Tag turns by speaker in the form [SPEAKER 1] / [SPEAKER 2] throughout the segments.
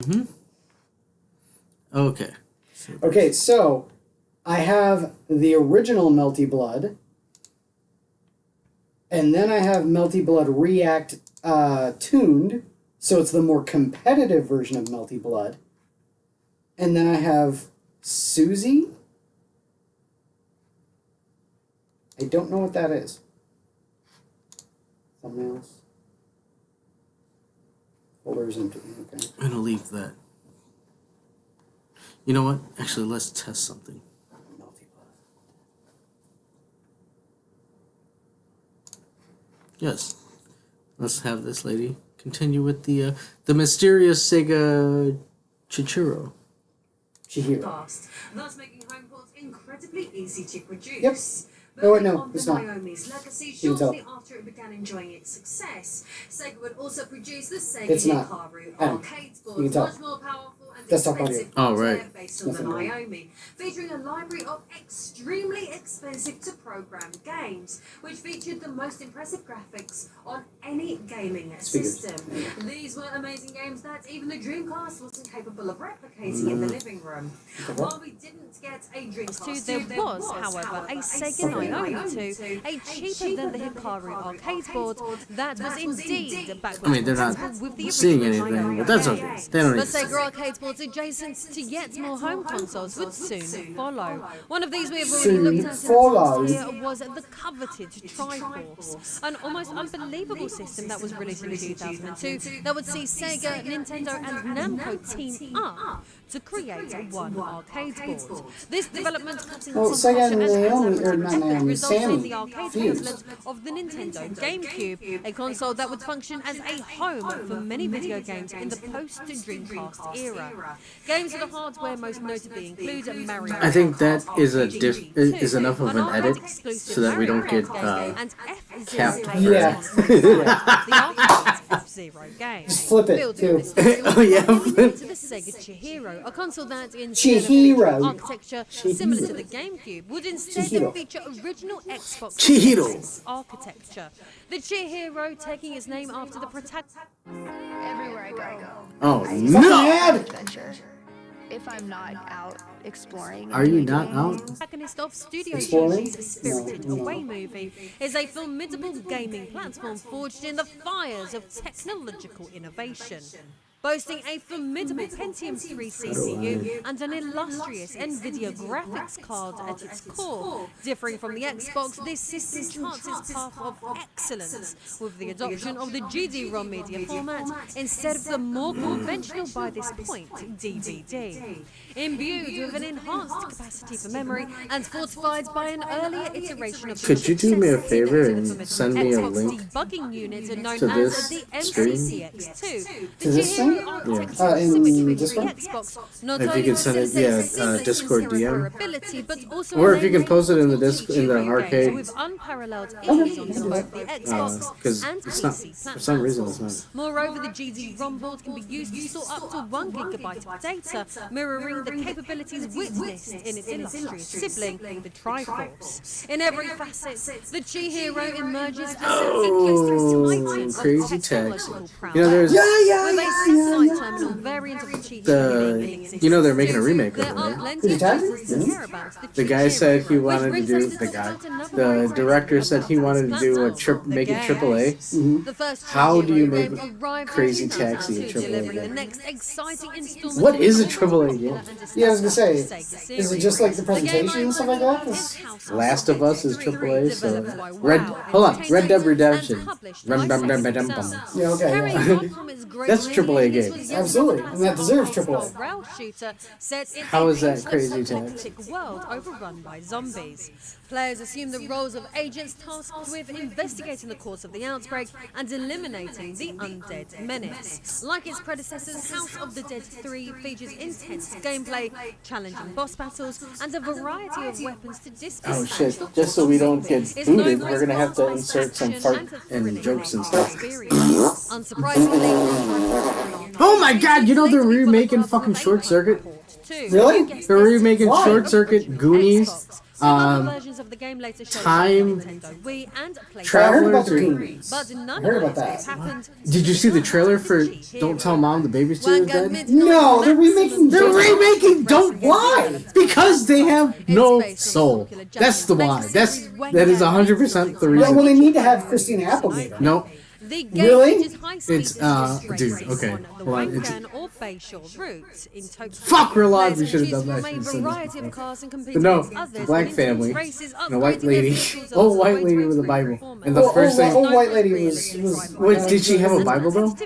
[SPEAKER 1] Mm-hmm. Okay.
[SPEAKER 2] Okay, so I have the original Melty Blood, and then I have Melty Blood React tuned, so it's the more competitive version of Melty Blood. And then I have Susie. I don't know what that is. Thumbnails. Folders empty. Okay.
[SPEAKER 1] I'm gonna leave that. You know what? Actually, let's test something.
[SPEAKER 2] Melty Blood.
[SPEAKER 1] Yes. Let's have this lady continue with the mysterious Sega Chihiro.
[SPEAKER 3] Thus making home ports incredibly easy to produce.
[SPEAKER 2] Yep. No, it's not.
[SPEAKER 3] Naomi's legacy
[SPEAKER 2] You can tell.
[SPEAKER 3] shortly after it began enjoying its success. Sega would also produce the Sega
[SPEAKER 2] It's not.
[SPEAKER 3] Hikaru
[SPEAKER 2] Adam,
[SPEAKER 3] arcade
[SPEAKER 2] you can
[SPEAKER 3] board,
[SPEAKER 2] tell.
[SPEAKER 3] much more powerful and
[SPEAKER 2] Desktop
[SPEAKER 3] expensive
[SPEAKER 1] audio. Oh,
[SPEAKER 3] hardware
[SPEAKER 1] right.
[SPEAKER 3] based on the
[SPEAKER 2] Nothing wrong.
[SPEAKER 3] Naomi, featuring a library of extremely expensive to program games, which featured the most impressive graphics on any gaming
[SPEAKER 2] Speakers.
[SPEAKER 3] system. These were amazing games that even the Dreamcast wasn't capable of replicating in the living room. While we didn't get a Dreamcast
[SPEAKER 4] 2, there was, however, a Sega Naomi 2, a cheaper than the Hikaru arcade board that was indeed backwards
[SPEAKER 1] I mean, they're not
[SPEAKER 4] compatible with the
[SPEAKER 1] seeing
[SPEAKER 4] original
[SPEAKER 1] anything,
[SPEAKER 4] Naomi
[SPEAKER 1] but that's
[SPEAKER 4] game.
[SPEAKER 1] okay. They don't
[SPEAKER 4] The
[SPEAKER 1] need to.
[SPEAKER 4] Sega arcade boards adjacent to yet more home consoles would soon follow. One of these we have already
[SPEAKER 2] Soon
[SPEAKER 4] looked at in
[SPEAKER 2] follow.
[SPEAKER 4] the past year was the coveted Triforce, an almost unbelievable system that was released in 2002 that would see Sega, Nintendo and Namco team up to create one arcade board. This development cutting
[SPEAKER 2] Well, Sega and
[SPEAKER 4] and
[SPEAKER 2] Naomi, or
[SPEAKER 4] collaborative
[SPEAKER 2] not
[SPEAKER 4] effort
[SPEAKER 2] Naomi,
[SPEAKER 4] resulted in
[SPEAKER 2] Sammy
[SPEAKER 4] the arcade
[SPEAKER 2] fused.
[SPEAKER 4] equivalent of the Nintendo GameCube, a console that would function as a home for many video games in the post-Dreamcast era. Games of the hardware most notably include Mario.
[SPEAKER 1] I think that is a
[SPEAKER 4] Luigi
[SPEAKER 1] is
[SPEAKER 4] 2,
[SPEAKER 1] enough of an
[SPEAKER 4] arcade
[SPEAKER 1] edit
[SPEAKER 4] exclusive
[SPEAKER 1] so that we don't
[SPEAKER 4] Mario
[SPEAKER 1] get
[SPEAKER 4] Kart game, and F-Zero
[SPEAKER 1] capped
[SPEAKER 4] game.
[SPEAKER 1] for
[SPEAKER 2] Yeah.
[SPEAKER 4] The arcade F-Zero game.
[SPEAKER 2] Just flip it,
[SPEAKER 4] Built
[SPEAKER 2] too.
[SPEAKER 4] on this style,
[SPEAKER 1] Oh, yeah.
[SPEAKER 4] to the Sega Chihiro, a console that instead of
[SPEAKER 2] Chihiro.
[SPEAKER 4] featuring architecture similar to the GameCube, would instead
[SPEAKER 2] Chihiro.
[SPEAKER 4] feature original Xbox
[SPEAKER 1] Chihiro.
[SPEAKER 4] 360 architecture. The Chihiro taking its name after the protagonist.
[SPEAKER 5] Everywhere I go,
[SPEAKER 1] Oh
[SPEAKER 2] Fucking
[SPEAKER 1] no!
[SPEAKER 2] ad!
[SPEAKER 5] adventure. If I'm not out exploring,
[SPEAKER 1] Are you not out?
[SPEAKER 4] Protagonist of Studio
[SPEAKER 2] Exploring?
[SPEAKER 4] Ghibli's Spirited
[SPEAKER 2] No.
[SPEAKER 4] Away movie is a formidable gaming platform forged in the fires of technological innovation. Boasting a formidable Pentium 3 CPU and an illustrious NVIDIA graphics card at its core. Differing from the Xbox, this system charts its path of excellence with the adoption of the GD-ROM media format instead of the more conventional by this point DVD. Imbued with an enhanced capacity for memory and fortified by an earlier iteration of the
[SPEAKER 1] Could you do me a
[SPEAKER 4] successor
[SPEAKER 1] favor
[SPEAKER 4] to the
[SPEAKER 1] and
[SPEAKER 4] formidable
[SPEAKER 1] send me a
[SPEAKER 4] Xbox
[SPEAKER 1] link
[SPEAKER 4] debugging unit known
[SPEAKER 1] to
[SPEAKER 4] as
[SPEAKER 1] this
[SPEAKER 4] the
[SPEAKER 1] stream?
[SPEAKER 4] MCCX2.
[SPEAKER 2] To this thing?
[SPEAKER 4] Architecture
[SPEAKER 2] In
[SPEAKER 4] symmetry
[SPEAKER 2] Discord?
[SPEAKER 4] for the Xbox not
[SPEAKER 1] If you
[SPEAKER 4] only
[SPEAKER 1] could send it,
[SPEAKER 4] facilitates
[SPEAKER 1] yeah,
[SPEAKER 4] seamless
[SPEAKER 1] Discord DM.
[SPEAKER 4] interoperability, but also
[SPEAKER 1] Or if you can
[SPEAKER 4] enables
[SPEAKER 1] post it in the
[SPEAKER 4] multiple
[SPEAKER 1] disc in the
[SPEAKER 4] GPU games
[SPEAKER 1] arcade.
[SPEAKER 4] with unparalleled
[SPEAKER 2] Okay.
[SPEAKER 4] ease on both the Xbox
[SPEAKER 1] Because
[SPEAKER 4] and
[SPEAKER 1] it's not,
[SPEAKER 4] PC
[SPEAKER 1] for some reason
[SPEAKER 4] platforms.
[SPEAKER 1] it's not.
[SPEAKER 4] Moreover, the GD-ROM board can be used to store up to 1 gigabyte of data, mirroring the capabilities witnessed in its illustrious sibling, the Triforce. In every facet, the Chihiro emerges as an
[SPEAKER 1] Oh,
[SPEAKER 4] titan
[SPEAKER 1] crazy
[SPEAKER 4] of
[SPEAKER 1] text.
[SPEAKER 4] technological prowess.
[SPEAKER 1] You know, there's
[SPEAKER 2] Yeah,
[SPEAKER 4] With
[SPEAKER 2] yeah,
[SPEAKER 4] a
[SPEAKER 2] yeah,
[SPEAKER 4] satellite
[SPEAKER 2] yeah.
[SPEAKER 4] terminal variant of the Chihiro
[SPEAKER 1] The-
[SPEAKER 4] enabling existence
[SPEAKER 1] you know they're making a
[SPEAKER 4] too,
[SPEAKER 1] remake of
[SPEAKER 4] there
[SPEAKER 1] it,
[SPEAKER 4] are
[SPEAKER 1] right?
[SPEAKER 4] plenty
[SPEAKER 2] Did
[SPEAKER 4] of
[SPEAKER 2] you type
[SPEAKER 4] reasons
[SPEAKER 2] it?
[SPEAKER 4] to care about
[SPEAKER 1] The guy
[SPEAKER 4] Chihiro,
[SPEAKER 1] said he
[SPEAKER 4] which
[SPEAKER 1] wanted to
[SPEAKER 4] brings
[SPEAKER 1] do
[SPEAKER 4] us
[SPEAKER 1] the
[SPEAKER 4] talk
[SPEAKER 1] guy.
[SPEAKER 4] about another
[SPEAKER 1] The
[SPEAKER 4] very
[SPEAKER 1] director
[SPEAKER 4] present
[SPEAKER 1] said he wanted to do a
[SPEAKER 4] platform,
[SPEAKER 1] trip,
[SPEAKER 4] the
[SPEAKER 1] make it
[SPEAKER 4] game.
[SPEAKER 1] AAA.
[SPEAKER 4] The first
[SPEAKER 1] How do you
[SPEAKER 4] Chihiro
[SPEAKER 1] make
[SPEAKER 4] game arrived in
[SPEAKER 1] Crazy Taxi a
[SPEAKER 4] 2002,
[SPEAKER 1] AAA
[SPEAKER 4] delivering the
[SPEAKER 1] game?
[SPEAKER 4] next exciting installment
[SPEAKER 1] What
[SPEAKER 4] of
[SPEAKER 1] is a
[SPEAKER 4] the
[SPEAKER 1] AAA
[SPEAKER 4] popular
[SPEAKER 1] game?
[SPEAKER 4] and
[SPEAKER 2] Yeah, I was gonna say,
[SPEAKER 4] Sega
[SPEAKER 2] is it
[SPEAKER 4] series.
[SPEAKER 2] just like the
[SPEAKER 4] The game
[SPEAKER 2] presentation and stuff like that? 'Cause
[SPEAKER 4] in-house
[SPEAKER 1] Last of Us is AAA, so
[SPEAKER 4] developed by
[SPEAKER 1] Red.
[SPEAKER 4] WoW
[SPEAKER 1] Hold on, Red Dead
[SPEAKER 4] Entertainment
[SPEAKER 1] Redemption.
[SPEAKER 4] and published
[SPEAKER 1] Rum,
[SPEAKER 4] by
[SPEAKER 1] bum, bum,
[SPEAKER 4] Sega
[SPEAKER 1] bum, bum.
[SPEAKER 4] themselves.
[SPEAKER 2] Yeah, okay,
[SPEAKER 4] Carrying
[SPEAKER 2] yeah.
[SPEAKER 4] on from its great
[SPEAKER 1] That's
[SPEAKER 4] lineage,
[SPEAKER 1] AAA
[SPEAKER 4] this
[SPEAKER 1] game.
[SPEAKER 4] was yet
[SPEAKER 2] Absolutely,
[SPEAKER 4] another
[SPEAKER 2] and that deserves
[SPEAKER 4] arcade-style
[SPEAKER 2] AAA.
[SPEAKER 4] rail shooter set in
[SPEAKER 1] How
[SPEAKER 4] a
[SPEAKER 1] is that
[SPEAKER 4] peaceful
[SPEAKER 1] Crazy Taxi?
[SPEAKER 4] apocalyptic world overrun by zombies. Players assume the roles of agents tasked with investigating the cause of the outbreak and eliminating the undead menace. Like its predecessors, House of the Dead 3 features intense gameplay, challenging boss battles, and a variety of weapons to dispatch.
[SPEAKER 1] Oh shit! Just so we don't get
[SPEAKER 4] It's known
[SPEAKER 1] booted,
[SPEAKER 4] for
[SPEAKER 1] we're
[SPEAKER 4] its
[SPEAKER 1] gonna have to
[SPEAKER 4] fast-paced
[SPEAKER 1] insert some
[SPEAKER 4] action
[SPEAKER 1] fart
[SPEAKER 4] and a
[SPEAKER 1] and
[SPEAKER 4] thrilling
[SPEAKER 1] jokes and
[SPEAKER 4] gameplay
[SPEAKER 1] stuff.
[SPEAKER 4] experience. Unsurprisingly,
[SPEAKER 1] Oh my god! You know they're remaking fucking Short Circuit.
[SPEAKER 2] Really?
[SPEAKER 1] They're remaking Short Circuit, Goonies,
[SPEAKER 4] Other versions of the game later showed
[SPEAKER 1] Time
[SPEAKER 4] up on Nintendo Wii and PlayStation
[SPEAKER 2] I heard about the
[SPEAKER 4] 3,
[SPEAKER 2] Goonies.
[SPEAKER 4] but none
[SPEAKER 2] I heard
[SPEAKER 4] of
[SPEAKER 2] about
[SPEAKER 4] those
[SPEAKER 2] that.
[SPEAKER 4] things happened.
[SPEAKER 1] Did you see the trailer for Don't Tell Mom the Babysitter's Dead?
[SPEAKER 2] No, they're remaking.
[SPEAKER 1] They're remaking Don't Why because they have no soul. That's the why. That is 100% the
[SPEAKER 2] Yeah,
[SPEAKER 1] reason.
[SPEAKER 2] well, they need to have Christina Applegate.
[SPEAKER 1] No,
[SPEAKER 4] The game
[SPEAKER 2] Really?
[SPEAKER 4] features high-speed
[SPEAKER 1] It's,
[SPEAKER 4] distress
[SPEAKER 1] dude,
[SPEAKER 4] races
[SPEAKER 1] okay,
[SPEAKER 4] on the
[SPEAKER 1] hold on, it's-
[SPEAKER 4] Wangan or Bayshore routes in Tokyo.
[SPEAKER 1] Fuck, we're live, we
[SPEAKER 4] Players
[SPEAKER 1] should have
[SPEAKER 4] choose
[SPEAKER 1] done that
[SPEAKER 4] from a
[SPEAKER 1] instead of
[SPEAKER 4] variety
[SPEAKER 1] this.
[SPEAKER 4] of cars and compete
[SPEAKER 1] But no,
[SPEAKER 4] against others
[SPEAKER 1] black
[SPEAKER 4] in intense
[SPEAKER 1] family
[SPEAKER 4] races,
[SPEAKER 1] and a white
[SPEAKER 4] upgrading their
[SPEAKER 1] lady,
[SPEAKER 4] vehicles
[SPEAKER 1] old
[SPEAKER 4] along
[SPEAKER 1] white
[SPEAKER 4] the way
[SPEAKER 1] lady
[SPEAKER 4] to
[SPEAKER 1] with a
[SPEAKER 4] improve
[SPEAKER 1] Bible,
[SPEAKER 4] performance.
[SPEAKER 1] and the first thing.
[SPEAKER 2] Old white lady was
[SPEAKER 1] Wait, did she have a Bible though?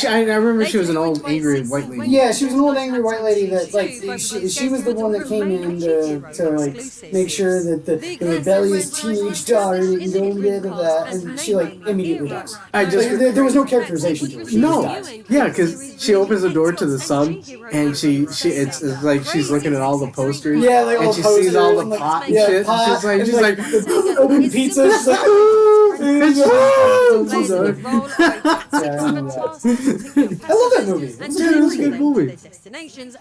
[SPEAKER 1] I remember she was an old angry white lady.
[SPEAKER 2] Yeah, she was an old angry white lady that like she was the one that came in to like make sure that the rebellious teenage daughter didn't go into that, and she like immediately dies.
[SPEAKER 1] I just
[SPEAKER 2] There was no characterization to her. She just
[SPEAKER 1] no,
[SPEAKER 2] dies.
[SPEAKER 1] yeah, because she opens the door to the sun, and it's like she's looking at all the posters,
[SPEAKER 2] Yeah, like all
[SPEAKER 1] and
[SPEAKER 2] the
[SPEAKER 1] she sees all
[SPEAKER 2] posters,
[SPEAKER 1] the
[SPEAKER 2] like,
[SPEAKER 1] pot and
[SPEAKER 2] yeah,
[SPEAKER 1] shit.
[SPEAKER 2] pot,
[SPEAKER 1] She's like,
[SPEAKER 2] and,
[SPEAKER 1] she's like,
[SPEAKER 2] open pizza. She's like,
[SPEAKER 4] Plays the role of
[SPEAKER 2] I love that movie.
[SPEAKER 1] Dude, it was a good movie.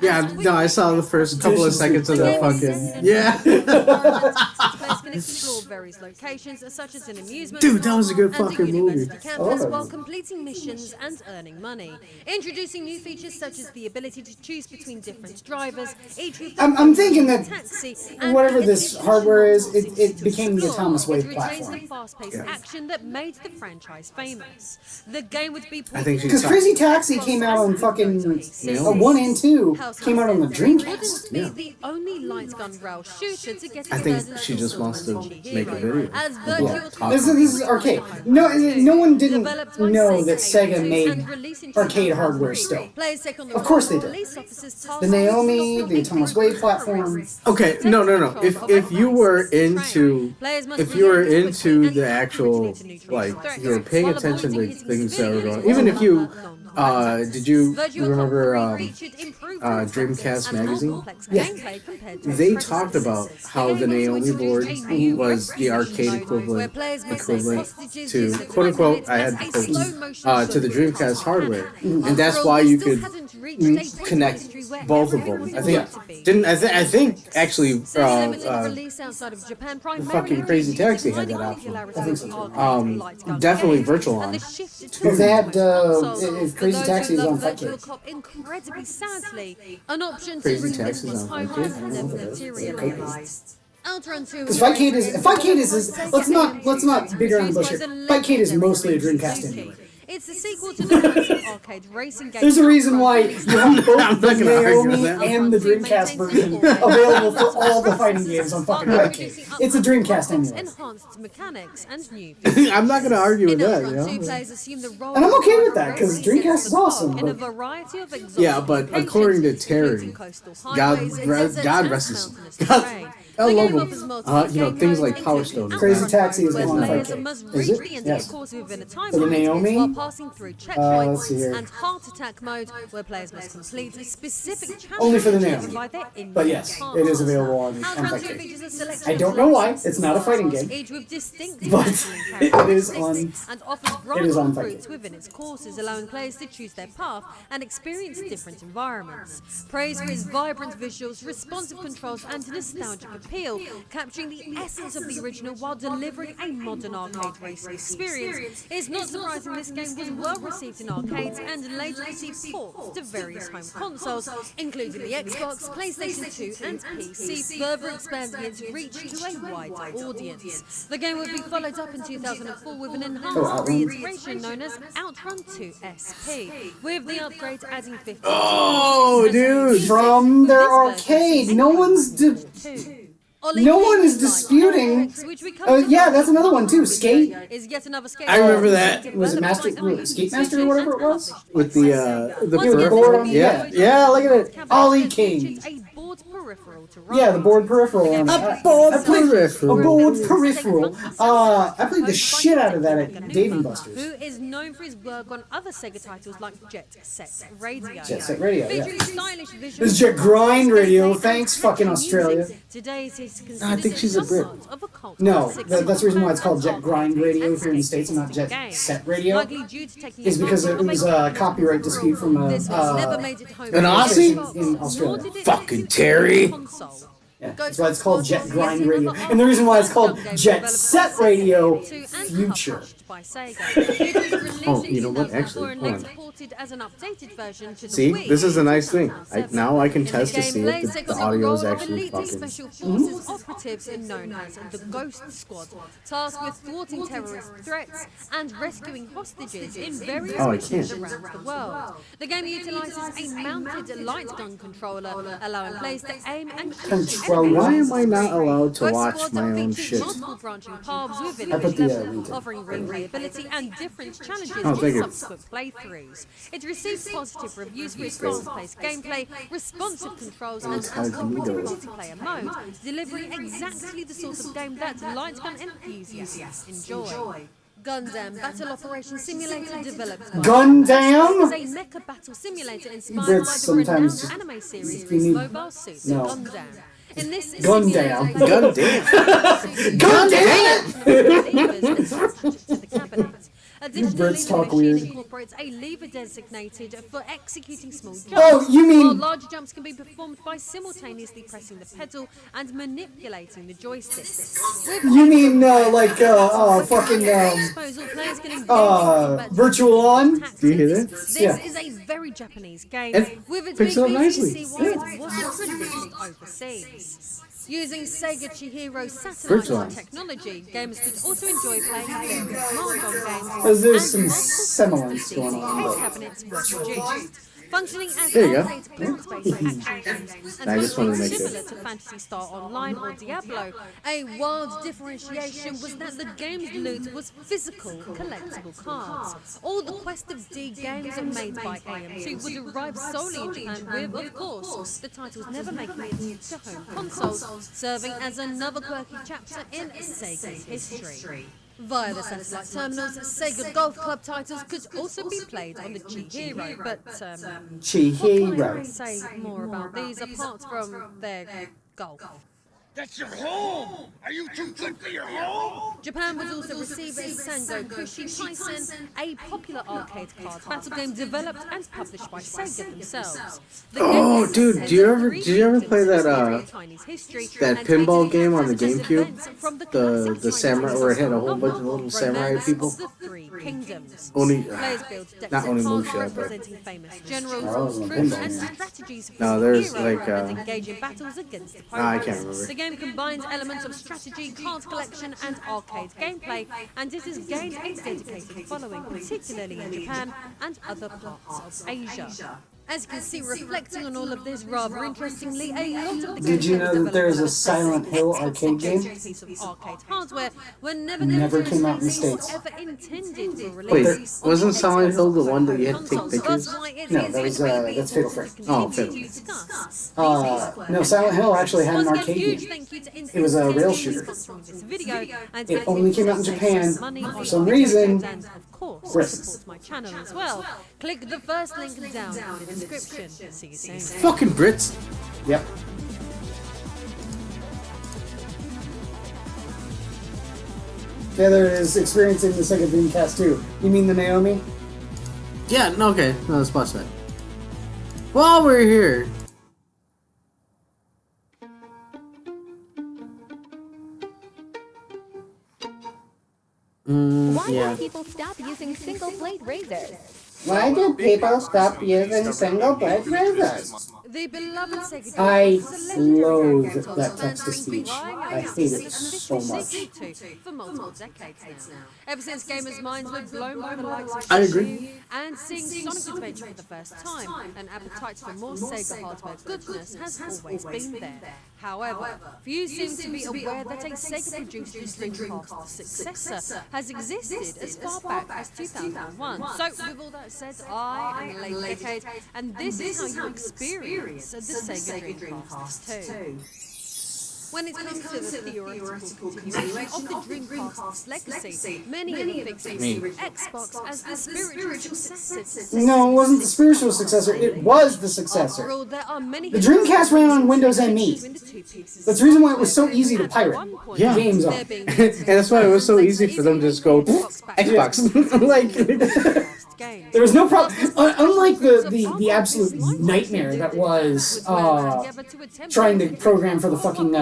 [SPEAKER 1] Yeah, no, I saw the first couple of seconds of that fucking. Yeah.
[SPEAKER 4] Players can explore various locations, such as an amusement
[SPEAKER 1] Dude, that was a good
[SPEAKER 4] park and
[SPEAKER 1] fucking movie.
[SPEAKER 4] university campus,
[SPEAKER 2] Oh.
[SPEAKER 4] while completing missions and earning money. Introducing new features such as the ability to choose between different drivers, each with their
[SPEAKER 2] I'm
[SPEAKER 4] own
[SPEAKER 2] thinking that
[SPEAKER 4] taxi, and
[SPEAKER 2] whatever
[SPEAKER 4] the
[SPEAKER 2] this
[SPEAKER 4] additional
[SPEAKER 2] hardware is,
[SPEAKER 4] options
[SPEAKER 2] it
[SPEAKER 4] to
[SPEAKER 2] became the
[SPEAKER 4] explore.
[SPEAKER 2] Thomas Wade
[SPEAKER 4] It retains
[SPEAKER 2] platform.
[SPEAKER 4] the fast-paced action that made the franchise famous. The game would be
[SPEAKER 1] I think she's
[SPEAKER 2] Because Crazy Taxi came out on fucking 1 and 2 came out on the Dreamcast.
[SPEAKER 4] Wouldn't be the only light gun rail shooter to get
[SPEAKER 1] I
[SPEAKER 4] its
[SPEAKER 1] think
[SPEAKER 4] third
[SPEAKER 1] she
[SPEAKER 4] level
[SPEAKER 1] just wants to
[SPEAKER 4] Soul
[SPEAKER 1] make a
[SPEAKER 4] Hero.
[SPEAKER 1] video.
[SPEAKER 4] As
[SPEAKER 1] Yeah.
[SPEAKER 4] Virtual
[SPEAKER 2] This is arcade. No one didn't
[SPEAKER 4] Developed by
[SPEAKER 2] know that
[SPEAKER 4] Sega
[SPEAKER 2] Sega made
[SPEAKER 4] and released in
[SPEAKER 2] arcade
[SPEAKER 4] 2003.
[SPEAKER 2] hardware still.
[SPEAKER 4] Players take on the
[SPEAKER 2] Of course
[SPEAKER 4] role
[SPEAKER 2] they
[SPEAKER 4] of
[SPEAKER 2] did.
[SPEAKER 4] police officers tasked
[SPEAKER 2] The
[SPEAKER 4] with
[SPEAKER 2] Naomi,
[SPEAKER 4] stopping
[SPEAKER 2] the Thomas Wade
[SPEAKER 4] the
[SPEAKER 2] platform.
[SPEAKER 4] terrorists.
[SPEAKER 1] Okay, no. If you were into if you were into the actual like you were paying attention to things that were going, even if you did you remember Dreamcast magazine? They talked about how the Naomi board was the arcade equivalent to quote unquote I had quotes to the Dreamcast hardware, and that's why you could connect both of them. I think I think actually fucking Crazy Taxi had that option. Definitely Virtual On.
[SPEAKER 2] If they had, if Crazy Taxi is on Fightcade.
[SPEAKER 4] Incredibly sadly, an option
[SPEAKER 1] Crazy
[SPEAKER 4] to
[SPEAKER 1] Taxi is on Fightcade? I don't know
[SPEAKER 4] never
[SPEAKER 1] what that is.
[SPEAKER 4] materialized. Outrun 2
[SPEAKER 2] Because Fightcade is let's not beat around the bush here. Fightcade is mostly a Dreamcast emulator.
[SPEAKER 4] It's a sequel to the classic arcade racing game.
[SPEAKER 2] There's a reason why you have both
[SPEAKER 1] I'm
[SPEAKER 2] the
[SPEAKER 1] not gonna argue with
[SPEAKER 2] Naomi
[SPEAKER 1] that.
[SPEAKER 2] and the Dreamcast version available for all the fighting games on fucking Fightcade. It's a Dreamcast emulator.
[SPEAKER 4] Enhanced mechanics and new
[SPEAKER 1] I'm not gonna argue with
[SPEAKER 4] In
[SPEAKER 1] that,
[SPEAKER 4] Outrun 2,
[SPEAKER 1] you know.
[SPEAKER 4] players assume the role
[SPEAKER 2] And I'm
[SPEAKER 4] of
[SPEAKER 2] okay with
[SPEAKER 4] a
[SPEAKER 2] that, 'cause
[SPEAKER 4] racing
[SPEAKER 2] Dreamcast is
[SPEAKER 4] system
[SPEAKER 2] awesome,
[SPEAKER 4] in a
[SPEAKER 2] but-
[SPEAKER 4] variety of exotic
[SPEAKER 1] Yeah, but
[SPEAKER 4] locations,
[SPEAKER 1] according to Terry,
[SPEAKER 4] including coastal
[SPEAKER 1] God,
[SPEAKER 4] highways, deserts,
[SPEAKER 1] God
[SPEAKER 4] and
[SPEAKER 1] rest his
[SPEAKER 4] mountainous
[SPEAKER 1] God.
[SPEAKER 4] terrain.
[SPEAKER 1] I
[SPEAKER 4] The
[SPEAKER 1] love
[SPEAKER 4] game
[SPEAKER 1] him.
[SPEAKER 4] offers multiple
[SPEAKER 1] You know,
[SPEAKER 4] game
[SPEAKER 1] things
[SPEAKER 4] modes,
[SPEAKER 1] like Power
[SPEAKER 4] including
[SPEAKER 1] Stone.
[SPEAKER 2] Crazy Taxi is
[SPEAKER 4] where
[SPEAKER 2] on
[SPEAKER 4] players
[SPEAKER 2] Fightcade.
[SPEAKER 4] must
[SPEAKER 2] Is
[SPEAKER 4] reach
[SPEAKER 2] it?
[SPEAKER 4] the end
[SPEAKER 2] Yes.
[SPEAKER 4] of the course within a time
[SPEAKER 2] For the
[SPEAKER 4] limit
[SPEAKER 2] Naomi?
[SPEAKER 4] while passing through
[SPEAKER 2] let's
[SPEAKER 4] checkpoints,
[SPEAKER 2] see here.
[SPEAKER 4] and heart attack mode, where players must complete specific challenges
[SPEAKER 2] Only for the
[SPEAKER 4] driven
[SPEAKER 2] Naomi.
[SPEAKER 4] by their
[SPEAKER 2] But yes,
[SPEAKER 4] in-game
[SPEAKER 2] it is
[SPEAKER 4] partners.
[SPEAKER 2] available on
[SPEAKER 4] Outrun 2
[SPEAKER 2] Fightcade.
[SPEAKER 4] features a selection
[SPEAKER 2] I
[SPEAKER 4] of
[SPEAKER 2] don't know why.
[SPEAKER 4] licensed
[SPEAKER 2] It's not a fighting game.
[SPEAKER 4] each with distinct
[SPEAKER 2] But
[SPEAKER 4] gameplay
[SPEAKER 2] it is
[SPEAKER 4] characteristics
[SPEAKER 2] on-
[SPEAKER 4] and offers
[SPEAKER 2] it is on
[SPEAKER 4] branching
[SPEAKER 2] Fightcade.
[SPEAKER 4] routes within its courses, allowing players to choose their path and experience different environments. Praised for its vibrant visuals, responsive controls, and nostalgic appeal, capturing the essence of the original while delivering a modern arcade racing experience. It's not surprising this game was well received in arcades and later received ports to various home consoles, including the Xbox, PlayStation 2, and PC, further expanding its reach to a wider audience. The game would be followed up in 2004 with an enhanced
[SPEAKER 2] Outrun.
[SPEAKER 4] reiteration known as Outrun 2 SP, with the upgrade adding 50.
[SPEAKER 1] Oh, dude.
[SPEAKER 2] From their arcade, no one is disputing. Yeah, that's another one too. Skate.
[SPEAKER 4] Is yet another skate.
[SPEAKER 1] I remember that.
[SPEAKER 2] Was it Skate Master or whatever it was?
[SPEAKER 1] With the
[SPEAKER 2] With the
[SPEAKER 1] peripheral.
[SPEAKER 2] board on the
[SPEAKER 1] Yeah,
[SPEAKER 2] end.
[SPEAKER 1] yeah. Look at it.
[SPEAKER 2] Ollie King.
[SPEAKER 4] A board peripheral to
[SPEAKER 2] Yeah, the board peripheral. On
[SPEAKER 1] A board
[SPEAKER 2] I played
[SPEAKER 1] peripheral.
[SPEAKER 2] A board peripheral. I played the shit out of that at Dave & Buster's.
[SPEAKER 4] Who is known for his work on other Sega titles like Jet Set Radio.
[SPEAKER 2] Jet Set Radio, yeah.
[SPEAKER 4] Featuring stylish visuals.
[SPEAKER 2] This is Jet Grind Radio. Thanks, fucking Australia.
[SPEAKER 4] Today it is considered
[SPEAKER 1] I think she's a Brit.
[SPEAKER 4] somewhat of a cult
[SPEAKER 2] No,
[SPEAKER 4] classic.
[SPEAKER 2] that's the reason why it's called Jet Grind Radio here in the States and not Jet Set Radio.
[SPEAKER 4] Likely due to taking
[SPEAKER 2] Is because it was a copyright dispute from
[SPEAKER 4] This was never
[SPEAKER 2] a
[SPEAKER 4] made it home
[SPEAKER 1] An
[SPEAKER 4] to
[SPEAKER 1] Aussie?
[SPEAKER 4] Xbox,
[SPEAKER 2] In
[SPEAKER 4] nor
[SPEAKER 2] Australia.
[SPEAKER 4] did it
[SPEAKER 1] Fucking
[SPEAKER 4] make it to
[SPEAKER 1] Terry.
[SPEAKER 4] console.
[SPEAKER 2] Yeah, that's why it's called Jet Grind Radio. And the reason why it's called Jet Set Radio Future.
[SPEAKER 1] Oh, you know what? Actually, hold on.
[SPEAKER 4] As an updated version to the
[SPEAKER 1] See,
[SPEAKER 4] Wii
[SPEAKER 1] this is a nice thing.
[SPEAKER 4] in
[SPEAKER 1] Now I can
[SPEAKER 4] the
[SPEAKER 1] test to
[SPEAKER 4] game,
[SPEAKER 1] see
[SPEAKER 4] Blaze
[SPEAKER 1] if
[SPEAKER 4] takes
[SPEAKER 1] the
[SPEAKER 4] on
[SPEAKER 1] audio is
[SPEAKER 4] role of
[SPEAKER 1] actually
[SPEAKER 4] elite
[SPEAKER 1] fucking.
[SPEAKER 4] special forces operatives known as the Ghost Squad, tasked with thwarting terrorist threats and rescuing hostages in various
[SPEAKER 1] Oh, I
[SPEAKER 4] missions
[SPEAKER 1] can't.
[SPEAKER 4] around the world. The game utilizes a mounted light gun controller, allowing players to aim and shoot
[SPEAKER 2] Controller.
[SPEAKER 1] Why am I not allowed to
[SPEAKER 4] Ghost
[SPEAKER 1] watch
[SPEAKER 4] Squad
[SPEAKER 1] my own
[SPEAKER 4] features
[SPEAKER 1] shit?
[SPEAKER 4] multiple branching paths within
[SPEAKER 2] I put
[SPEAKER 4] each
[SPEAKER 2] the,
[SPEAKER 4] level,
[SPEAKER 2] link in.
[SPEAKER 4] offering replayability and different challenges
[SPEAKER 1] Oh, thank
[SPEAKER 4] in
[SPEAKER 1] you.
[SPEAKER 4] subsequent playthroughs. It received positive reviews for its fast-paced gameplay, responsive controls, and cooperative multiplayer mode, delivering exactly the sort of game that light gun enthusiasts enjoy. Gundam Battle Operation Simulator developed by
[SPEAKER 2] Gundam?
[SPEAKER 4] is a mecha battle simulator inspired
[SPEAKER 2] Brits
[SPEAKER 4] by the
[SPEAKER 2] sometimes
[SPEAKER 4] renowned anime series
[SPEAKER 2] you need-
[SPEAKER 4] Mobile Suit
[SPEAKER 2] no.
[SPEAKER 4] Gundam. In this
[SPEAKER 2] Gundam.
[SPEAKER 4] Gundam! Additionally,
[SPEAKER 2] Brits
[SPEAKER 4] the
[SPEAKER 2] talk
[SPEAKER 4] machine
[SPEAKER 2] weird.
[SPEAKER 4] incorporates a lever designated for executing small jumps.
[SPEAKER 2] Oh, you mean-
[SPEAKER 4] While large jumps can be performed by simultaneously pressing the pedal and manipulating the joystick. With
[SPEAKER 2] You mean fucking
[SPEAKER 4] disposal, players can engage in combat
[SPEAKER 2] Virtual On?
[SPEAKER 4] tactics.
[SPEAKER 1] Do you hear that?
[SPEAKER 4] This
[SPEAKER 2] Yeah.
[SPEAKER 4] is a very Japanese game,
[SPEAKER 1] And
[SPEAKER 4] with its
[SPEAKER 1] picks it up
[SPEAKER 4] being
[SPEAKER 1] nicely.
[SPEAKER 4] easy to see why it wasn't released overseas. Using Sega Chihiro
[SPEAKER 1] Virtual.
[SPEAKER 4] satellite technology, gamers could also enjoy playing various smartphone games.
[SPEAKER 2] There's
[SPEAKER 4] and
[SPEAKER 2] some
[SPEAKER 4] multiple
[SPEAKER 2] semblance going on,
[SPEAKER 4] case
[SPEAKER 2] but-
[SPEAKER 4] cabinets were produced. Functioning as
[SPEAKER 1] There you go.
[SPEAKER 4] arcade turn-based action games and
[SPEAKER 1] I just wanted to make
[SPEAKER 4] similar
[SPEAKER 1] sure.
[SPEAKER 4] to Phantasy Star Online or Diablo, a wild differentiation was that the game's loot was physical, collectible cards. All the Quest of D games made by AM2 would arrive solely in Japan with, of course, the titles never making it to home consoles, serving as another quirky chapter in Sega's history. Via the satellite terminals, Sega Golf Club titles could also be played on the Chihiro, but what can I
[SPEAKER 2] Chihiro.
[SPEAKER 4] say more about these apart from their golf?
[SPEAKER 6] That's your home! Are you too good for your home?
[SPEAKER 4] Japan would also receive a Sango Kushi Taisen, a popular arcade card battle game developed and published by Sega themselves. The
[SPEAKER 1] Oh,
[SPEAKER 4] game
[SPEAKER 1] dude,
[SPEAKER 4] is
[SPEAKER 1] do you
[SPEAKER 4] set
[SPEAKER 1] ever-
[SPEAKER 4] in
[SPEAKER 1] did you ever play that,
[SPEAKER 4] Chinese history
[SPEAKER 1] that
[SPEAKER 4] and
[SPEAKER 1] pinball
[SPEAKER 4] featured
[SPEAKER 1] game on the
[SPEAKER 4] characters and
[SPEAKER 1] GameCube?
[SPEAKER 4] events from the
[SPEAKER 1] The
[SPEAKER 4] classic
[SPEAKER 1] samurai,
[SPEAKER 4] Chinese
[SPEAKER 1] where it had a whole
[SPEAKER 4] novel,
[SPEAKER 1] bunch of little samurai
[SPEAKER 4] Romance
[SPEAKER 1] people?
[SPEAKER 4] of the Three Kingdoms.
[SPEAKER 1] Only-
[SPEAKER 4] Players build decks
[SPEAKER 1] not
[SPEAKER 4] of
[SPEAKER 1] only
[SPEAKER 4] cards
[SPEAKER 1] Musha, but-
[SPEAKER 4] representing famous
[SPEAKER 2] Oh,
[SPEAKER 4] generals,
[SPEAKER 2] no,
[SPEAKER 4] troops,
[SPEAKER 2] pinball.
[SPEAKER 4] and strategies for
[SPEAKER 1] No,
[SPEAKER 4] the
[SPEAKER 1] there's,
[SPEAKER 4] hero
[SPEAKER 1] like,
[SPEAKER 4] and engage in battles against
[SPEAKER 1] I
[SPEAKER 4] opponents.
[SPEAKER 1] can't remember.
[SPEAKER 4] The game combines elements of strategy, card collection, and arcade gameplay, and it has gained a dedicated following, particularly in Japan and other parts of Asia. As you can see, reflecting on all of this rather interestingly, a lot of the
[SPEAKER 2] Did you
[SPEAKER 4] games
[SPEAKER 2] know that there's a
[SPEAKER 4] developed
[SPEAKER 2] Silent Hill arcade game?
[SPEAKER 4] piece of arcade hardware were never
[SPEAKER 2] Came out in the States.
[SPEAKER 4] ever intended for
[SPEAKER 1] Wait,
[SPEAKER 4] release.
[SPEAKER 1] wasn't Silent Hill the one that you had to take
[SPEAKER 4] Consoles.
[SPEAKER 1] pictures?
[SPEAKER 4] That's why it
[SPEAKER 2] No,
[SPEAKER 4] is
[SPEAKER 2] that was,
[SPEAKER 4] incredibly
[SPEAKER 2] that's Fatal
[SPEAKER 4] important
[SPEAKER 2] Frame.
[SPEAKER 4] to
[SPEAKER 1] Oh,
[SPEAKER 4] continue
[SPEAKER 1] Fatal
[SPEAKER 4] to discuss.
[SPEAKER 2] No, Silent Hill actually had an
[SPEAKER 4] Once again,
[SPEAKER 2] arcade
[SPEAKER 4] huge
[SPEAKER 2] game.
[SPEAKER 4] thank you to
[SPEAKER 2] It was a
[SPEAKER 4] Instant
[SPEAKER 2] rail
[SPEAKER 4] Gaming
[SPEAKER 2] shooter.
[SPEAKER 4] sponsoring this video, and
[SPEAKER 2] It
[SPEAKER 4] as
[SPEAKER 2] only
[SPEAKER 4] you
[SPEAKER 2] came out in
[SPEAKER 4] save
[SPEAKER 2] Japan
[SPEAKER 4] some money
[SPEAKER 2] for
[SPEAKER 4] on
[SPEAKER 2] some
[SPEAKER 4] video
[SPEAKER 2] reason.
[SPEAKER 4] games and of course
[SPEAKER 2] Britain.
[SPEAKER 4] support my channel as well. Click the first link down in the description. See you soon.
[SPEAKER 1] Fucking Brits.
[SPEAKER 2] Yep. Taylor is experiencing the Sega Dreamcast too. You mean the Naomi?
[SPEAKER 1] Yeah, no, okay. No, let's watch that. While we're here,
[SPEAKER 7] Why
[SPEAKER 1] yeah.
[SPEAKER 7] do people stop using single blade razors?
[SPEAKER 2] Why do people stop using single blade razors?
[SPEAKER 4] The beloved Sega
[SPEAKER 2] I
[SPEAKER 4] Dreamcast is a legendary
[SPEAKER 2] loathe
[SPEAKER 4] game console
[SPEAKER 2] that
[SPEAKER 4] spanning
[SPEAKER 2] text-to-speech.
[SPEAKER 4] why
[SPEAKER 2] I
[SPEAKER 4] it's
[SPEAKER 2] hate it
[SPEAKER 4] been
[SPEAKER 2] so
[SPEAKER 4] officially
[SPEAKER 2] much.
[SPEAKER 4] sequeled to for multiple decades now. Ever since gamers' minds were blown by the likes of
[SPEAKER 1] I agree.
[SPEAKER 4] Shenmue and seeing Sonic Adventure for the first time, an appetite for more Sega hardware goodness has always been there. However, few seem to be aware that a Sega-produced Dreamcast successor has existed as far back as 2001. So, with all that said, I am a late decade, and this is how you experience the Sega Dreamcast 2. When it comes to the theoretical continuation of the Dreamcast's legacy, many have fixed Xbox as the spiritual successor.
[SPEAKER 2] No, it wasn't the spiritual successor. It was the
[SPEAKER 4] After
[SPEAKER 2] successor.
[SPEAKER 4] all, there are many
[SPEAKER 2] The Dreamcast ran on Windows ME. That's the reason why it was so easy to pirate
[SPEAKER 1] Yeah.
[SPEAKER 2] games on.
[SPEAKER 1] And that's why it was so easy for them to just go Xbox. Like,
[SPEAKER 4] games.
[SPEAKER 2] There was no problem. Unlike the absolute nightmare that was trying to program for the fucking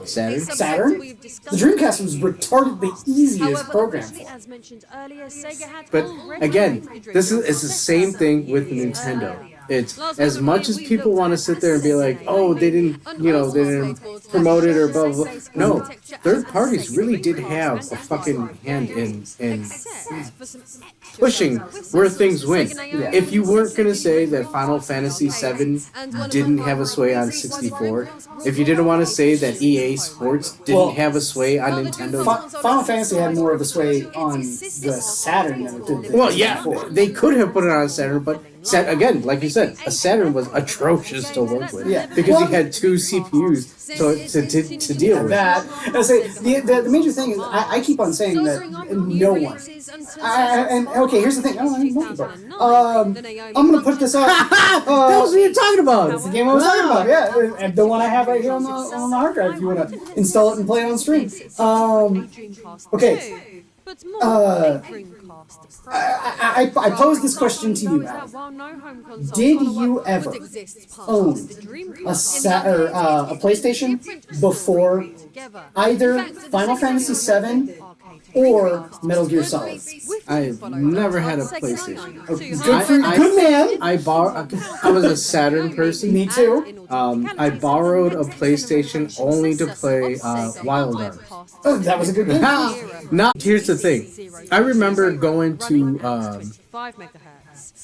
[SPEAKER 2] Saturn, the Dreamcast was retardedly easy as program for.
[SPEAKER 4] As mentioned earlier, Sega had
[SPEAKER 1] But
[SPEAKER 4] already
[SPEAKER 1] again,
[SPEAKER 4] configured
[SPEAKER 1] it's the same thing with Nintendo. It's as much as people want to sit there and be like, oh, they didn't promote it or blah, blah, blah. No, third parties really did have a fucking hand in pushing where things went. If you weren't going to say that Final Fantasy VII didn't have a sway on 64, if you didn't want to say that EA Sports didn't have a sway on Nintendo...
[SPEAKER 2] Final Fantasy had more of a sway on the Saturn than it did the
[SPEAKER 1] Well, yeah,
[SPEAKER 2] 64.
[SPEAKER 1] they could have put it on Saturn, but again, like you said, a Saturn was atrocious to work with.
[SPEAKER 2] Yeah.
[SPEAKER 1] Because you had two CPUs to deal with.
[SPEAKER 2] That. I say, the major thing is, I keep on saying that no one... okay, here's the thing. I'm going to put this up.
[SPEAKER 1] That was what you're talking about.
[SPEAKER 2] That's the game I was talking about, yeah. And the one I have right here on the hard drive if you want to install it and play it on stream. Okay. I posed this question to you, Adam. Did you ever own a PlayStation before either Final Fantasy VII or Metal Gear Solid?
[SPEAKER 1] I've never had a PlayStation.
[SPEAKER 2] Good man.
[SPEAKER 1] I was a Saturn person.
[SPEAKER 2] Me too.
[SPEAKER 1] I borrowed a PlayStation only to play Wild Arms.
[SPEAKER 2] Oh, that was a good game.
[SPEAKER 1] Now, here's the thing. I remember going to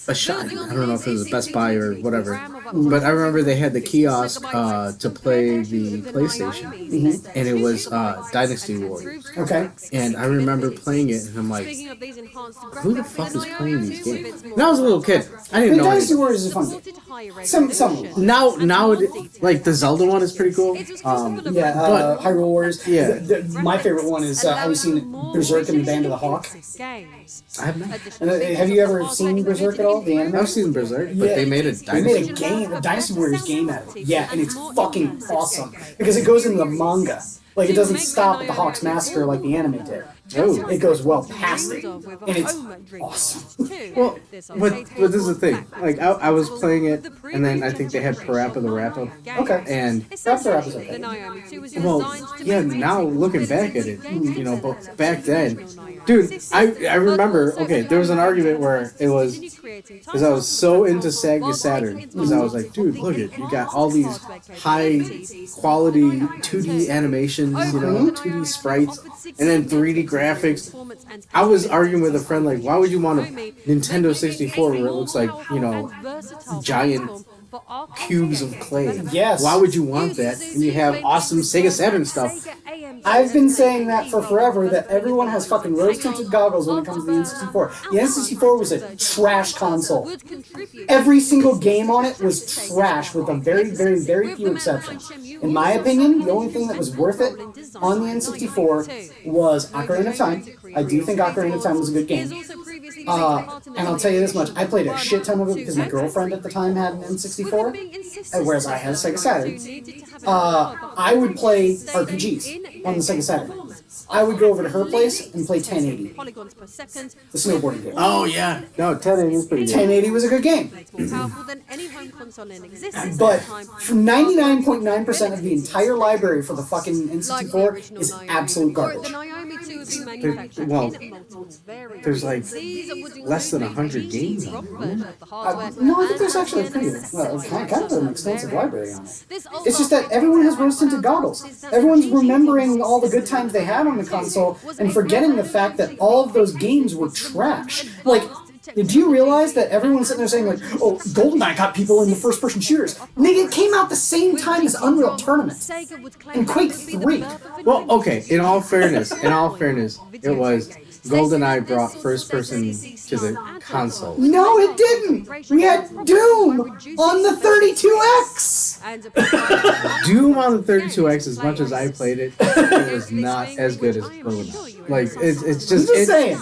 [SPEAKER 1] a shop. I don't know if it was Best Buy or whatever, but I remember they had the kiosk to play the PlayStation, and it was Dynasty Warriors.
[SPEAKER 2] Okay.
[SPEAKER 1] And I remember playing it, and I'm like, who the fuck is playing these games? And I was a little kid. I didn't know
[SPEAKER 2] Dynasty
[SPEAKER 1] anything.
[SPEAKER 2] Warriors is a fun game. Some
[SPEAKER 1] Now, like the Zelda one is pretty cool.
[SPEAKER 2] Hyrule Warriors.
[SPEAKER 1] Yeah.
[SPEAKER 2] My favorite one is have you seen Berserk and the Band of the Hawk?
[SPEAKER 1] I have not.
[SPEAKER 2] Have you ever seen Berserk at all? The anime?
[SPEAKER 1] I've seen Berserk, but they made a
[SPEAKER 2] They
[SPEAKER 1] Dynasty.
[SPEAKER 2] made a game, a Dynasty Warriors game out of it. Yeah, and it's fucking awesome because it goes into the manga. Like, it doesn't stop at the Hawks Massacre like the anime did. Oh, it goes well past it, and it's awesome.
[SPEAKER 1] Well, but this is the thing. Like, I was playing it, and then I think they had Parappa the Rapper.
[SPEAKER 2] Okay.
[SPEAKER 1] And
[SPEAKER 2] Parappa the Rapper's okay.
[SPEAKER 1] well, yeah. Now looking back at it, but back then, dude, I remember. Okay, there was an argument where it was because I was so into Sega Saturn because I was like, dude, look it, you got all these high quality 2D animations, 2D sprites, and then 3D graphics. I was arguing with a friend like, why would you want a Nintendo 64 where it looks like, giant cubes of clay?
[SPEAKER 2] Yes.
[SPEAKER 1] Why would you want that? And you have awesome Sega Saturn stuff.
[SPEAKER 2] I've been saying that for forever, that everyone has fucking rose-tinted goggles when it comes to the N64. The N64 was a trash console. Every single game on it was trash, with a very, very, very few exceptions. In my opinion, the only thing that was worth it on the N64 was Ocarina of Time. I do think Ocarina of Time was a good game. And I'll tell you this much, I played a shit ton of it because my girlfriend at the time had an N64, whereas I had a Sega Saturn. I would play RPGs on the Sega Saturn. I would go over to her place and play 1080. The snowboarding game.
[SPEAKER 1] Oh, yeah. No, 1080 is pretty good.
[SPEAKER 2] 1080 was a good game. But 99.9% of the entire library for the fucking N64 is absolute garbage.
[SPEAKER 1] Well, there's like less than 100 games on it.
[SPEAKER 2] No, I think there's actually a pretty, kind of an extensive library on it. It's just that everyone has rose-tinted goggles. Everyone's remembering all the good times they had on the console and forgetting the fact that all of those games were trash. Like, did you realize that everyone's sitting there saying, like, oh, GoldenEye got people into first-person shooters? Nigga, it came out the same time as Unreal Tournament and Quake 3.
[SPEAKER 1] Well, okay, in all fairness, it was GoldenEye brought first-person to the console.
[SPEAKER 2] No, it didn't! We had Doom on the 32X!
[SPEAKER 1] Doom on the 32X, as much as I played it, it was not as good as GoldenEye. Like, it's just...
[SPEAKER 2] I'm just saying.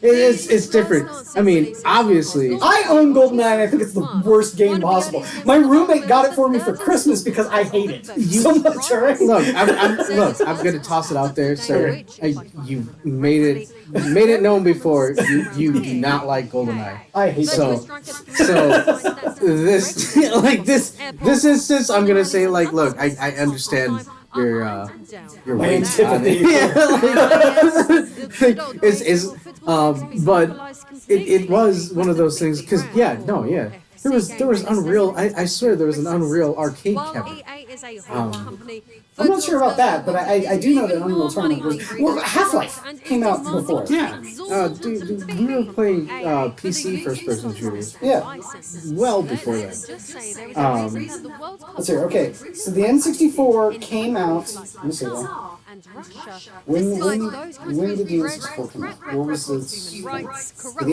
[SPEAKER 1] It's different. I mean, obviously.
[SPEAKER 2] I own GoldenEye, and I think it's the worst game possible. My roommate got it for me for Christmas because I hate it so much. All right?
[SPEAKER 1] Look, I'm gonna toss it out there, sir. You made it known before. You do not like GoldenEye.
[SPEAKER 2] I hate
[SPEAKER 1] So this instance, I'm gonna say like, look, I understand your weight on it. But it was one of those things because there was Unreal. I swear there was an Unreal arcade cabinet.
[SPEAKER 2] I'm not sure about that, but I do know that Unreal Tournament was... Well, Half-Life came out before.
[SPEAKER 1] Yeah. Dude, we were playing PC first-person shooters.
[SPEAKER 2] Yeah.
[SPEAKER 1] Well before that.
[SPEAKER 2] Let's see. Okay, so the N64 came out... Let me see that. When did the N64 come out? What was the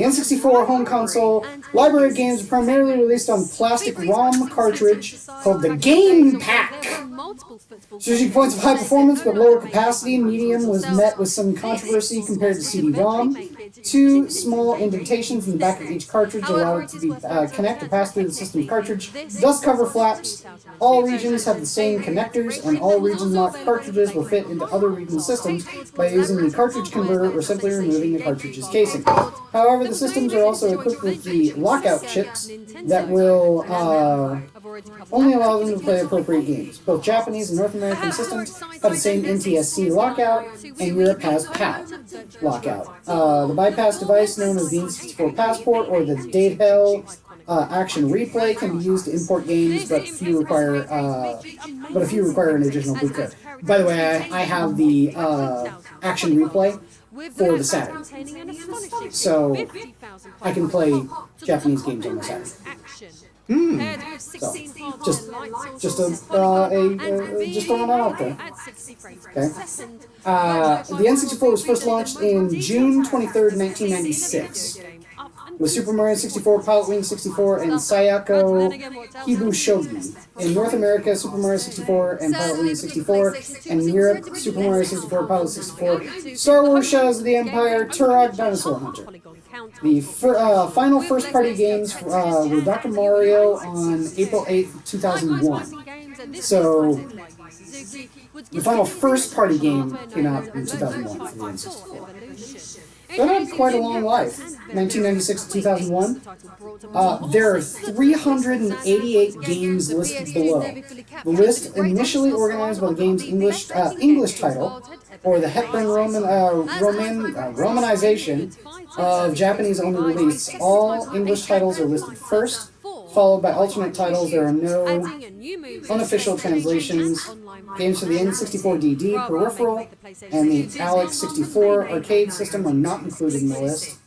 [SPEAKER 2] N64 home console library of games primarily released on plastic ROM cartridge called the Game Pack. Strategic points of high performance but lower capacity, medium was met with some controversy compared to CD-ROM. 2 small indentations in the back of each cartridge allow it to be connect or pass through the system cartridge. Dust cover flaps. All regions have the same connectors, and all region-locked cartridges will fit into other region systems by using the cartridge converter or simply removing the cartridge's casing. However, the systems are also equipped with the lockout chips that will only allow them to play appropriate games. Both Japanese and North American systems have the same NTSC lockout, and Europe has PAL lockout. The bypass device known as the N64 Passport or the Datehell Action Replay can be used to import games, but a few require an additional boot code. By the way, I have the Action Replay for the Saturn, so I can play Japanese games on the Saturn. So, just throwing that out there. Okay. The N64 was first launched in June 23rd, 1996. With Super Mario 64, Pilot Wing 64, and Sayako Hibu Shogi. In North America, Super Mario 64 and Pilot Wing 64. And in Europe, Super Mario 64, Pilot 64, Star Wars Shadows of the Empire, Turok, Dinosaur Hunter. The final first-party games were Dr. Mario on April 8th, 2001. So, the final first-party game came out in 2001 for the N64. That had quite a long life. 1996 to 2001. There are 388 games listed below. The list, initially organized by the game's English title, or the Hepburn Romanization of Japanese-only release. All English titles are listed first, followed by alternate titles. There are no unofficial translations. Games for the N64 DD peripheral and the Alex 64 arcade system are not included in the list.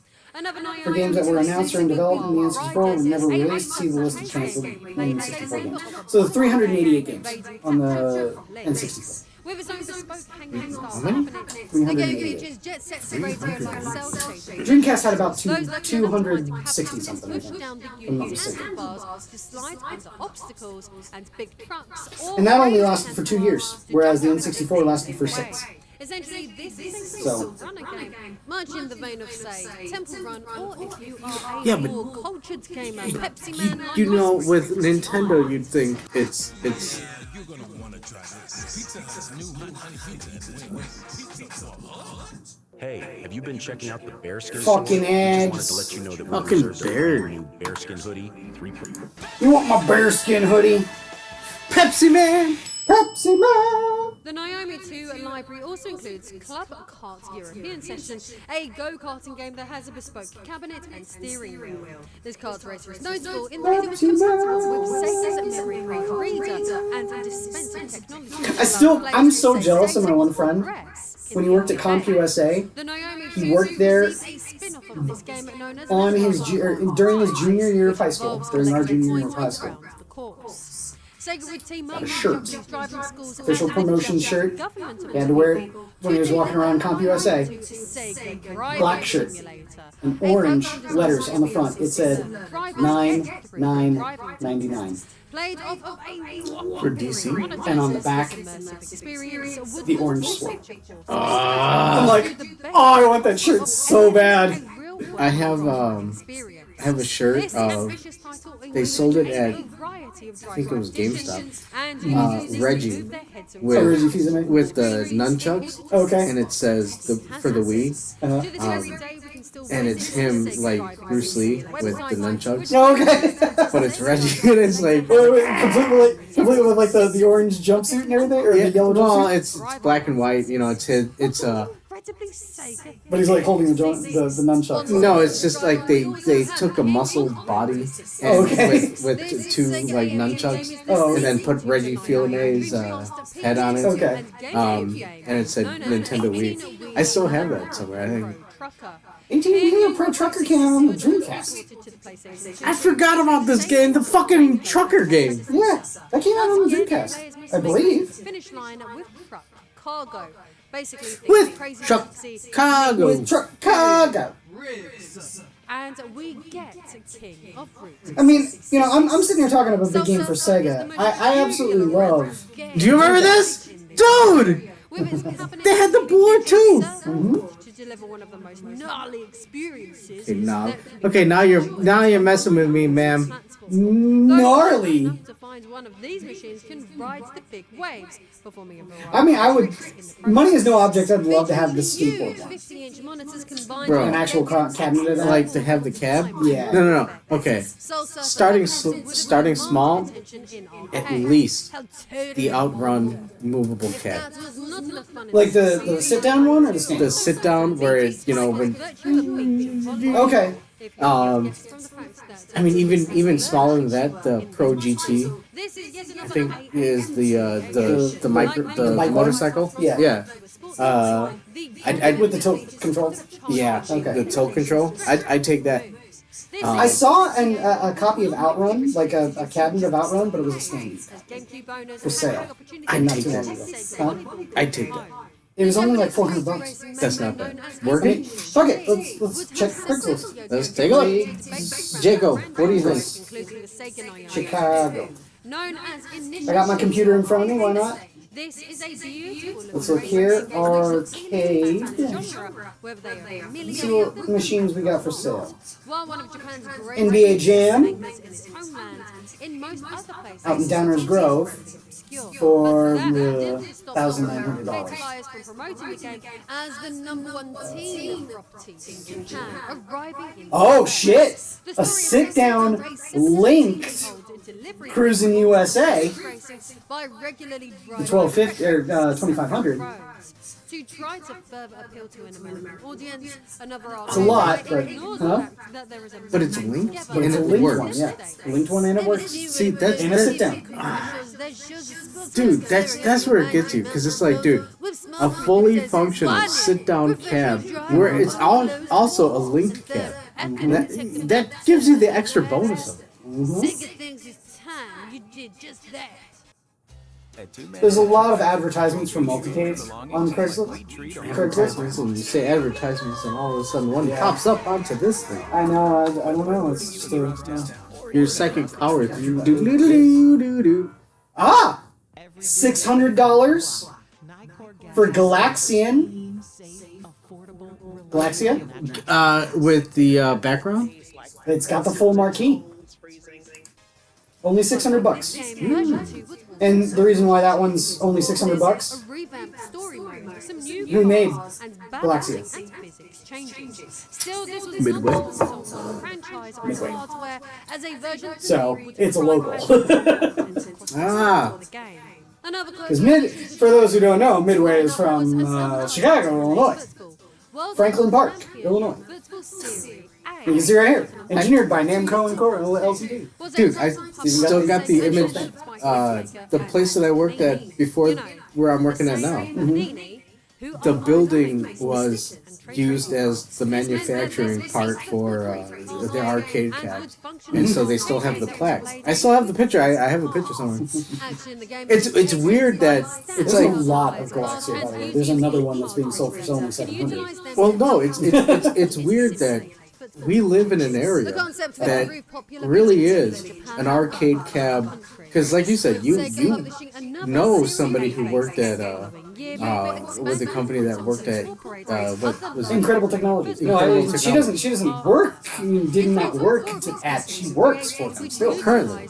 [SPEAKER 2] For games that were announced or in development in the N64 were never released, see the list of translated N64 games. So 388 games on the N64.
[SPEAKER 4] With its own bespoke hanging style
[SPEAKER 1] How many?
[SPEAKER 4] cabinet,
[SPEAKER 2] 388.
[SPEAKER 4] features jet set separated by cell shading.
[SPEAKER 2] Dreamcast had about 260 something, I think.
[SPEAKER 4] Down the
[SPEAKER 2] I'm not
[SPEAKER 4] UV
[SPEAKER 2] mistaken.
[SPEAKER 4] bars to slide under obstacles and big trucks.
[SPEAKER 2] And that only lasted for 2 years, whereas the N64 lasted for 6.
[SPEAKER 4] Essentially, this is a
[SPEAKER 2] So-
[SPEAKER 4] simple runner game, much in the vein of, say, Temple Run, or if you are a
[SPEAKER 1] Yeah, but
[SPEAKER 4] more cultured gamer, Pepsi Man. like
[SPEAKER 1] You know,
[SPEAKER 4] us.
[SPEAKER 1] with Nintendo, you'd think it's
[SPEAKER 6] You're gonna wanna try this. Pizza's new honey pizza.
[SPEAKER 8] Hey, have you been checking out the bearskin?
[SPEAKER 2] Fucking
[SPEAKER 8] store? Just wanted
[SPEAKER 2] ads.
[SPEAKER 8] to let you know that we
[SPEAKER 1] Fucking
[SPEAKER 8] reserved a
[SPEAKER 1] bear.
[SPEAKER 8] brand new bearskin hoodie.
[SPEAKER 2] You want my bearskin hoodie?
[SPEAKER 1] Pepsi Man.
[SPEAKER 2] Pepsi Man!
[SPEAKER 4] The Naomi 2 library also includes Club Kart European Session, a go-karting game that has a bespoke cabinet and steering wheel. This kart racer is notable in that it was compatible with Sega's memory reader and dispensing technology.
[SPEAKER 2] I'm so jealous of my one friend. When he worked at CompUSA,
[SPEAKER 4] The Naomi
[SPEAKER 2] he
[SPEAKER 4] 2
[SPEAKER 2] worked there
[SPEAKER 4] is a spin-off of this game known as
[SPEAKER 2] on his during his junior year of high school,
[SPEAKER 4] Involves
[SPEAKER 2] during our
[SPEAKER 4] collecting
[SPEAKER 2] junior year of
[SPEAKER 4] points
[SPEAKER 2] high school.
[SPEAKER 4] around the course. Sega would team up
[SPEAKER 2] A
[SPEAKER 4] with
[SPEAKER 2] shirt.
[SPEAKER 4] Japanese driving schools
[SPEAKER 2] Official
[SPEAKER 4] and
[SPEAKER 2] promotion
[SPEAKER 4] adjust
[SPEAKER 2] shirt.
[SPEAKER 4] government
[SPEAKER 2] He had to wear it when he was walking around CompUSA.
[SPEAKER 4] Sega Driving
[SPEAKER 2] Black shirt.
[SPEAKER 4] Simulator.
[SPEAKER 2] And orange letters on the front. It said 9999.
[SPEAKER 4] Played off of a
[SPEAKER 1] For DC?
[SPEAKER 2] And on the back,
[SPEAKER 4] experience would
[SPEAKER 2] the
[SPEAKER 4] be
[SPEAKER 2] orange
[SPEAKER 4] also
[SPEAKER 2] switch.
[SPEAKER 4] feature.
[SPEAKER 2] I'm like, oh, I want that shirt so bad.
[SPEAKER 1] I have a shirt of. They sold it at, I think it was GameStop. Reggie with the nunchucks.
[SPEAKER 2] Okay.
[SPEAKER 1] And it says for the Wii. And it's him like Bruce Lee with the nunchucks.
[SPEAKER 2] Okay.
[SPEAKER 1] But it's Reggie, and it's like
[SPEAKER 2] completely with like the orange jumpsuit and everything, or the yellow jumpsuit.
[SPEAKER 1] Well, it's black and white. You know, it's his. It's
[SPEAKER 2] But he's like holding the nunchucks.
[SPEAKER 1] No, it's just like they took a muscled body and with two like nunchucks, and then put Reggie Fils-Aimé's head on it.
[SPEAKER 2] Okay.
[SPEAKER 1] And it said Nintendo Wii. I still have that somewhere. I think.
[SPEAKER 2] 18 Pro Trucker came out on the Dreamcast.
[SPEAKER 1] I forgot about this game, the fucking trucker game.
[SPEAKER 2] Yeah, that came out on the Dreamcast, I believe.
[SPEAKER 4] Finish line with truck cargo. Basically,
[SPEAKER 1] With
[SPEAKER 4] crazy
[SPEAKER 1] Chicago.
[SPEAKER 2] With Chicago.
[SPEAKER 4] And we get King of Root.
[SPEAKER 2] I mean, you know, I'm sitting here talking about a big game for Sega. I absolutely love.
[SPEAKER 1] Do you remember this? Dude! They had the board too!
[SPEAKER 4] To deliver one of the most gnarly experiences.
[SPEAKER 1] Okay, now you're messing with me, ma'am.
[SPEAKER 2] Gnarly.
[SPEAKER 4] To find one of these machines can ride the big waves, performing a variety.
[SPEAKER 2] I mean, I would. Money is no object. I'd love to have the skateboard one.
[SPEAKER 4] 50-inch monitors combined
[SPEAKER 1] Bro.
[SPEAKER 2] An actual cabinet of that.
[SPEAKER 1] Like to have the cab?
[SPEAKER 2] Yeah.
[SPEAKER 1] No. Okay. Starting small, at least the Outrun movable cab.
[SPEAKER 2] Like the sit down one or the stand?
[SPEAKER 1] The sit down where it, you know, when.
[SPEAKER 2] Okay.
[SPEAKER 1] I mean, even smaller than that, the Pro GT, I think, is the motorcycle.
[SPEAKER 2] Yeah.
[SPEAKER 1] Yeah.
[SPEAKER 2] With the tilt control.
[SPEAKER 1] Yeah.
[SPEAKER 2] Okay.
[SPEAKER 1] The tilt control. I take that.
[SPEAKER 2] I saw a copy of Outrun, like a cabinet of Outrun, but it was a stand for sale.
[SPEAKER 1] I'd take that.
[SPEAKER 2] Huh?
[SPEAKER 1] I'd take that.
[SPEAKER 2] It was only like $400.
[SPEAKER 1] That's not bad. Working?
[SPEAKER 2] Fuck it. Let's check Craigslist.
[SPEAKER 1] Let's take a look. Jacob, what do you think?
[SPEAKER 2] Chicago.
[SPEAKER 4] Known as
[SPEAKER 2] I got my computer in front of me. Why not?
[SPEAKER 4] This is a beautiful.
[SPEAKER 2] Let's look here. Arcade.
[SPEAKER 4] Whether they are
[SPEAKER 2] Let's see what machines we got for sale.
[SPEAKER 4] While one of Japan's great
[SPEAKER 2] NBA Jam
[SPEAKER 4] in its homeland, in most other places,
[SPEAKER 2] out in Downers Grove for $1,900.
[SPEAKER 4] from promoting the game as the #1 team property in Japan, arriving in
[SPEAKER 2] Oh shit! A sit-down linked Cruising USA.
[SPEAKER 4] by regularly
[SPEAKER 2] The 1250 or 2500.
[SPEAKER 4] to try to further appeal to an American audience. Another
[SPEAKER 2] It's a lot, but
[SPEAKER 1] But it's linked
[SPEAKER 2] but it's a
[SPEAKER 1] and it
[SPEAKER 2] linked
[SPEAKER 1] works.
[SPEAKER 2] one, yeah. A linked one and it works.
[SPEAKER 1] See, that's
[SPEAKER 2] And a sit-down.
[SPEAKER 1] Dude, that's where it gets you, because it's like, dude, a fully functional sit-down cab where it's also a linked cab. That gives you the extra bonus of it.
[SPEAKER 4] Sega thinks it's time you did just that.
[SPEAKER 2] There's a lot of advertisements for multicades on Craigslist.
[SPEAKER 1] So you say advertisements, and all of a sudden one pops up onto this thing.
[SPEAKER 2] I know, I don't know. It's just a.
[SPEAKER 1] Your psychic power. Do.
[SPEAKER 2] Ah! $600 for Galaxian. Galaxia?
[SPEAKER 1] With the background?
[SPEAKER 2] It's got the full marquee. Only $600. And the reason why that one's only $600, who made Galaxia?
[SPEAKER 1] Midway.
[SPEAKER 2] So, it's a local.
[SPEAKER 1] Ah.
[SPEAKER 2] Because for those who don't know, Midway is from Chicago, Illinois. Franklin Park, Illinois. You can see right here. Engineered by Namco and Core LCD.
[SPEAKER 1] Dude, I still got the image. The place that I worked at before, where I'm working at now. The building was used as the manufacturing part for the arcade cab, and so they still have the plaques. I still have the picture. I have a picture somewhere. It's weird that it's
[SPEAKER 2] There's
[SPEAKER 1] like
[SPEAKER 2] a lot of Galaxia, by the way. There's another one that's being sold for only $700.
[SPEAKER 1] well, no, it's weird that we live in an area that really is an arcade cab. Because, like you said, you know somebody who worked at with the company that worked at what was
[SPEAKER 2] Incredible Technology. No,
[SPEAKER 1] Incredible
[SPEAKER 2] she doesn't. She doesn't work. Did not work at. She works for them still.
[SPEAKER 1] Currently.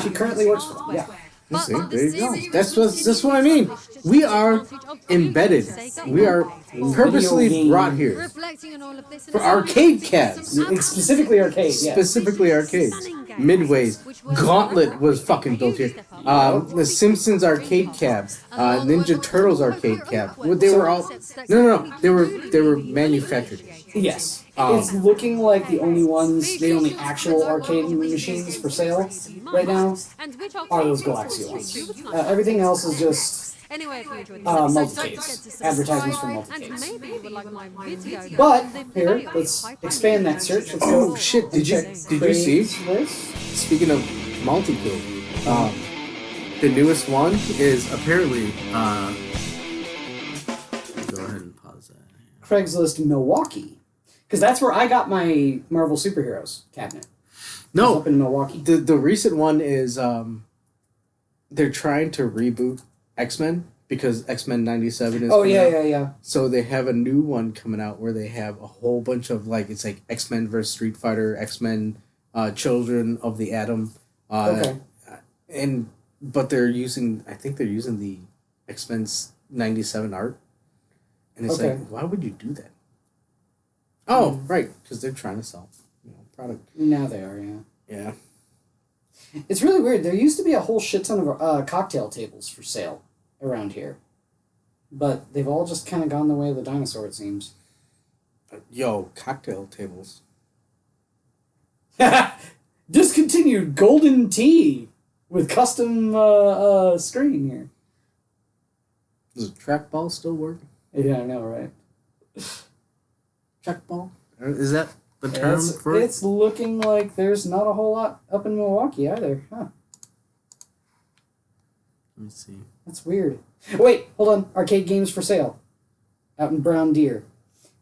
[SPEAKER 2] She currently works for them. Yeah.
[SPEAKER 1] See, there you go. That's what I mean. We are embedded. We are purposely brought here for arcade cabs.
[SPEAKER 2] Specifically arcade. Yeah.
[SPEAKER 1] Specifically arcades. Midways. Gauntlet was fucking built here. The Simpsons arcade cab. Ninja Turtles arcade cab. They were all no. They were manufactured here.
[SPEAKER 2] Yes. It's looking like the only actual arcade machines for sale right now are those Galaxia ones. Everything else is just multicades. Advertisements for multicades. But, here, let's expand that search. Let's go.
[SPEAKER 1] Oh shit, did you see? Speaking of multicade, the newest one is apparently, go ahead and pause that.
[SPEAKER 2] Craigslist Milwaukee. Because that's where I got my Marvel Superheroes cabinet.
[SPEAKER 1] No,
[SPEAKER 2] up in Milwaukee.
[SPEAKER 1] The recent one is they're trying to reboot X-Men because X-Men 97 is
[SPEAKER 2] yeah.
[SPEAKER 1] So they have a new one coming out where they have a whole bunch of it's like X-Men versus Street Fighter, X-Men Children of the Atom. But they're using the X-Men 97 art. And it's like, why would you do that? Oh, right, because they're trying to sell, product.
[SPEAKER 2] Now they are, yeah.
[SPEAKER 1] Yeah.
[SPEAKER 2] It's really weird. There used to be a whole shit ton of cocktail tables for sale around here, but they've all just kind of gone the way of the dinosaur, it seems.
[SPEAKER 1] Yo, cocktail tables.
[SPEAKER 2] Discontinued golden tea with custom screen here.
[SPEAKER 1] Does the trackball still work?
[SPEAKER 2] Yeah, I know, right?
[SPEAKER 1] Trackball? Is that the term for it?
[SPEAKER 2] It's looking like there's not a whole lot up in Milwaukee either, huh?
[SPEAKER 1] Let me see.
[SPEAKER 2] That's weird. Wait, hold on. Arcade games for sale. Out in Brown Deer.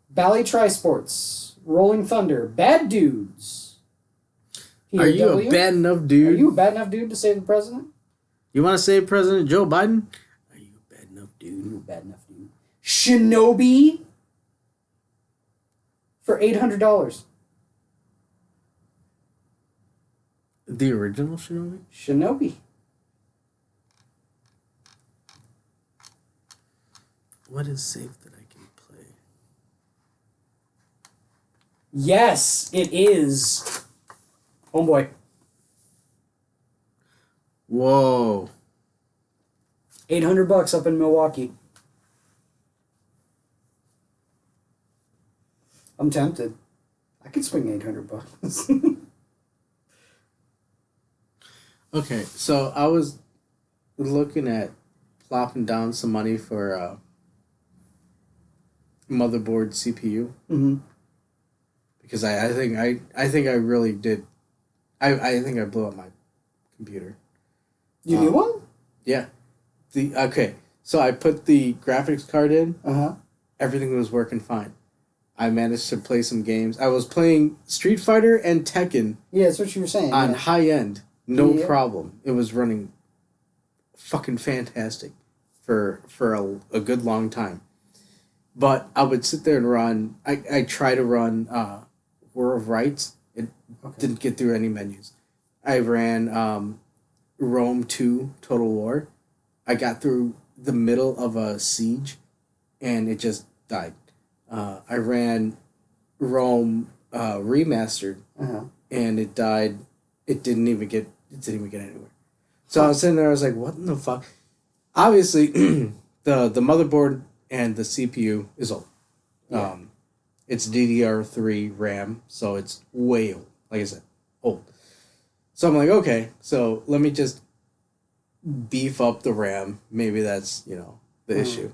[SPEAKER 2] Bally Trisports. Rolling Thunder. Bad Dudes.
[SPEAKER 1] Are you a bad enough dude?
[SPEAKER 2] Are you a bad enough dude to save the president?
[SPEAKER 1] You want to save President Joe Biden? Are you a bad enough dude?
[SPEAKER 2] Are you a bad enough dude? Shinobi for $800.
[SPEAKER 1] The original Shinobi?
[SPEAKER 2] Shinobi.
[SPEAKER 1] What is safe that I can play?
[SPEAKER 2] Yes, it is. Homeboy.
[SPEAKER 1] Whoa.
[SPEAKER 2] $800 up in Milwaukee. I'm tempted. I could swing $800.
[SPEAKER 1] Okay, so I was looking at plopping down some money for motherboard CPU.
[SPEAKER 2] Mm-hmm.
[SPEAKER 1] Because I think I really did. I think I blew up my computer.
[SPEAKER 2] You knew one?
[SPEAKER 1] Yeah. So I put the graphics card in.
[SPEAKER 2] Uh-huh.
[SPEAKER 1] Everything was working fine. I managed to play some games. I was playing Street Fighter and Tekken.
[SPEAKER 2] Yeah, that's what you were saying.
[SPEAKER 1] On high end, no problem. It was running fucking fantastic for a good long time. But I would sit there and run. I try to run War of Rights. It didn't get through any menus. I ran Rome 2 Total War. I got through the middle of a siege, and it just died. I ran Rome Remastered, and it died. It didn't even get anywhere. So I was sitting there. I was like, "What in the fuck?" Obviously, the motherboard and the CPU is old. Yeah. It's DDR3 RAM, so it's way old. Like I said, old. So I'm like, okay, so let me just beef up the RAM. Maybe that's the issue.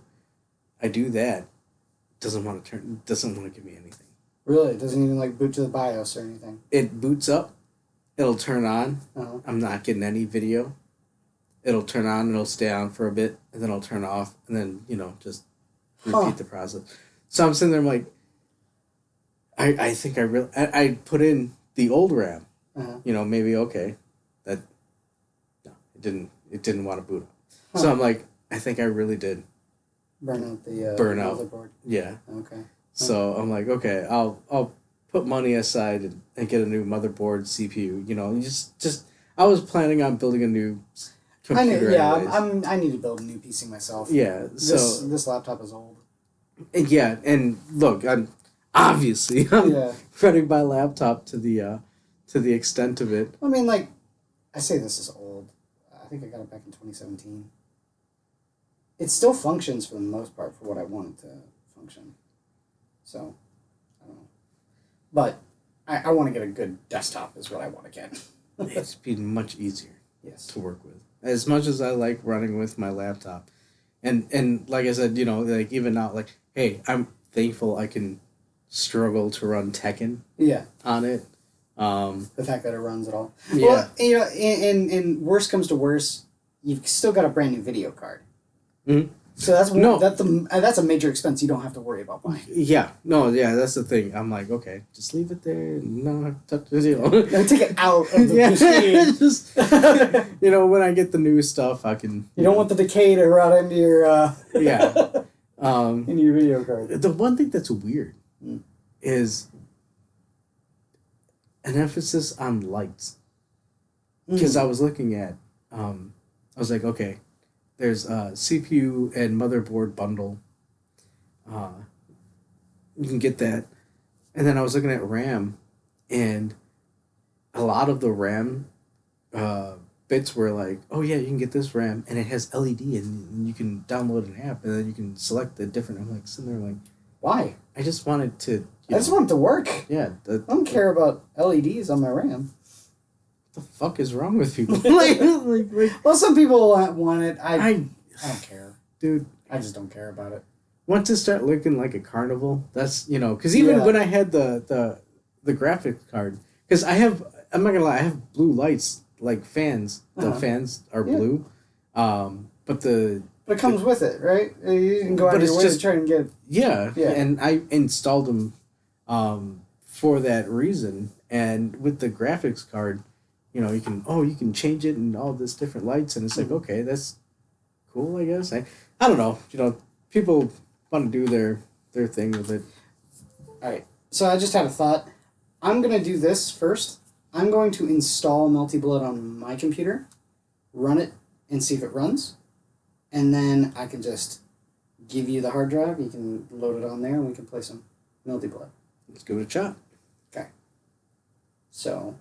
[SPEAKER 1] I do that. Doesn't want to give me anything.
[SPEAKER 2] Really? It doesn't even boot to the BIOS or anything?
[SPEAKER 1] It boots up. It'll turn on.
[SPEAKER 2] Uh-huh.
[SPEAKER 1] I'm not getting any video. It'll turn on, it'll stay on for a bit, and then it'll turn off, and then, just repeat the process. So I'm sitting there, I'm like, I think I put in the old RAM.
[SPEAKER 2] Uh-huh.
[SPEAKER 1] Maybe, okay. It didn't want to boot up. Huh. So I'm like, I think I really did
[SPEAKER 2] Burn out the motherboard.
[SPEAKER 1] Yeah.
[SPEAKER 2] Okay.
[SPEAKER 1] So I'm like, okay, I'll put money aside and get a new motherboard, CPU. You know, just I was planning on building a new computer.
[SPEAKER 2] I need to build a new PC myself.
[SPEAKER 1] Yeah. So
[SPEAKER 2] this laptop is old.
[SPEAKER 1] Yeah, and look, I'm obviously running my laptop to the extent of it.
[SPEAKER 2] I mean, like, I say this is old. I think I got it back in 2017. It still functions for the most part for what I want it to function. So, I don't know. But I want to get a good desktop is what I want to get.
[SPEAKER 1] It's been much easier
[SPEAKER 2] Yes.
[SPEAKER 1] to work with. As much as I like running with my laptop. And like I said, you know, like even now, like, hey, I'm thankful I can struggle to run Tekken on it.
[SPEAKER 2] The fact that it runs at all.
[SPEAKER 1] Yeah.
[SPEAKER 2] Well, you know, and worst comes to worst, you've still got a brand new video card.
[SPEAKER 1] Mm-hmm.
[SPEAKER 2] So that's a major expense you don't have to worry about buying.
[SPEAKER 1] Yeah, that's the thing. I'm like, okay, just leave it there. No, touch this, you know.
[SPEAKER 2] Take it out of the machine.
[SPEAKER 1] Just, you know, when I get the new stuff, I can.
[SPEAKER 2] You don't want the decay to rot into your into your video card.
[SPEAKER 1] The one thing that's weird is an emphasis on lights. Because I was looking at, I was like, okay, there's a CPU and motherboard bundle. You can get that. And then I was looking at RAM, and a lot of the RAM bits were like, oh yeah, you can get this RAM, and it has LED, and you can download an app, and then you can select the different. I'm like sitting there like,
[SPEAKER 2] why?
[SPEAKER 1] I just wanted to.
[SPEAKER 2] I just want it to work.
[SPEAKER 1] Yeah.
[SPEAKER 2] I don't care about LEDs on my RAM.
[SPEAKER 1] What the fuck is wrong with people? like,
[SPEAKER 2] well, some people want it. I don't care.
[SPEAKER 1] Dude.
[SPEAKER 2] I just don't care about it.
[SPEAKER 1] Want to start looking like a carnival? That's, you know, because even when I had the graphics card, because I'm not gonna lie, I have blue lights, like fans. The fans are blue. But
[SPEAKER 2] it comes with it, right? You can go out of your way to try and get...
[SPEAKER 1] Yeah, and I installed them for that reason. And with the graphics card, you know, you can change it and all this different lights, and it's like, okay, that's cool, I guess. I don't know. You know, people want to do their thing with it.
[SPEAKER 2] All right. So I just had a thought. I'm going to do this first. I'm going to install Melty Blood on my computer, run it, and see if it runs. And then I can just give you the hard drive. You can load it on there, and we can play some Melty Blood.
[SPEAKER 1] Let's give it a shot.
[SPEAKER 2] Okay. So,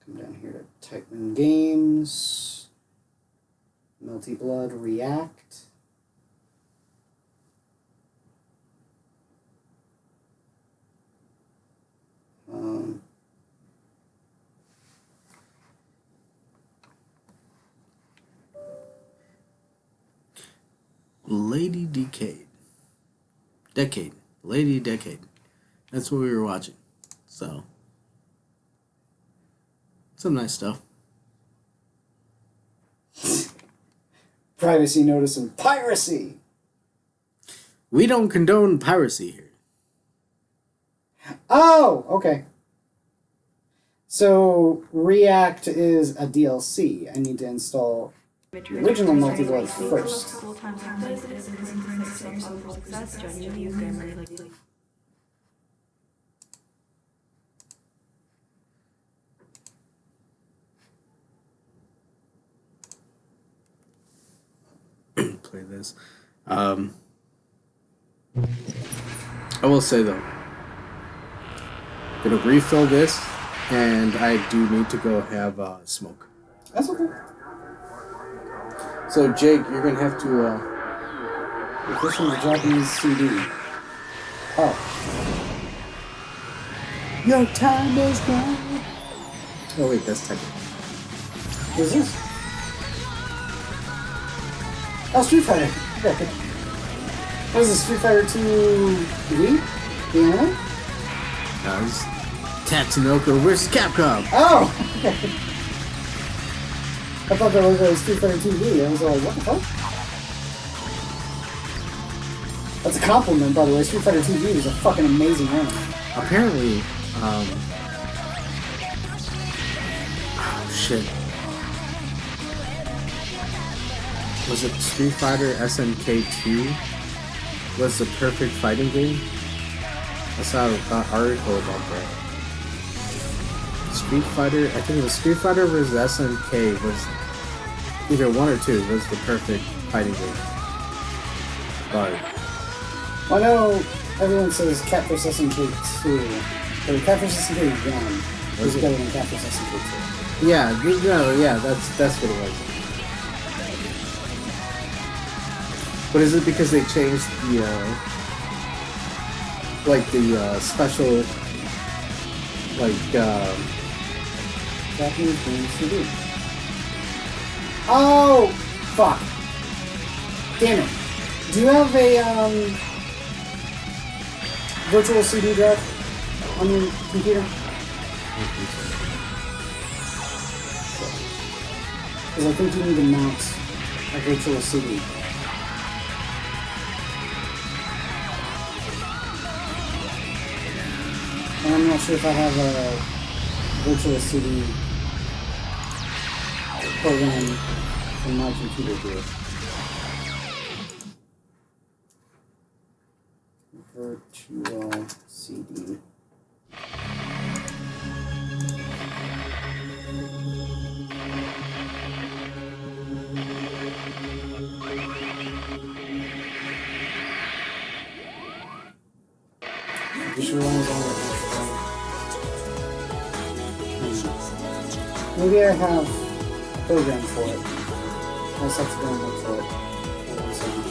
[SPEAKER 2] come down here to type in games, Melty Blood, React.
[SPEAKER 1] Lady Decade. That's what we were watching. So, some nice stuff.
[SPEAKER 2] Privacy notice and piracy.
[SPEAKER 1] We don't condone piracy here.
[SPEAKER 2] Oh, okay. So React is a DLC. I need to install the original Melty Blood first.
[SPEAKER 1] Play this. I will say though, gonna refill this, and I do need to go have smoke.
[SPEAKER 2] That's okay.
[SPEAKER 1] So Jake, you're gonna have to.
[SPEAKER 2] You're pushing the Japanese CD. Oh. Your time is gone.
[SPEAKER 1] Oh wait, that's Tekken.
[SPEAKER 2] What is this? Oh, Street Fighter. What is this, Street Fighter 2 V? The anime?
[SPEAKER 1] No, it's Tatsunoko vs. Capcom.
[SPEAKER 2] Oh! I thought that was Street Fighter 2 V. I was like, what the fuck? That's a compliment, by the way. Street Fighter 2 V is a fucking amazing anime.
[SPEAKER 1] Apparently, oh shit. Was it Street Fighter SNK 2 was the perfect fighting game? I saw an article about that. Street Fighter, I think it was Street Fighter vs. SNK was either 1 or 2 was the perfect fighting game. But
[SPEAKER 2] I know everyone says Cat vs. SNK 2, but Cat vs. SNK 1 was better than Cat vs. SNK 2.
[SPEAKER 1] yeah, that's what it was. But is it because they changed the special
[SPEAKER 2] Japanese game CD? Oh, fuck! Damn it! Do you have a virtual CD drive on your computer? Because I think you need to mount a virtual CD. And I'm not sure if I have a virtual CD program in my computer here. Virtual CD. Maybe I have a program for it. I'll just have to go and look for it. Hold on a second.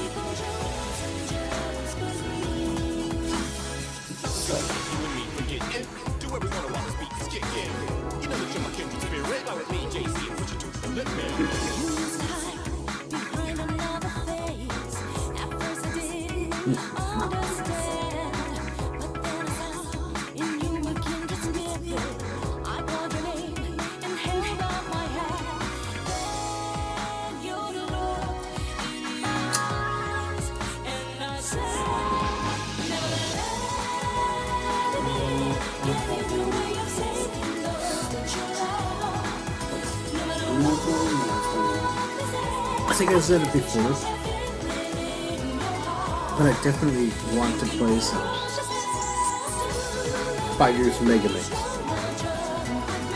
[SPEAKER 1] I think I said it before, but I definitely want to play some Fighters Mega Mix.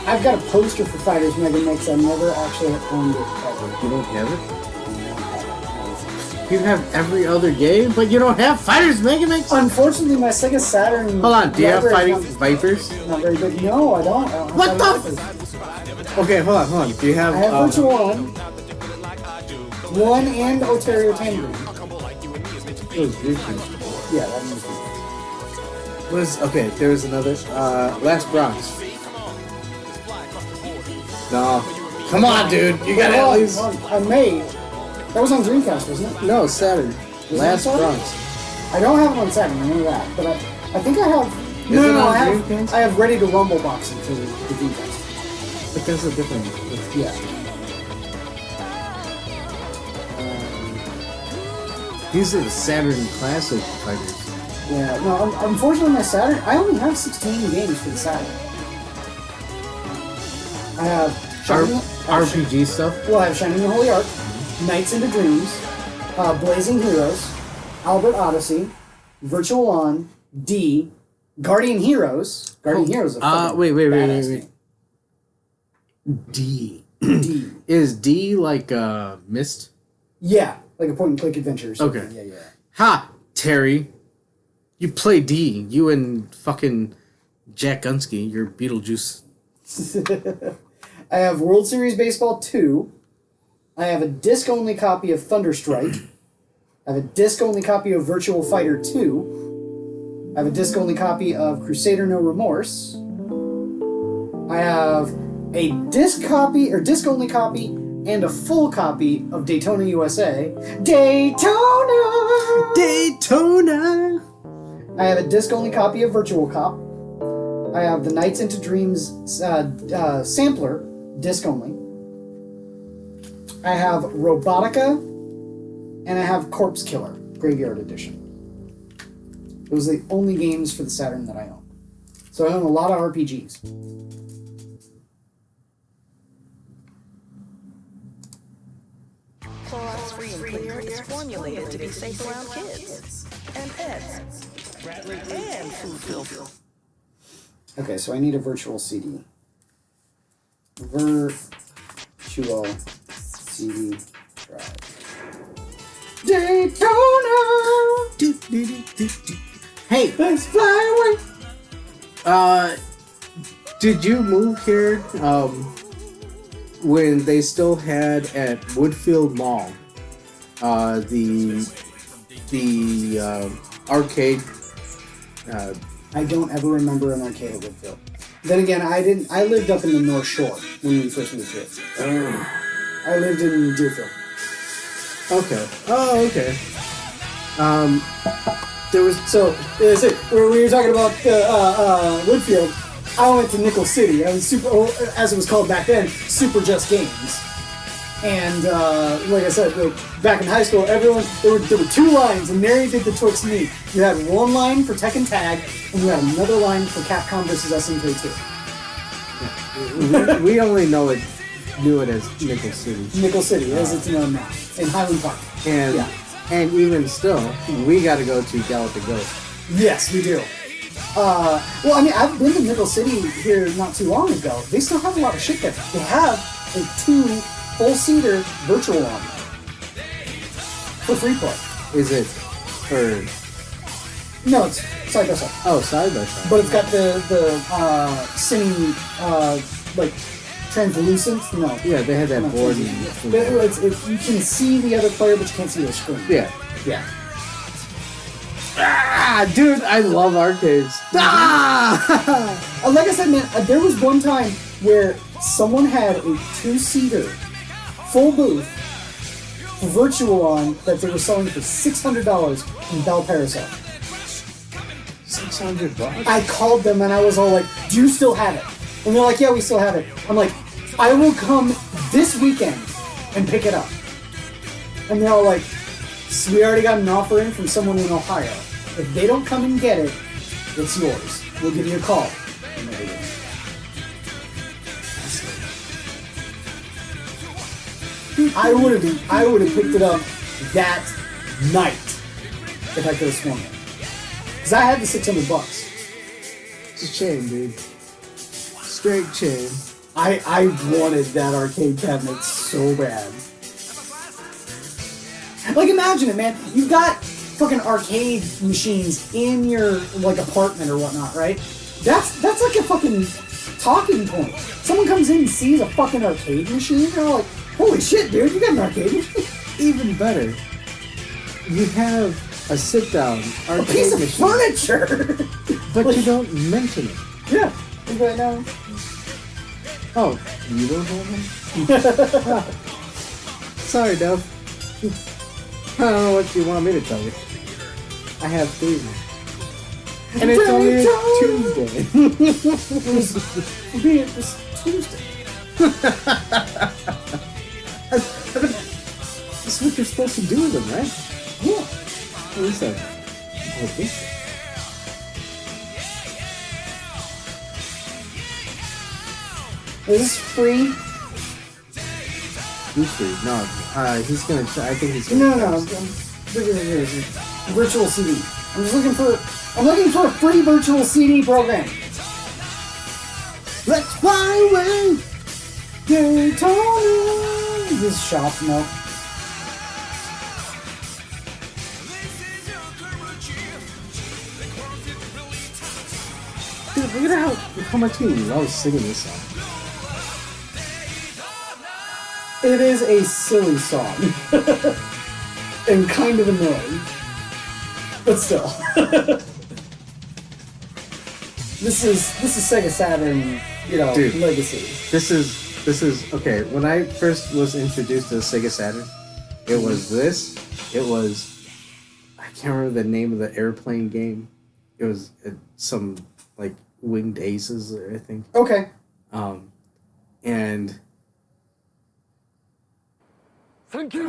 [SPEAKER 2] I've got a poster for Fighters Mega Mix. I never actually owned it ever.
[SPEAKER 1] You don't have it? You have every other game, but you don't have Fighters Mega Mix?
[SPEAKER 2] Unfortunately, my Sega Saturn.
[SPEAKER 1] Hold on, do you have
[SPEAKER 2] library
[SPEAKER 1] Fighting
[SPEAKER 2] is
[SPEAKER 1] Vipers?
[SPEAKER 2] Not very good. No, I don't.
[SPEAKER 1] What the? Okay, hold on. Do you have?
[SPEAKER 2] I have Virtual One and Ontario Tangerine. Yeah, that means.
[SPEAKER 1] Okay, there was another. Last Bronx. No. Come on, dude. You gotta at least.
[SPEAKER 2] I made. That was on Dreamcast, wasn't it?
[SPEAKER 1] No, Saturn. Last Bronx.
[SPEAKER 2] I don't have it on Saturn, I know that. But I think I have.
[SPEAKER 1] Is it on
[SPEAKER 2] I
[SPEAKER 1] Dreamcast?
[SPEAKER 2] have Ready to Rumble boxing for the Dreamcast.
[SPEAKER 1] But that's a different.
[SPEAKER 2] Yeah.
[SPEAKER 1] These are the Saturn Classic fighters.
[SPEAKER 2] Yeah, no, unfortunately my Saturn, I only have 16 games for the Saturn. I have
[SPEAKER 1] RPG stuff?
[SPEAKER 2] Well, I have Shining the Holy Ark, Nights into Dreams, Blazing Heroes, Albert Odyssey, Virtual On, D, Guardian Heroes. Guardian Heroes is a
[SPEAKER 1] wait.
[SPEAKER 2] game.
[SPEAKER 1] D.
[SPEAKER 2] D.
[SPEAKER 1] Is D like Myst?
[SPEAKER 2] Yeah, like a point-and-click adventure or something.
[SPEAKER 1] Okay.
[SPEAKER 2] Yeah.
[SPEAKER 1] Ha! Terry. You play D. You and fucking Jack Gunsky. You're Beetlejuice.
[SPEAKER 2] I have World Series Baseball 2. I have a disc-only copy of Thunderstrike. I have a disc-only copy of Virtual Fighter 2. I have a disc-only copy of Crusader No Remorse. I have a disc-only copy and a full copy of Daytona USA. Daytona! I have a disc-only copy of Virtual Cop. I have the Nights into Dreams sampler, disc-only. I have Robotica, and I have Corpse Killer, Graveyard Edition. Those are the only games for the Saturn that I own. So I own a lot of RPGs.
[SPEAKER 9] Clorox Free and Clear is formulated to be safe around kids and pets and food filth.
[SPEAKER 2] Okay, so I need a virtual CD. Virtual CD drive. Daytona!
[SPEAKER 1] Hey,
[SPEAKER 2] Let's fly away!
[SPEAKER 1] Did you move here when they still had at Woodfield Mall the arcade?
[SPEAKER 2] I don't ever remember an arcade at Woodfield. Then again, I lived up in the North Shore when we first moved here. I lived in Deerfield.
[SPEAKER 1] Okay. Oh, okay. There was
[SPEAKER 2] where we were talking about Woodfield. I went to Nickel City. I was as it was called back then, Super Just Games. And like I said, back in high school, there were 2 lines, and there you did the Twix me. You had one line for Tekken Tag, and you had another line for Capcom vs. SNK2.
[SPEAKER 1] we only knew it as Nickel City.
[SPEAKER 2] Nickel City, as it's known now, in Highland Park.
[SPEAKER 1] And even still, we got to go to Galloping Ghost.
[SPEAKER 2] Yes, we do. Well, I mean, I've been to Nickel City here not too long ago. They still have a lot of shit there. They have a 2 full-seater virtual on for free play.
[SPEAKER 1] Is it for?
[SPEAKER 2] No, it's side by side.
[SPEAKER 1] Oh, side by side.
[SPEAKER 2] But it's got the cine like translucent. No.
[SPEAKER 1] Yeah, they had that board.
[SPEAKER 2] You can see the other player, but you can't see the screen.
[SPEAKER 1] Yeah.
[SPEAKER 2] Yeah.
[SPEAKER 1] Ah, dude, I love arcades. Ah!
[SPEAKER 2] Like I said, man, there was one time where someone had a 2-seater full booth virtual on that they were selling for $600 in Valparaiso.
[SPEAKER 1] $600?
[SPEAKER 2] I called them and I was all like, "Do you still have it?" And they're like, "Yeah, we still have it." I'm like, "I will come this weekend and pick it up." And they're all like, "So we already got an offer in from someone in Ohio. If they don't come and get it, it's yours. We'll give you a call." And they did. I would have picked it up that night if I could have swung it. Because I had the $600.
[SPEAKER 1] It's a chain, dude. Straight chain.
[SPEAKER 2] I wanted that arcade cabinet so bad. Like, imagine it, man. You've got fucking arcade machines in your like apartment or whatnot, right? That's like a fucking talking point. Someone comes in and sees a fucking arcade machine, and they're like, "Holy shit, dude, you got an arcade machine?"
[SPEAKER 1] Even better, you have a sit-down arcade
[SPEAKER 2] a piece of
[SPEAKER 1] machine,
[SPEAKER 2] furniture,
[SPEAKER 1] but
[SPEAKER 2] like,
[SPEAKER 1] you don't mention it.
[SPEAKER 2] Yeah, right now.
[SPEAKER 1] Oh, you don't have one? Sorry, Dove. I don't know what you want me to tell you. I have 3 now. And it's only a Tuesday.
[SPEAKER 2] It was Tuesday.
[SPEAKER 1] That's what you're supposed to do with them, right?
[SPEAKER 2] Yeah.
[SPEAKER 1] At least I think so.
[SPEAKER 2] Is this free?
[SPEAKER 1] Who's free? No, he's gonna. I think he's gonna.
[SPEAKER 2] No. Virtual CD. I'm looking for a free virtual CD program.
[SPEAKER 1] Let's fly away.
[SPEAKER 2] Daytona. This shop, no.
[SPEAKER 1] Dude, look at how much he loves singing this song.
[SPEAKER 2] It is a silly song. And kind of annoying. But still. This is Sega Saturn,
[SPEAKER 1] Dude,
[SPEAKER 2] legacy.
[SPEAKER 1] This is okay. When I first was introduced to Sega Saturn, it was this. It was, I can't remember the name of the airplane game. It was some like Winged Aces, I think.
[SPEAKER 2] Okay.
[SPEAKER 1] And
[SPEAKER 6] thank you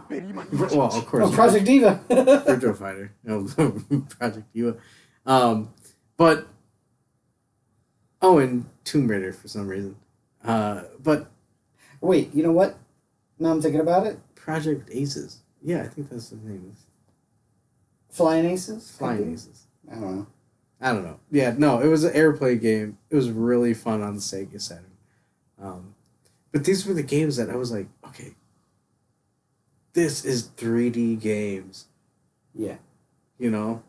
[SPEAKER 6] very much.
[SPEAKER 1] well, of course,
[SPEAKER 2] Project Diva.
[SPEAKER 1] Virtua Fighter. No, Project Diva. But and Tomb Raider for some reason. But
[SPEAKER 2] Wait, you know what? Now I'm thinking about it.
[SPEAKER 1] Project Aces. Yeah, I think that's the name.
[SPEAKER 2] Flying Aces?
[SPEAKER 1] Flying Aces.
[SPEAKER 2] I don't know.
[SPEAKER 1] I don't know. Yeah, no, it was an airplay game. It was really fun on the Sega Saturn. But these were the games that I was like, okay, this is 3D games.
[SPEAKER 2] Yeah.
[SPEAKER 1] You know?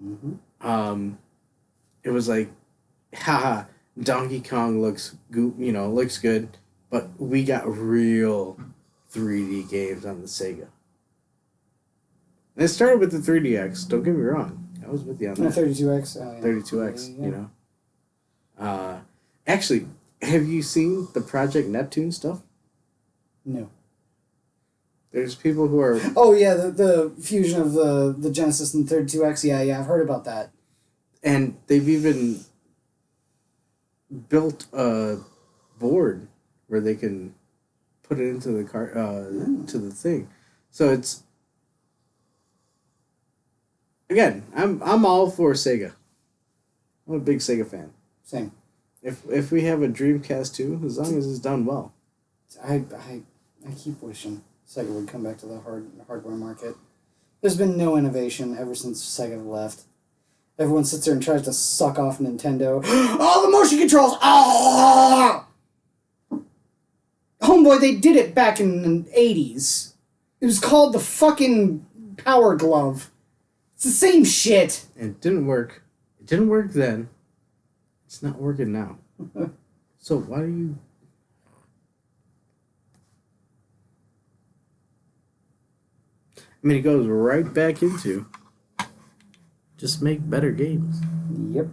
[SPEAKER 2] Mm-hmm.
[SPEAKER 1] It was like, haha, Donkey Kong looks good, but we got real 3D games on the Sega. And it started with the 3DX, don't get me wrong. I was with you on that.
[SPEAKER 2] 32X. Oh, yeah.
[SPEAKER 1] 32X,
[SPEAKER 2] yeah.
[SPEAKER 1] you know. Actually, have you seen the Project Neptune stuff?
[SPEAKER 2] No.
[SPEAKER 1] There's people who are...
[SPEAKER 2] Oh, yeah, the fusion of the Genesis and 32X. Yeah, I've heard about that.
[SPEAKER 1] And they've even built a board where they can put it into the car, to the thing. So it's... Again, I'm all for Sega. I'm a big Sega fan.
[SPEAKER 2] Same.
[SPEAKER 1] If we have a Dreamcast 2, as long as it's done well.
[SPEAKER 2] I keep wishing Sega would come back to the hardware market. There's been no innovation ever since Sega left. Everyone sits there and tries to suck off Nintendo. Oh, the motion controls! Ah! Homeboy, they did it back in the 80s. It was called the fucking Power Glove. It's the same shit.
[SPEAKER 1] It didn't work. It didn't work then. It's not working now. So why do you... I mean, it goes right back into just make better games.
[SPEAKER 2] Yep.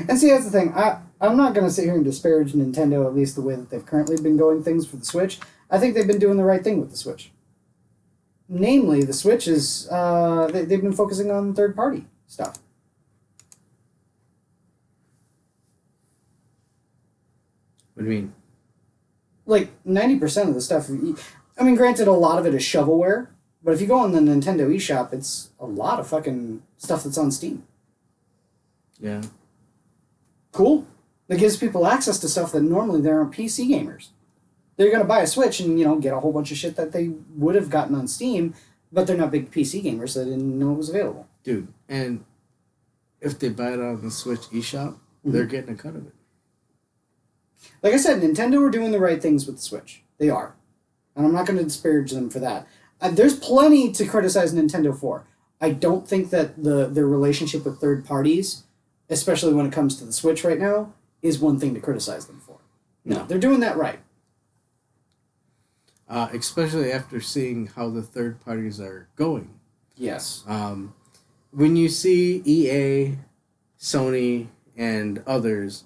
[SPEAKER 2] And see, that's the thing. I'm not going to sit here and disparage Nintendo, at least the way that they've currently been going things for the Switch. I think they've been doing the right thing with the Switch. Namely, the Switch is... they've been focusing on third-party stuff.
[SPEAKER 1] What do you mean?
[SPEAKER 2] Like, 90% of the stuff... I mean, granted, a lot of it is shovelware, but if you go on the Nintendo eShop, it's a lot of fucking stuff that's on Steam.
[SPEAKER 1] Yeah.
[SPEAKER 2] Cool. That gives people access to stuff that normally they aren't PC gamers. They're going to buy a Switch and, get a whole bunch of shit that they would have gotten on Steam, but they're not big PC gamers, so they didn't know it was available.
[SPEAKER 1] Dude, and if they buy it on the Switch eShop, they're getting a cut of it.
[SPEAKER 2] Like I said, Nintendo are doing the right things with the Switch. They are. And I'm not going to disparage them for that. There's plenty to criticize Nintendo for. I don't think that their relationship with third parties, especially when it comes to the Switch right now, is one thing to criticize them for. No, they're doing that right.
[SPEAKER 1] Especially after seeing how the third parties are going.
[SPEAKER 2] Yes.
[SPEAKER 1] When you see EA, Sony, and others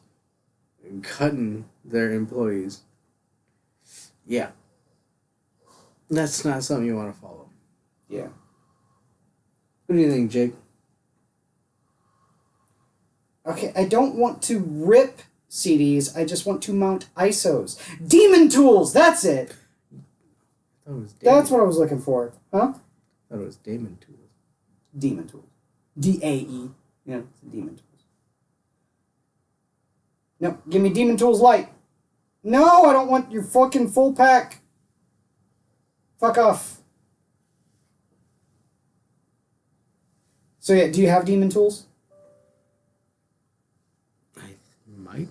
[SPEAKER 1] cutting their employees, yeah. That's not something you want to follow.
[SPEAKER 2] Yeah.
[SPEAKER 1] What do you think, Jake?
[SPEAKER 2] Okay, I don't want to rip CDs. I just want to mount ISOs. Demon Tools! That's it! That's what I was looking for. Huh?
[SPEAKER 1] I thought it was Damon Tools.
[SPEAKER 2] Demon Tools. D-A-E. Yeah, Demon Tools. No, give me Demon Tools Light. No, I don't want your fucking full pack. Fuck off. So yeah, do you have Demon Tools?
[SPEAKER 1] I might.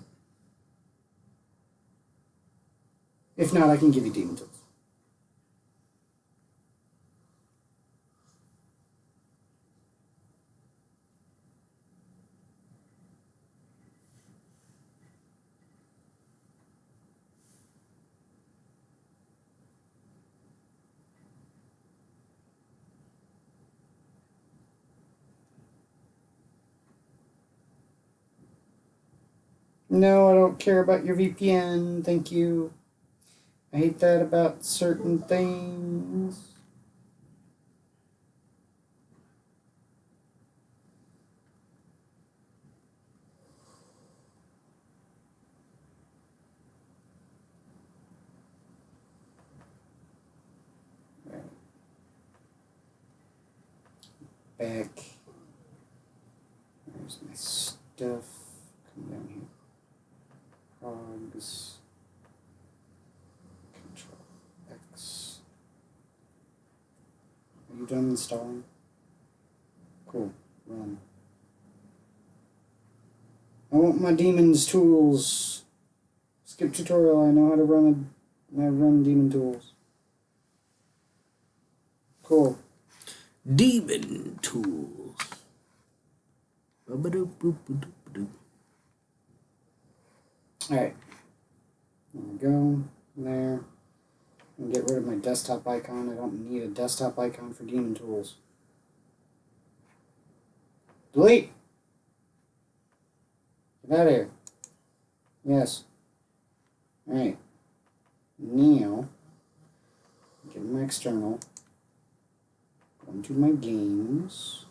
[SPEAKER 2] If not, I can give you Demon Tools. No, I don't care about your VPN. Thank you. I hate that about certain things. Right. Back. There's my stuff. Come down here. Progs, Control done installing. Cool. Run. I want my demon's tools. Skip tutorial. I know how to run demon tools. Cool.
[SPEAKER 1] Demon tools.
[SPEAKER 2] Alright. There we go. There. And get rid of my desktop icon. I don't need a desktop icon for demon tools. Delete! Get out of here. Yes. Alright. Now, get my external. Go into my games.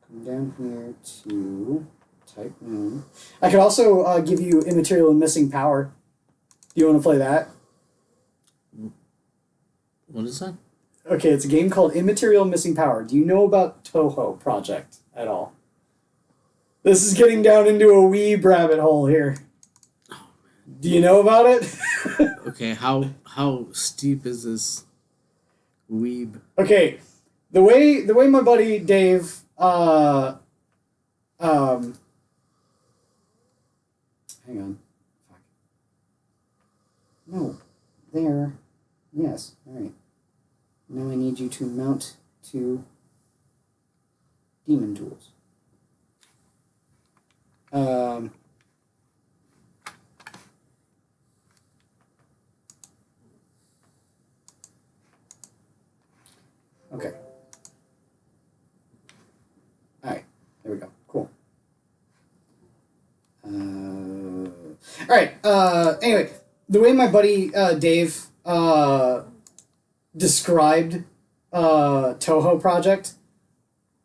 [SPEAKER 2] Come down here to type name. I could also give you Immaterial and Missing Power. Do you want to play that?
[SPEAKER 1] What is that?
[SPEAKER 2] Okay, it's a game called Immaterial and Missing Power. Do you know about Touhou Project at all? This is getting down into a weeb rabbit hole here. Do you know about it?
[SPEAKER 1] Okay, how steep is this weeb?
[SPEAKER 2] Okay, the way my buddy Dave hang on. Fuck. No. There. Yes. Alright. Now I need you to mount to demon tools. Okay. Alright. There we go. Cool. Alright. Anyway, the way my buddy Dave described Touhou Project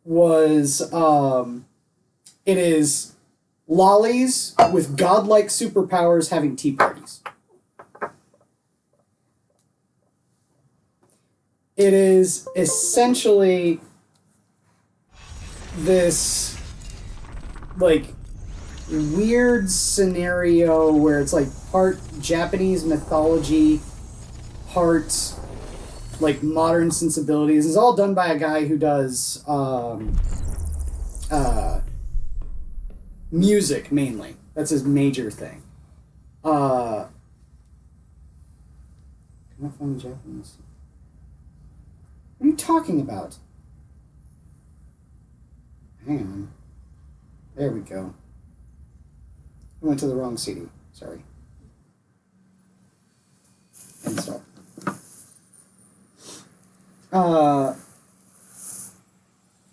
[SPEAKER 2] was it is lollies with godlike superpowers having tea parties. It is essentially this like weird scenario where it's like part Japanese mythology, part like modern sensibilities. It's all done by a guy who does music mainly. That's his major thing. Can I find Japanese? What are you talking about? Hang on. There we go. I went to the wrong CD. Sorry. Install.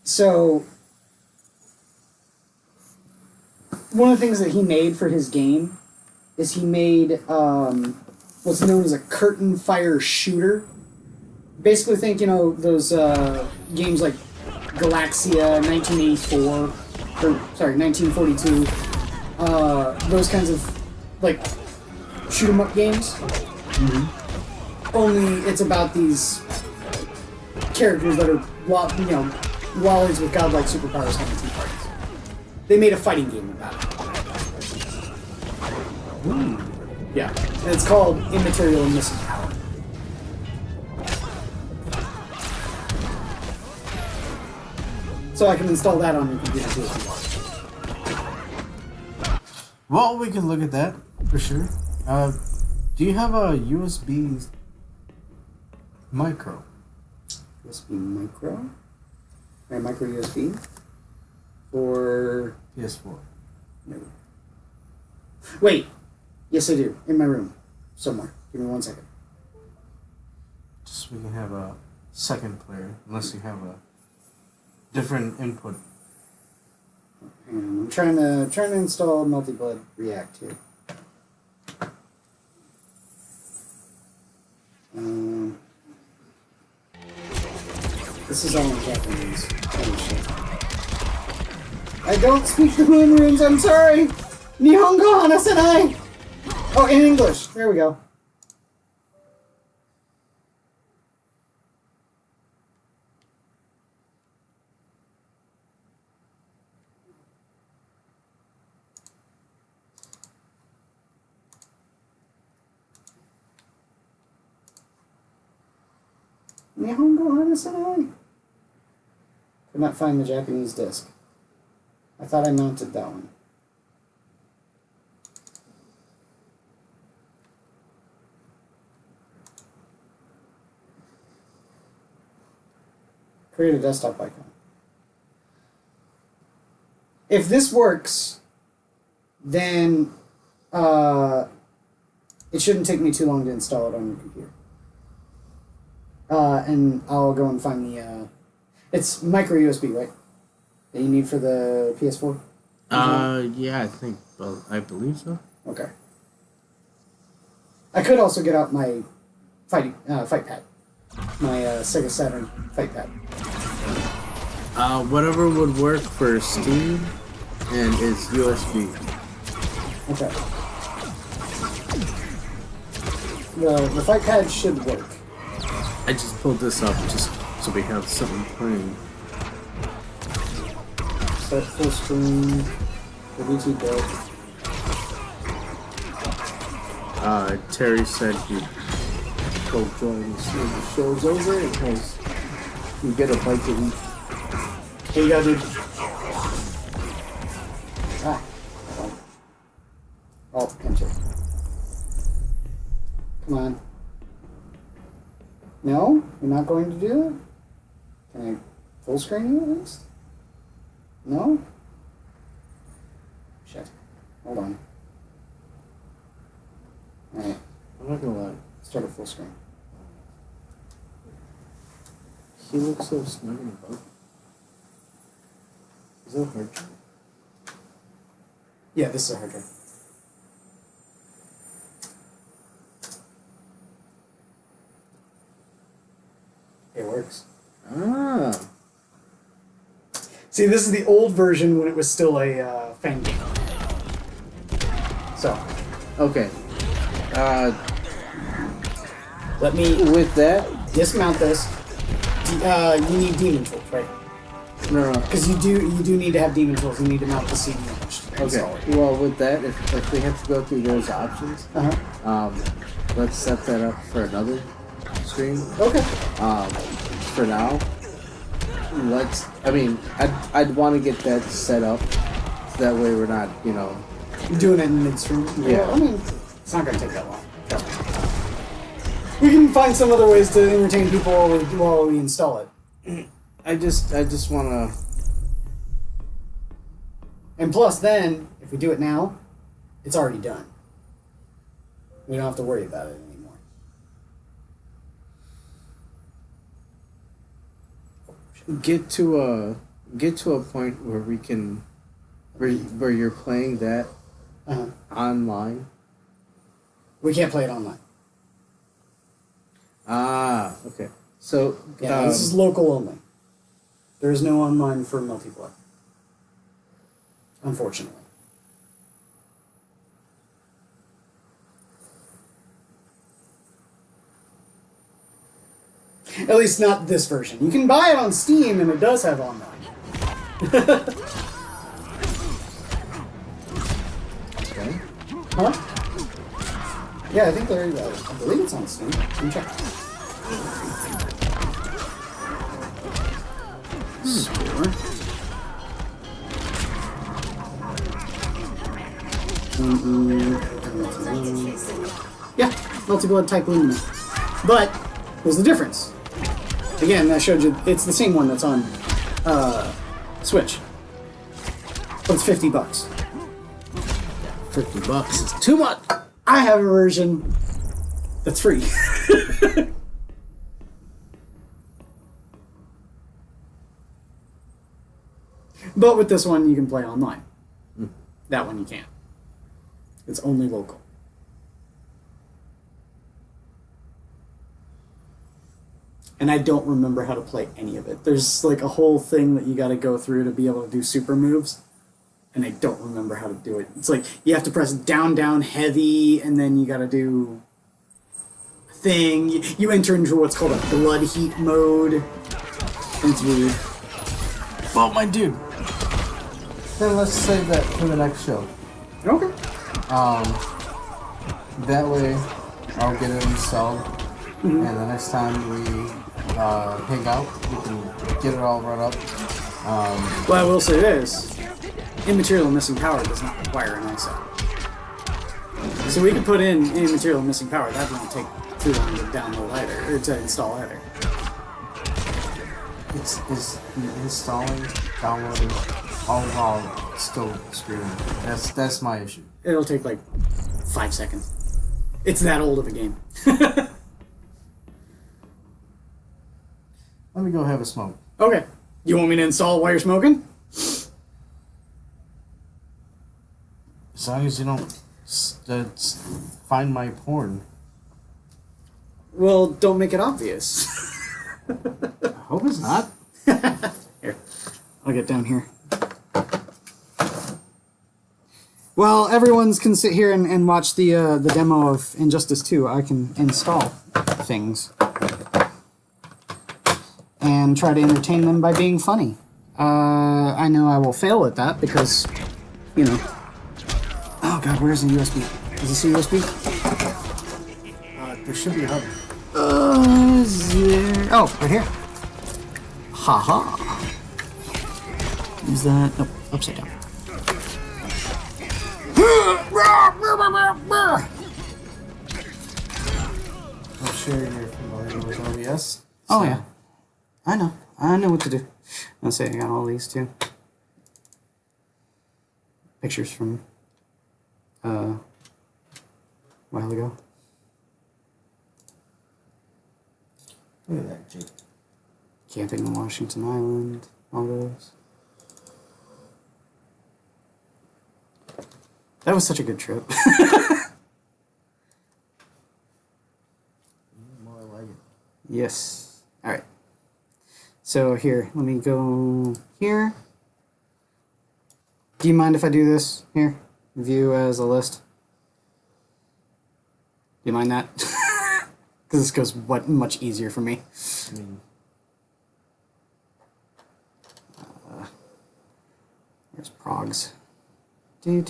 [SPEAKER 2] So one of the things that he made for his game is he made what's known as a curtain fire shooter. Basically think, you know, those games like Galaxia 1984, or sorry, 1942, those kinds of like shoot 'em up games. Mm-hmm. Only it's about these characters that are, you know, lollies with godlike superpowers having tea parties. They made a fighting game about it. Ooh. Yeah, and it's called Immaterial and Missing Power. So I can install that on your computer too if you want.
[SPEAKER 1] Well, we can look at that for sure. Do you have a USB micro?
[SPEAKER 2] USB micro? Or micro USB? For
[SPEAKER 1] PS4.
[SPEAKER 2] No. Wait. Yes, I do. In my room. Somewhere. Give me 1 second.
[SPEAKER 1] Just so we can have a second player, unless you have a different input.
[SPEAKER 2] Hang on. I'm trying to install Multi-Blood React here. This is all in Japanese. Oh, shit. I don't speak the moon runes, I'm sorry! Nihongo hanasenai! Oh, in English. There we go. Nihongo Hanasanai? Could not find the Japanese disc. I thought I mounted that one. Create a desktop icon. If this works, then it shouldn't take me too long to install it on your computer. And I'll go and find the... it's micro USB, right? That you need for the PS4?
[SPEAKER 1] Yeah, I believe so.
[SPEAKER 2] Okay. I could also get out my fight pad. My Sega Saturn fight pad.
[SPEAKER 1] Whatever would work for Steam and is USB.
[SPEAKER 2] Okay. The fight pad should work.
[SPEAKER 1] I just pulled this up just so we have something playing.
[SPEAKER 2] Start full screen. YouTube build.
[SPEAKER 1] Terry said he'd go join as soon as the show's over because you get a bite to eat.
[SPEAKER 2] Here you go, dude. Ah. Oh, enter. Come on. No? You're not going to do it? Can I full screen you at least? No? Shit. Hold on. Alright.
[SPEAKER 1] I'm not gonna lie.
[SPEAKER 2] Start a full screen.
[SPEAKER 1] He looks so snug and bug. Is that a hard drive?
[SPEAKER 2] Yeah, this is a hard drive. It works.
[SPEAKER 1] Ah.
[SPEAKER 2] See, this is the old version when it was still a fan game. So.
[SPEAKER 1] Okay.
[SPEAKER 2] Let me,
[SPEAKER 1] with that,
[SPEAKER 2] dismount this. You need demon tools, right?
[SPEAKER 1] No.
[SPEAKER 2] Because you do need to have demon tools. You need to mount the CD image.
[SPEAKER 1] Okay. Well, with that, if we have to go through those options, let's set that up for another stream.
[SPEAKER 2] Okay.
[SPEAKER 1] For now, I'd want to get that set up so that way we're not,
[SPEAKER 2] You're doing it in midstream.
[SPEAKER 1] Yeah.
[SPEAKER 2] Well, I mean, it's not going to take that long. We can find some other ways to entertain people while we install it.
[SPEAKER 1] I just want to.
[SPEAKER 2] And plus, then if we do it now, it's already done. We don't have to worry about it anymore.
[SPEAKER 1] Get to a point where we can where you're playing that online.
[SPEAKER 2] We can't play it online.
[SPEAKER 1] Ah, okay. So
[SPEAKER 2] yeah, this is local only. There is no online for multiplayer. Unfortunately. At least not this version. You can buy it on Steam and it does have online.
[SPEAKER 1] Okay.
[SPEAKER 2] Huh? Yeah, I think I believe it's on Steam. Let me check. Score. Yeah, multi-blood type Lumina. But there's the difference. Again, I showed you, it's the same one that's on Switch. But it's $50.
[SPEAKER 1] $50 is too much.
[SPEAKER 2] I have a version that's free. But with this one, you can play online. That one you can't. It's only local. And I don't remember how to play any of it. There's like a whole thing that you got to go through to be able to do super moves. And I don't remember how to do it. It's like you have to press down, down, heavy, and then you got to do a thing. You enter into what's called a blood heat mode. And it's weird.
[SPEAKER 1] Well, my dude. Then let's save that for the next show.
[SPEAKER 2] Okay.
[SPEAKER 1] That way I'll get it installed, and the next time we hang out. We can get it all run up.
[SPEAKER 2] Well, I will say this. Immaterial Missing Power does not require an ISO. So we can put in Immaterial Missing Power. That won't take too long to download either, or to install either.
[SPEAKER 1] It's installing, downloading, all while still screaming. That's my issue.
[SPEAKER 2] It'll take like 5 seconds. It's that old of a game.
[SPEAKER 1] Let me go have a smoke.
[SPEAKER 2] Okay. You want me to install while you're smoking?
[SPEAKER 1] As long as you don't find my porn.
[SPEAKER 2] Well, don't make it obvious.
[SPEAKER 1] I hope it's not.
[SPEAKER 2] Here. I'll get down here. While everyone's can sit here and watch the demo of Injustice 2, I can install things and try to entertain them by being funny. I know I will fail at that because, you know. Oh god, where's the USB? Is this a USB?
[SPEAKER 1] There should be a hub.
[SPEAKER 2] Oh, right here. Haha. Is that? Nope, upside down.
[SPEAKER 1] I'm sure you're familiar with OBS.
[SPEAKER 2] Oh yeah, I know what to do. I'll say I got all these too. Pictures from a while ago.
[SPEAKER 1] Look at that, Jake.
[SPEAKER 2] Camping on Washington Island, all those. That was such a good trip.
[SPEAKER 1] More like it.
[SPEAKER 2] Yes. All right. So here, let me go here. Do you mind if I do this here? View as a list. Do you mind that? Because this goes much easier for me.
[SPEAKER 1] I mean,
[SPEAKER 2] Where's Progs? Do.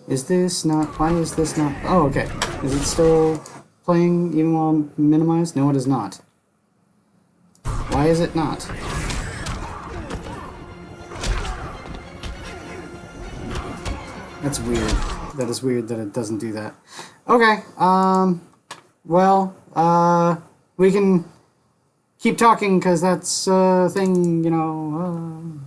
[SPEAKER 2] Is this not? Why is this not? Oh, okay. Is it still playing even while minimized? No, it is not. Why is it not? That's weird. That is weird that it doesn't do that. Okay. Well, we can keep talking because that's a thing, you know.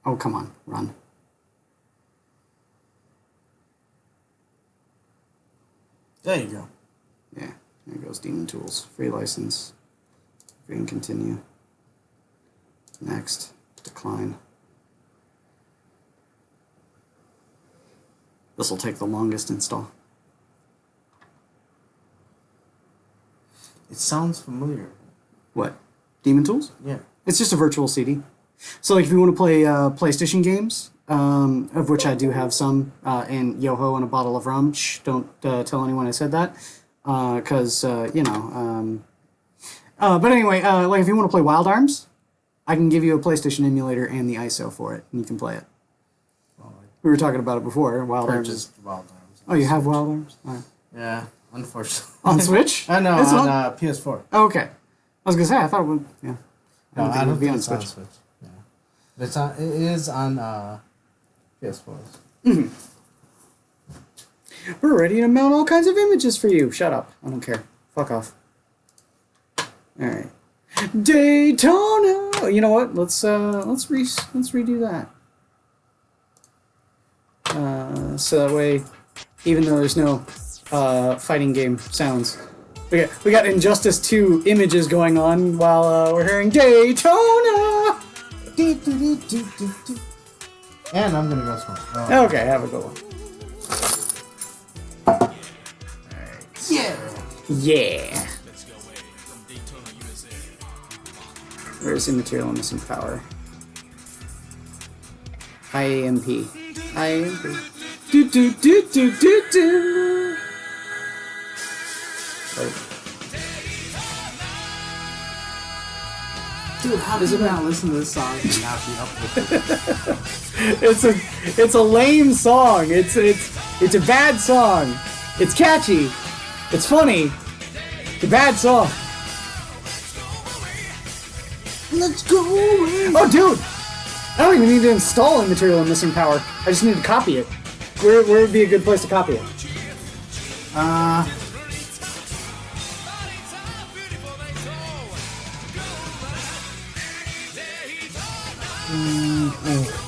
[SPEAKER 2] Oh, come on, run.
[SPEAKER 1] there you go.
[SPEAKER 2] Yeah, there goes Demon Tools. Free license. Free and continue. Next. Decline. This will take the longest install.
[SPEAKER 1] It sounds familiar.
[SPEAKER 2] What? Demon Tools?
[SPEAKER 1] Yeah.
[SPEAKER 2] It's just a virtual CD. So, like, if you want to play PlayStation games, of which I do have some, and Yoho and a bottle of rum, shh, don't tell anyone I said that, because, you know, but anyway, like, if you want to play Wild Arms, I can give you a PlayStation emulator and the ISO for it, and you can play it. We were talking about it before, Wild Arms.
[SPEAKER 1] Purchased Wild Arms.
[SPEAKER 2] Oh, you have Wild Arms? All right.
[SPEAKER 1] Yeah, unfortunately.
[SPEAKER 2] On Switch?
[SPEAKER 1] I know,
[SPEAKER 2] It's
[SPEAKER 1] on PS4.
[SPEAKER 2] Oh, okay. I was going to say, I thought it would, yeah.
[SPEAKER 1] No, I don't
[SPEAKER 2] be
[SPEAKER 1] think
[SPEAKER 2] on
[SPEAKER 1] it's on
[SPEAKER 2] Switch.
[SPEAKER 1] Switch. Yeah. But it is on PS4.
[SPEAKER 2] Mm-hmm. We're ready to mount all kinds of images for you. Shut up. I don't care. Fuck off. Alright. Daytona! You know what? Let's redo that. So that way, even though there's no fighting game sounds, we got Injustice 2 images going on while we're hearing Daytona!
[SPEAKER 1] And I'm gonna go smoke.
[SPEAKER 2] Okay, have a good one.
[SPEAKER 1] Yeah!
[SPEAKER 2] Yeah! Where's Immaterial and Missing Power? IAMP. IAMP. Do. Oh.
[SPEAKER 1] Dude, how does it not listen to this song and not be up with it?
[SPEAKER 2] It's a lame song. It's a bad song. It's catchy. It's funny. It's a bad song. Let's go away. Oh, dude. I don't even need to install Immaterial and Missing Power. I just need to copy it. Where would be a good place to copy it?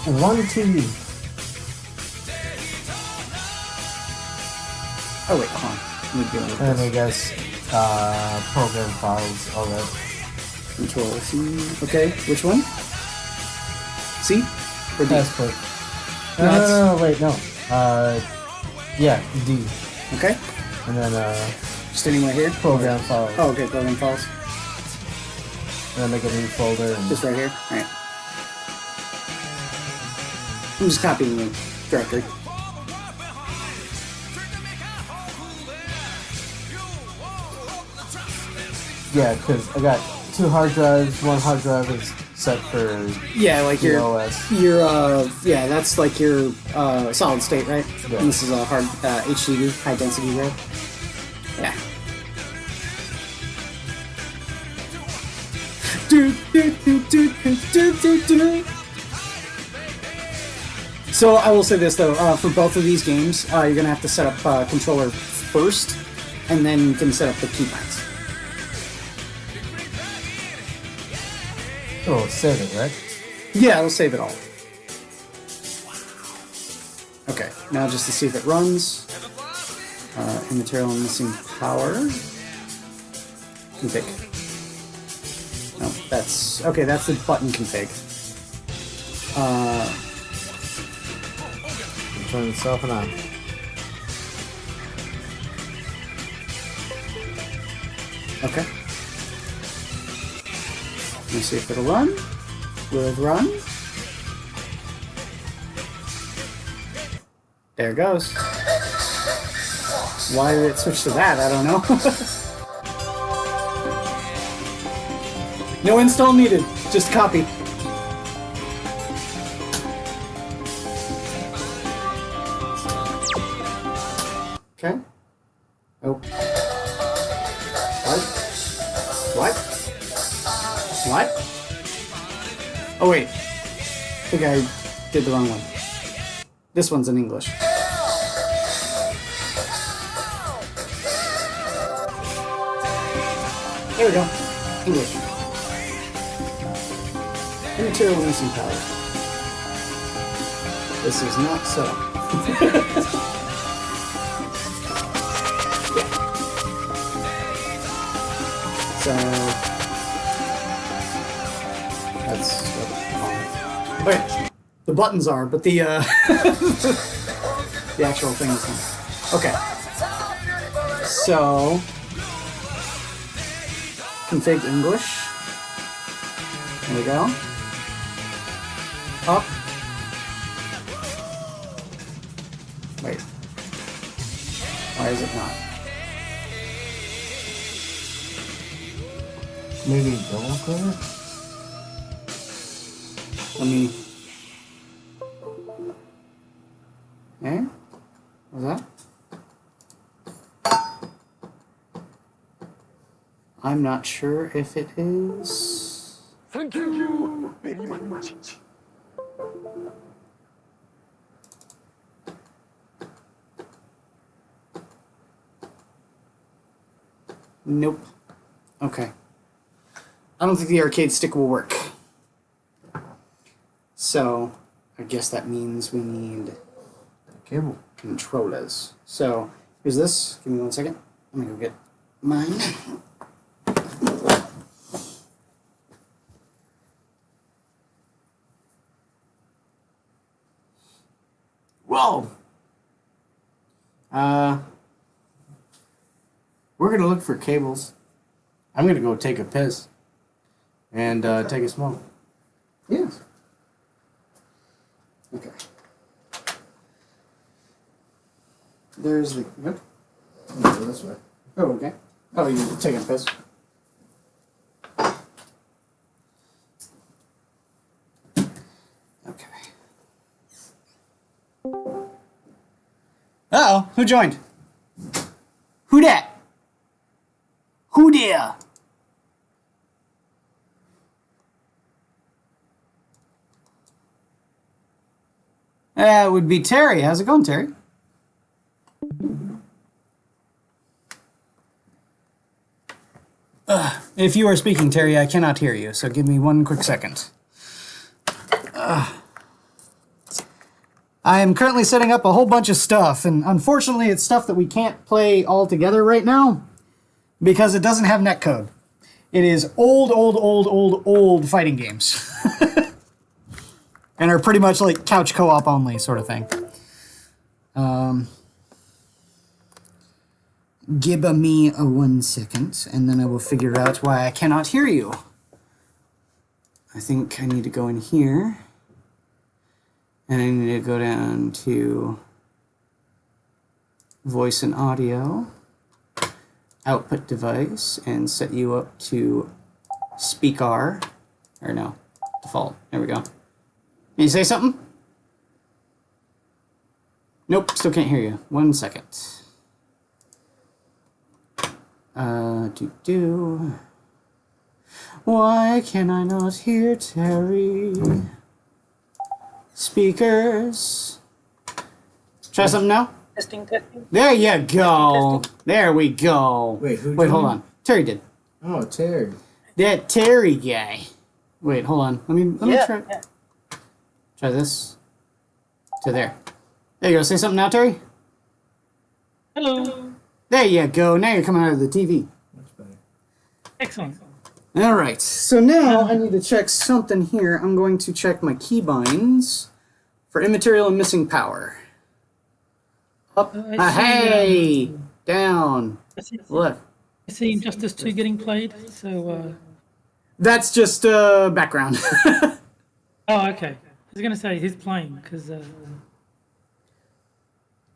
[SPEAKER 1] One TV.
[SPEAKER 2] Oh wait, hold on. Let me deal with
[SPEAKER 1] And I
[SPEAKER 2] this.
[SPEAKER 1] guess program files, all that.
[SPEAKER 2] Control C. Okay, which one? C or D?
[SPEAKER 1] Passport.
[SPEAKER 2] No,
[SPEAKER 1] No, wait, no. Yeah, D.
[SPEAKER 2] Okay.
[SPEAKER 1] And then
[SPEAKER 2] Just anywhere here.
[SPEAKER 1] program files.
[SPEAKER 2] Oh, okay. Program files.
[SPEAKER 1] And then make a new folder. And
[SPEAKER 2] Just right here. All right. I'm just copying the directory.
[SPEAKER 1] yeah, because I got 2 hard drives. One hard drive is set for
[SPEAKER 2] Yeah, like your
[SPEAKER 1] OS.
[SPEAKER 2] yeah, that's like your solid state, right?
[SPEAKER 1] Yeah.
[SPEAKER 2] And this is a hard HDD, high density drive. Yeah. So I will say this though, for both of these games, you're gonna have to set up controller first, and then you can set up the keybinds.
[SPEAKER 1] Oh, save it, right?
[SPEAKER 2] Yeah, it'll save it all. Okay, now just to see if it runs. Immaterial and Missing Power. Config. No, that's... Okay, that's the button config.
[SPEAKER 1] Turn itself and on.
[SPEAKER 2] Okay. Let's see if it'll run. Will it run? There it goes. Why did it switch to that? I don't know. No install needed. Just copy. Okay. Oh. What? What? Oh wait. I think I did the wrong one. This one's in English. There we go. English. Immaterial Missing Power. This is not set up. So that's okay. The buttons are, but the the actual thing is not. Okay. So config English. There we go. Up. Wait. Why is it not?
[SPEAKER 1] Maybe double click it?
[SPEAKER 2] Let me. Eh? What's that? I'm not sure if it is.
[SPEAKER 6] Thank you very much.
[SPEAKER 2] Nope. Okay. I don't think the arcade stick will work. So, I guess that means we need
[SPEAKER 1] Cable.
[SPEAKER 2] controllers. So, here's this. Give me 1 second. I'm gonna go get mine.
[SPEAKER 1] Whoa! We're gonna look for cables. I'm gonna go take a piss. And take a smoke.
[SPEAKER 2] Yes. Okay. There's the. Yep. Go this way. Oh, okay. Oh, you're taking a piss. Okay. Uh-oh, who joined? Who dat? Who there? That would be Terry. How's it going, Terry? If you are speaking, Terry, I cannot hear you, so give me one quick second. I am currently setting up a whole bunch of stuff, and unfortunately it's stuff that we can't play all together right now because it doesn't have netcode. It is old fighting games. And are pretty much like couch co-op only sort of thing. Give me a 1 second, and then I will figure out why I cannot hear you. I think I need to go in here, and I need to go down to voice and audio, output device, and set you up to speaker, or no, default. There we go. Can you say something? Nope, still can't hear you. 1 second. Why can I not hear Terry? Speakers. Try something now?
[SPEAKER 10] Testing.
[SPEAKER 2] There you go. There we go.
[SPEAKER 1] Wait,
[SPEAKER 2] Wait, hold on. Terry did.
[SPEAKER 1] Oh, Terry.
[SPEAKER 2] That Terry guy. Wait, hold on. Let me try.
[SPEAKER 10] Yeah.
[SPEAKER 2] Try this. To there. There you go. Say something now, Terry.
[SPEAKER 10] Hello.
[SPEAKER 2] There you go. Now you're coming out of the TV.
[SPEAKER 1] Much better.
[SPEAKER 10] Excellent.
[SPEAKER 2] All right. So now I need to check something here. I'm going to check my keybinds for immaterial and missing power. Up. Hey. Down. Left.
[SPEAKER 10] I see Injustice 2 getting played, so...
[SPEAKER 2] That's just background.
[SPEAKER 10] Oh, okay. I was going to say, he's playing, because...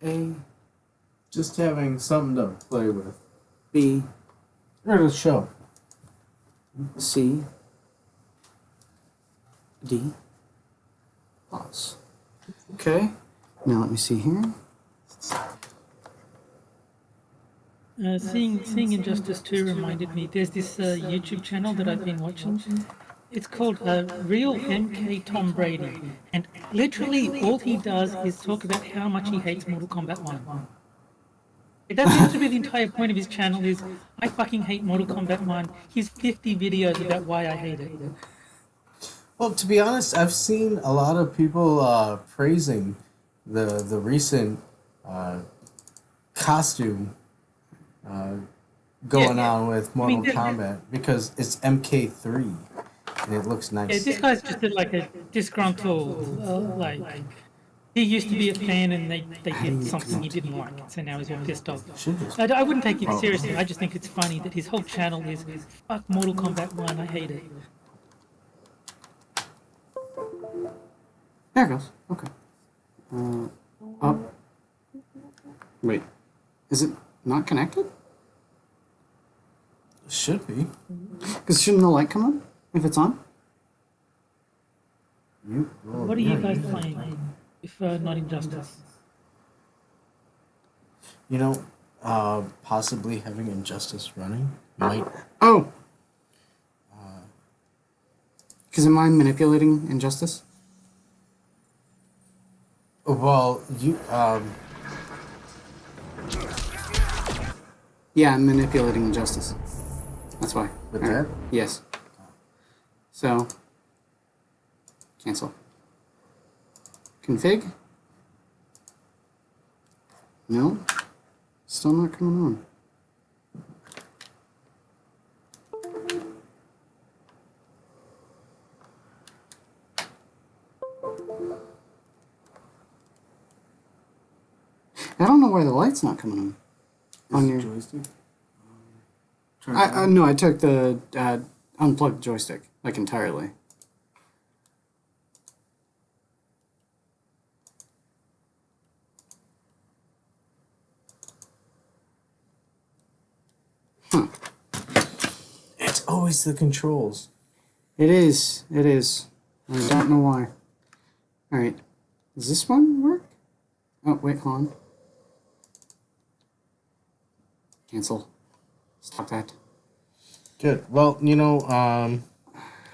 [SPEAKER 1] A. Just having something to play with.
[SPEAKER 2] B.
[SPEAKER 1] Or to show.
[SPEAKER 2] C. D. Pause. Okay. Now let me see here.
[SPEAKER 10] Seeing Injustice 2 reminded me, there's this YouTube channel that I've been watching. It's called Real MK Tom Brady. And literally all he does is talk about how much he hates Mortal Kombat 1. That seems to be the entire point of his channel is, I fucking hate Mortal Kombat 1. He's 50 videos about why I hate it.
[SPEAKER 1] Well, to be honest, I've seen a lot of people praising the recent costume going on with Mortal Kombat because it's MK3 and it looks nice.
[SPEAKER 10] Yeah, this guy's just like a disgruntled, he used to be a fan and they did something he didn't like, so now he's all pissed off. I wouldn't take it seriously, I just think it's funny that his whole channel is, fuck Mortal Kombat 1, I hate it.
[SPEAKER 2] There it goes. Okay. Up. Wait. Is it not connected?
[SPEAKER 1] Should be.
[SPEAKER 2] Because shouldn't the light come on if it's on?
[SPEAKER 10] What are you guys playing, if not Injustice?
[SPEAKER 1] You know, possibly having Injustice running might...
[SPEAKER 2] Oh! Because am I manipulating Injustice?
[SPEAKER 1] Well, you,
[SPEAKER 2] Yeah, I'm manipulating Injustice. That's why.
[SPEAKER 1] With
[SPEAKER 2] All right.
[SPEAKER 1] that?
[SPEAKER 2] Yes. So, cancel. Config? No? Still not coming on. I don't know why the light's not coming on your
[SPEAKER 1] joystick.
[SPEAKER 2] No, I took the unplugged joystick like entirely.
[SPEAKER 1] It's always the controls.
[SPEAKER 2] It is. It is. I don't know why. All right. Does this one work? Oh, wait, hold on. Cancel. Stop that.
[SPEAKER 1] Good. Well, I'm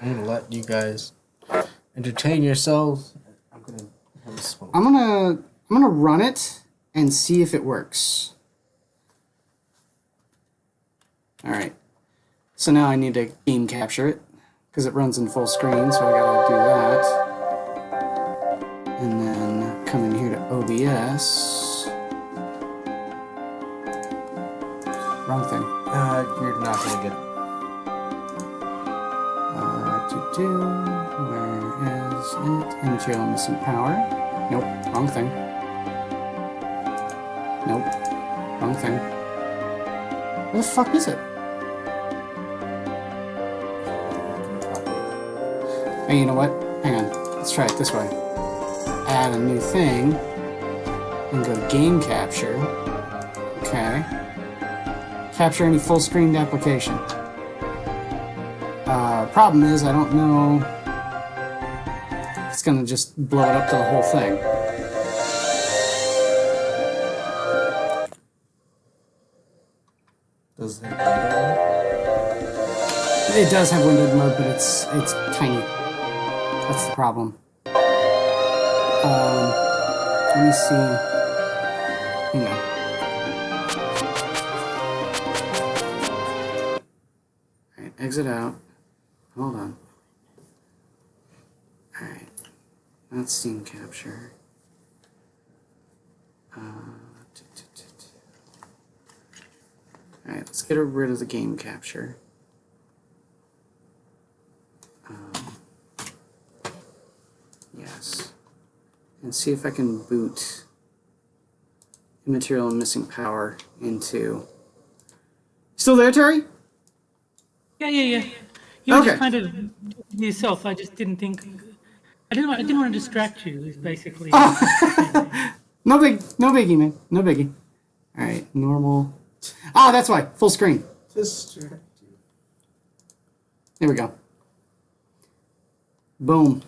[SPEAKER 1] gonna let you guys entertain yourselves. I'm gonna have a smoke.
[SPEAKER 2] I'm gonna run it and see if it works. All right. So now I need to game capture it because it runs in full screen. So I gotta do that, and then come in here to OBS. Wrong thing.
[SPEAKER 1] You're not gonna get it.
[SPEAKER 2] Where is it? Immaterial missing power. Nope, wrong thing. Nope, wrong thing. Where the fuck is it? Hey, you know what? Hang on. Let's try it this way. Add a new thing and go game capture. Okay. Capture any full screened application. Problem is, I don't know if it's gonna just blow it up to the whole thing.
[SPEAKER 1] Does it have
[SPEAKER 2] It does have windowed mode, but it's tiny. That's the problem. Let me see. Hang on. Alright, exit out. Hold on. Alright. That's scene capture. Alright, let's get rid of the game capture. Yes. And see if I can boot Immaterial and Missing Power into... Still there, Terry?
[SPEAKER 10] Yeah. You were
[SPEAKER 2] Okay.
[SPEAKER 10] just kind of yourself. I just didn't think. I didn't want to distract you. Is basically.
[SPEAKER 2] No biggie, man. No biggie. All right, normal. Ah, that's why. Full screen.
[SPEAKER 1] Distract you.
[SPEAKER 2] There we go. Boom.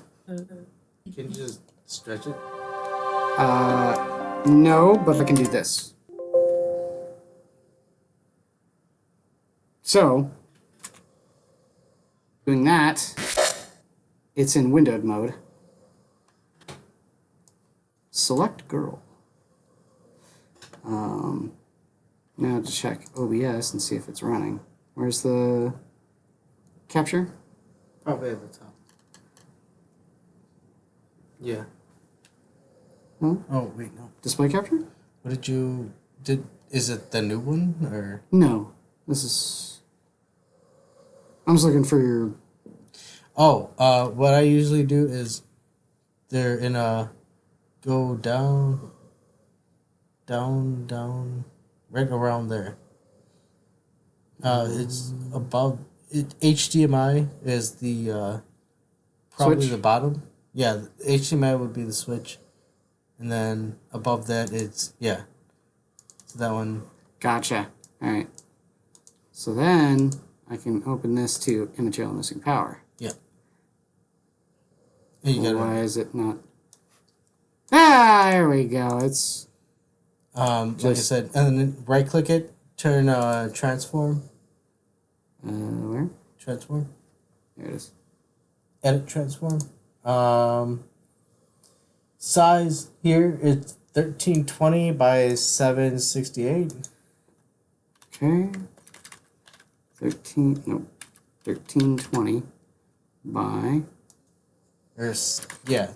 [SPEAKER 1] Can you just stretch it?
[SPEAKER 2] No, but I can do this. So, doing that, it's in windowed mode. Select girl. Now to check OBS and see if it's running. Where's the capture?
[SPEAKER 1] Probably at the top. Yeah.
[SPEAKER 2] Huh?
[SPEAKER 1] Oh wait, no.
[SPEAKER 2] Display capture?
[SPEAKER 1] What is it the new one or?
[SPEAKER 2] No. This is... I'm just looking for your...
[SPEAKER 1] Oh, what I usually do is they're in a go down, right around there. It's above it. HDMI is the probably
[SPEAKER 2] Switch?
[SPEAKER 1] the bottom. Yeah, the HDMI would be the switch, and then above that it's so that one.
[SPEAKER 2] Gotcha. All right. So then I can open this to Immaterial Missing Power.
[SPEAKER 1] Yeah. And you
[SPEAKER 2] Why
[SPEAKER 1] gotta,
[SPEAKER 2] is it not? Ah, there we go. It's
[SPEAKER 1] like I said, and then right click it, turn transform.
[SPEAKER 2] where?
[SPEAKER 1] Transform.
[SPEAKER 2] There it is.
[SPEAKER 1] Edit transform. Size here it's 1320 by 768.
[SPEAKER 2] Okay. 1320 by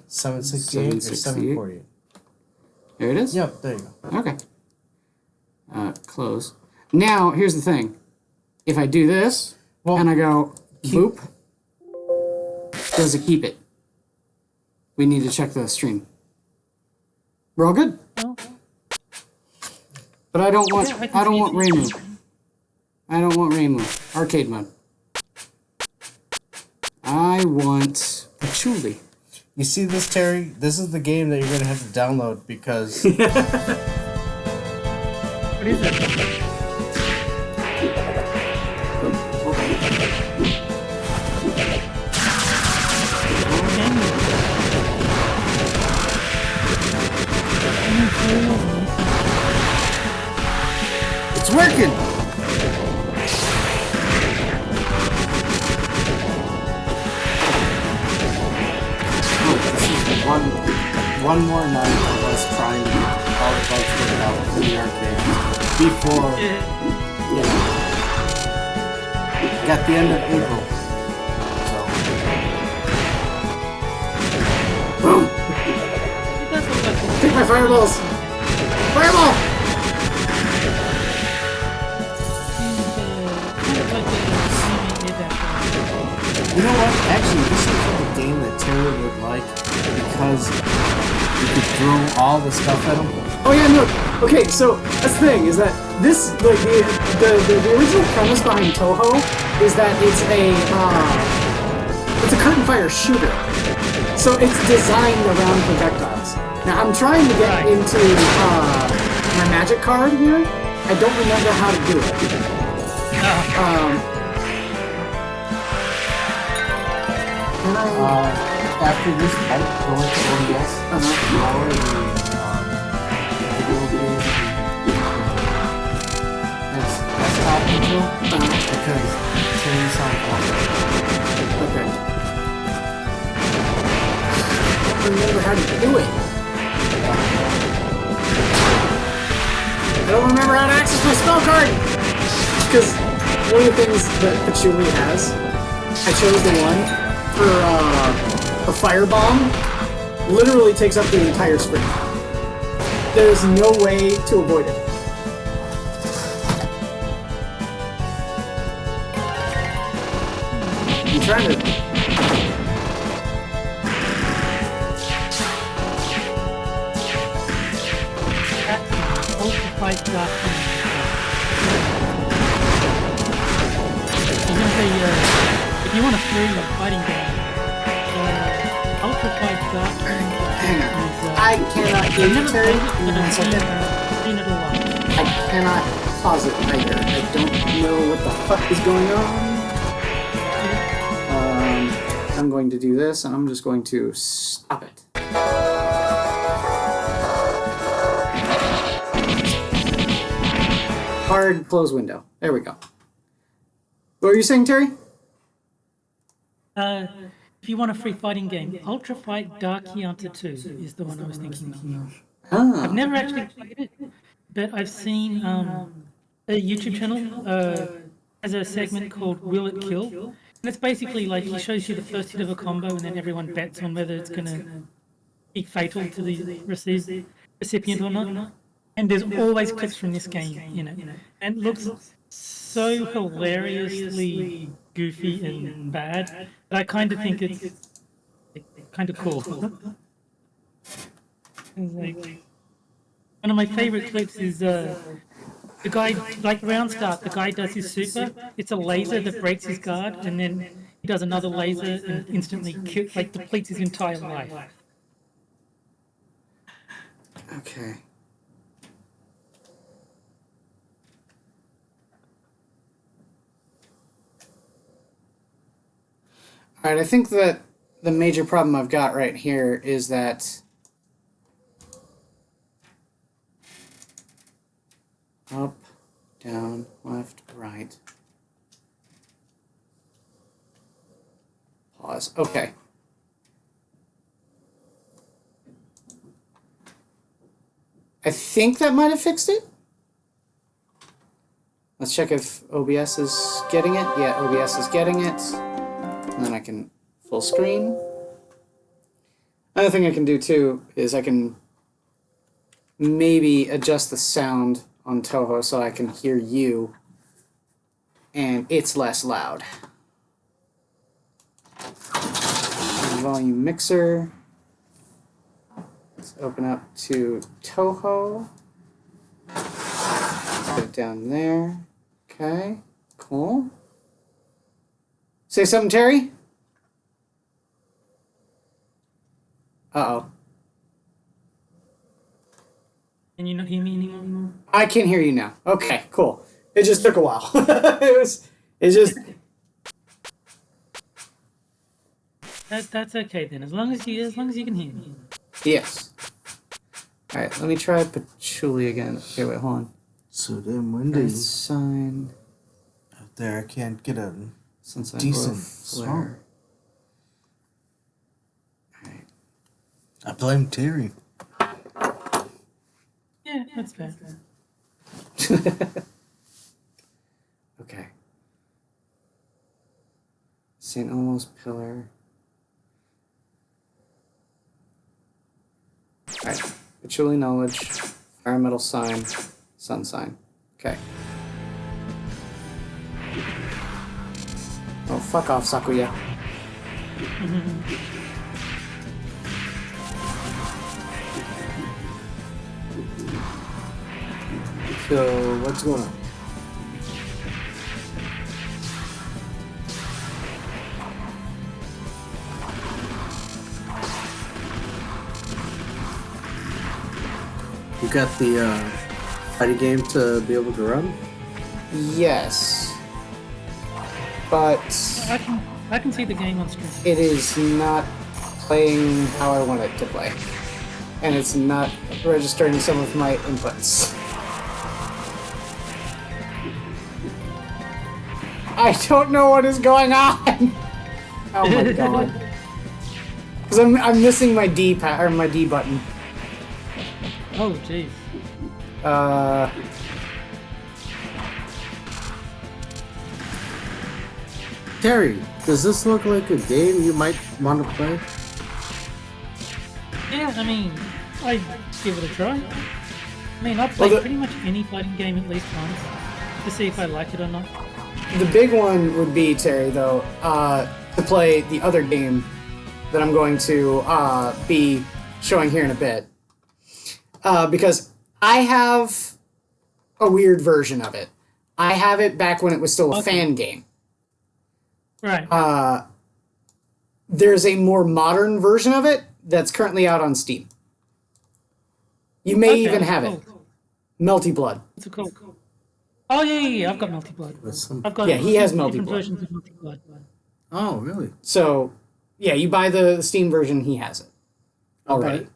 [SPEAKER 1] 768 or 748.
[SPEAKER 2] There it is?
[SPEAKER 1] Yep, there you go.
[SPEAKER 2] Okay. Close. Now, here's the thing. If I do this, and I go boop, does it keep it? We need to check the stream. We're all good.
[SPEAKER 10] Oh.
[SPEAKER 2] But I don't want
[SPEAKER 10] Yeah,
[SPEAKER 2] I don't want rain mode. I don't want rain mode. Arcade mode. I want patchouli.
[SPEAKER 1] You see this, Terry? This is the game that you're gonna have to download because
[SPEAKER 10] What is it?
[SPEAKER 2] It's working!
[SPEAKER 1] one more night of us trying to get all the bugs worked out for the arcade before, you know, got the end of April. So, boom! Take my fireballs! Fireball! You know what? Actually, this is like a game that Terry would like because you could throw all the stuff at him.
[SPEAKER 2] Oh yeah, no. Okay, so that's the thing is that this like the original premise behind Toho is that it's a curtain fire shooter. So it's designed around projectiles. Now I'm trying to get into my magic card here. I don't remember how to do it.
[SPEAKER 1] After this fight, go into OBS, lower the video game, desktop control, because Terry's on okay.
[SPEAKER 2] I don't remember how to do it. I don't remember how to access my spell card! Because one of the things that Patchouli has, I chose the one for a firebomb, literally takes up the entire screen. There's no way to avoid it. I'm trying to...
[SPEAKER 10] If you want a free fighting game, Ultra Fight Dark
[SPEAKER 2] Hang on. I cannot get it, Terry. I cannot pause it either. I don't know what the fuck is going on. I'm going to do this, and I'm just going to stop it. Hard close window. There we go. What were you saying, Terry?
[SPEAKER 10] If you want a free fighting game, Ultra Fight Dark Yanta 2 is the one I was thinking of.
[SPEAKER 2] Ah.
[SPEAKER 10] I've never actually played it, but I've seen a YouTube channel has a segment called Will It Kill? And it's basically like he shows you the first hit of a combo and then everyone bets on whether it's going to be fatal to the recipient or not. And there's always clips from this game, you know, and it looks so hilariously goofy and bad that I kind of think it's kind of cool. Like, one of my favorite clips is the guy, like round start, the guy does his super. It's a laser that breaks his guard, and then he does another laser and instantly depletes his entire life.
[SPEAKER 2] Okay. All right, I think that the major problem I've got right here is that up, down, left, right. Pause. Okay. I think that might have fixed it. Let's check if OBS is getting it. Yeah, OBS is getting it. And then I can full screen. Another thing I can do too is I can maybe adjust the sound on Toho so I can hear you and it's less loud. Volume mixer. Let's open up to Toho. Put it down there. Okay, cool. Say something, Terry? Uh-oh.
[SPEAKER 10] Can you not hear me anymore?
[SPEAKER 2] I can hear you now. Okay, cool. It just took a while.
[SPEAKER 10] That's okay then, as long as you can hear me.
[SPEAKER 2] Yes. Alright, let me try Patchouli again. Okay, wait, hold on.
[SPEAKER 1] So then when do you...
[SPEAKER 2] Sign...
[SPEAKER 1] Out there, I can't get a
[SPEAKER 2] Since
[SPEAKER 1] decent
[SPEAKER 2] flare.
[SPEAKER 1] I blame Terry.
[SPEAKER 10] that's fair.
[SPEAKER 2] Okay. St. Elmo's Pillar. Alright. Patchouli Knowledge. Fire Metal Sign. Sun Sign. Okay. Oh, fuck off, Sakuya.
[SPEAKER 1] So, what's going on? You got the fighting game to be able to run?
[SPEAKER 2] Yes. But
[SPEAKER 10] I can see the game on screen.
[SPEAKER 2] it is not playing how I want it to play. And it's not registering some of my inputs. I don't know what is going on! Oh my god. Because I'm missing my D or my D button.
[SPEAKER 10] Oh, jeez.
[SPEAKER 1] Terry, does this look like a game you might want to play?
[SPEAKER 10] Yeah, I mean, I'd give it a try. I mean, I've played pretty much any fighting game at least once to see if I like it or not.
[SPEAKER 2] The big one would be, Terry, though, to play the other game that I'm going to be showing here in a bit. Because I have a weird version of it. I have it back when it was still a fan game.
[SPEAKER 10] Right.
[SPEAKER 2] There's a more modern version of it that's currently out on Steam. You may even have it. Melty Blood.
[SPEAKER 10] What's it called? Oh, yeah, I've got Melty Blood. I've got
[SPEAKER 2] he has Melty
[SPEAKER 10] different
[SPEAKER 2] Blood.
[SPEAKER 10] versions of Melty Blood.
[SPEAKER 1] Oh, really?
[SPEAKER 2] So, yeah, you buy the Steam version, he has it already.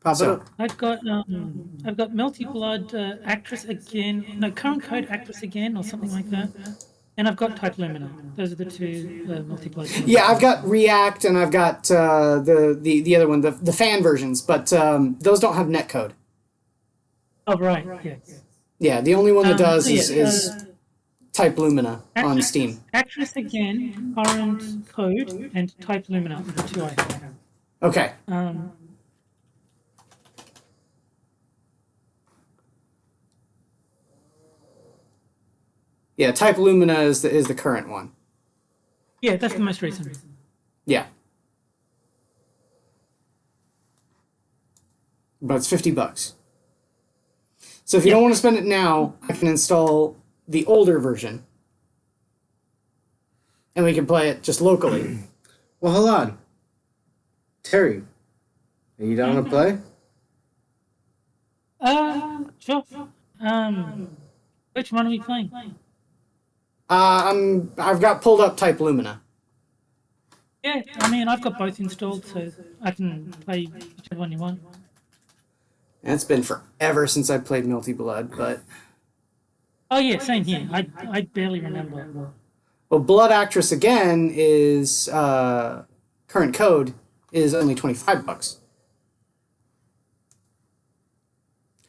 [SPEAKER 1] Pop it up.
[SPEAKER 10] I've got Melty Blood, Actress Again, no, Current Code Actress Again, or something like that. And I've got Type Lumina. Those are the two Melty Blood.
[SPEAKER 2] Yeah, I've got React and I've got the other one, the fan versions, but those don't have netcode.
[SPEAKER 10] Oh, right, yes.
[SPEAKER 2] Yeah, the only one that does is Type Lumina on Steam.
[SPEAKER 10] Actress Again, Current Code, and Type Lumina are the two I have.
[SPEAKER 2] Okay. Yeah, Type Lumina is the current one.
[SPEAKER 10] Yeah, that's the most recent.
[SPEAKER 2] Yeah. But it's $50. So if you don't want to spend it now, I can install the older version. And we can play it just locally.
[SPEAKER 1] Well, hold on. Terry, are you down to play?
[SPEAKER 10] Sure. Which one are we playing?
[SPEAKER 2] I've got pulled up Type Lumina.
[SPEAKER 10] Yeah, I mean, I've got both installed, so I can play whichever one you want.
[SPEAKER 2] And it's been forever since I played Melty Blood, but...
[SPEAKER 10] Oh yeah, same here. I barely remember.
[SPEAKER 2] Well, Blood Actress Again is, current code is only $25.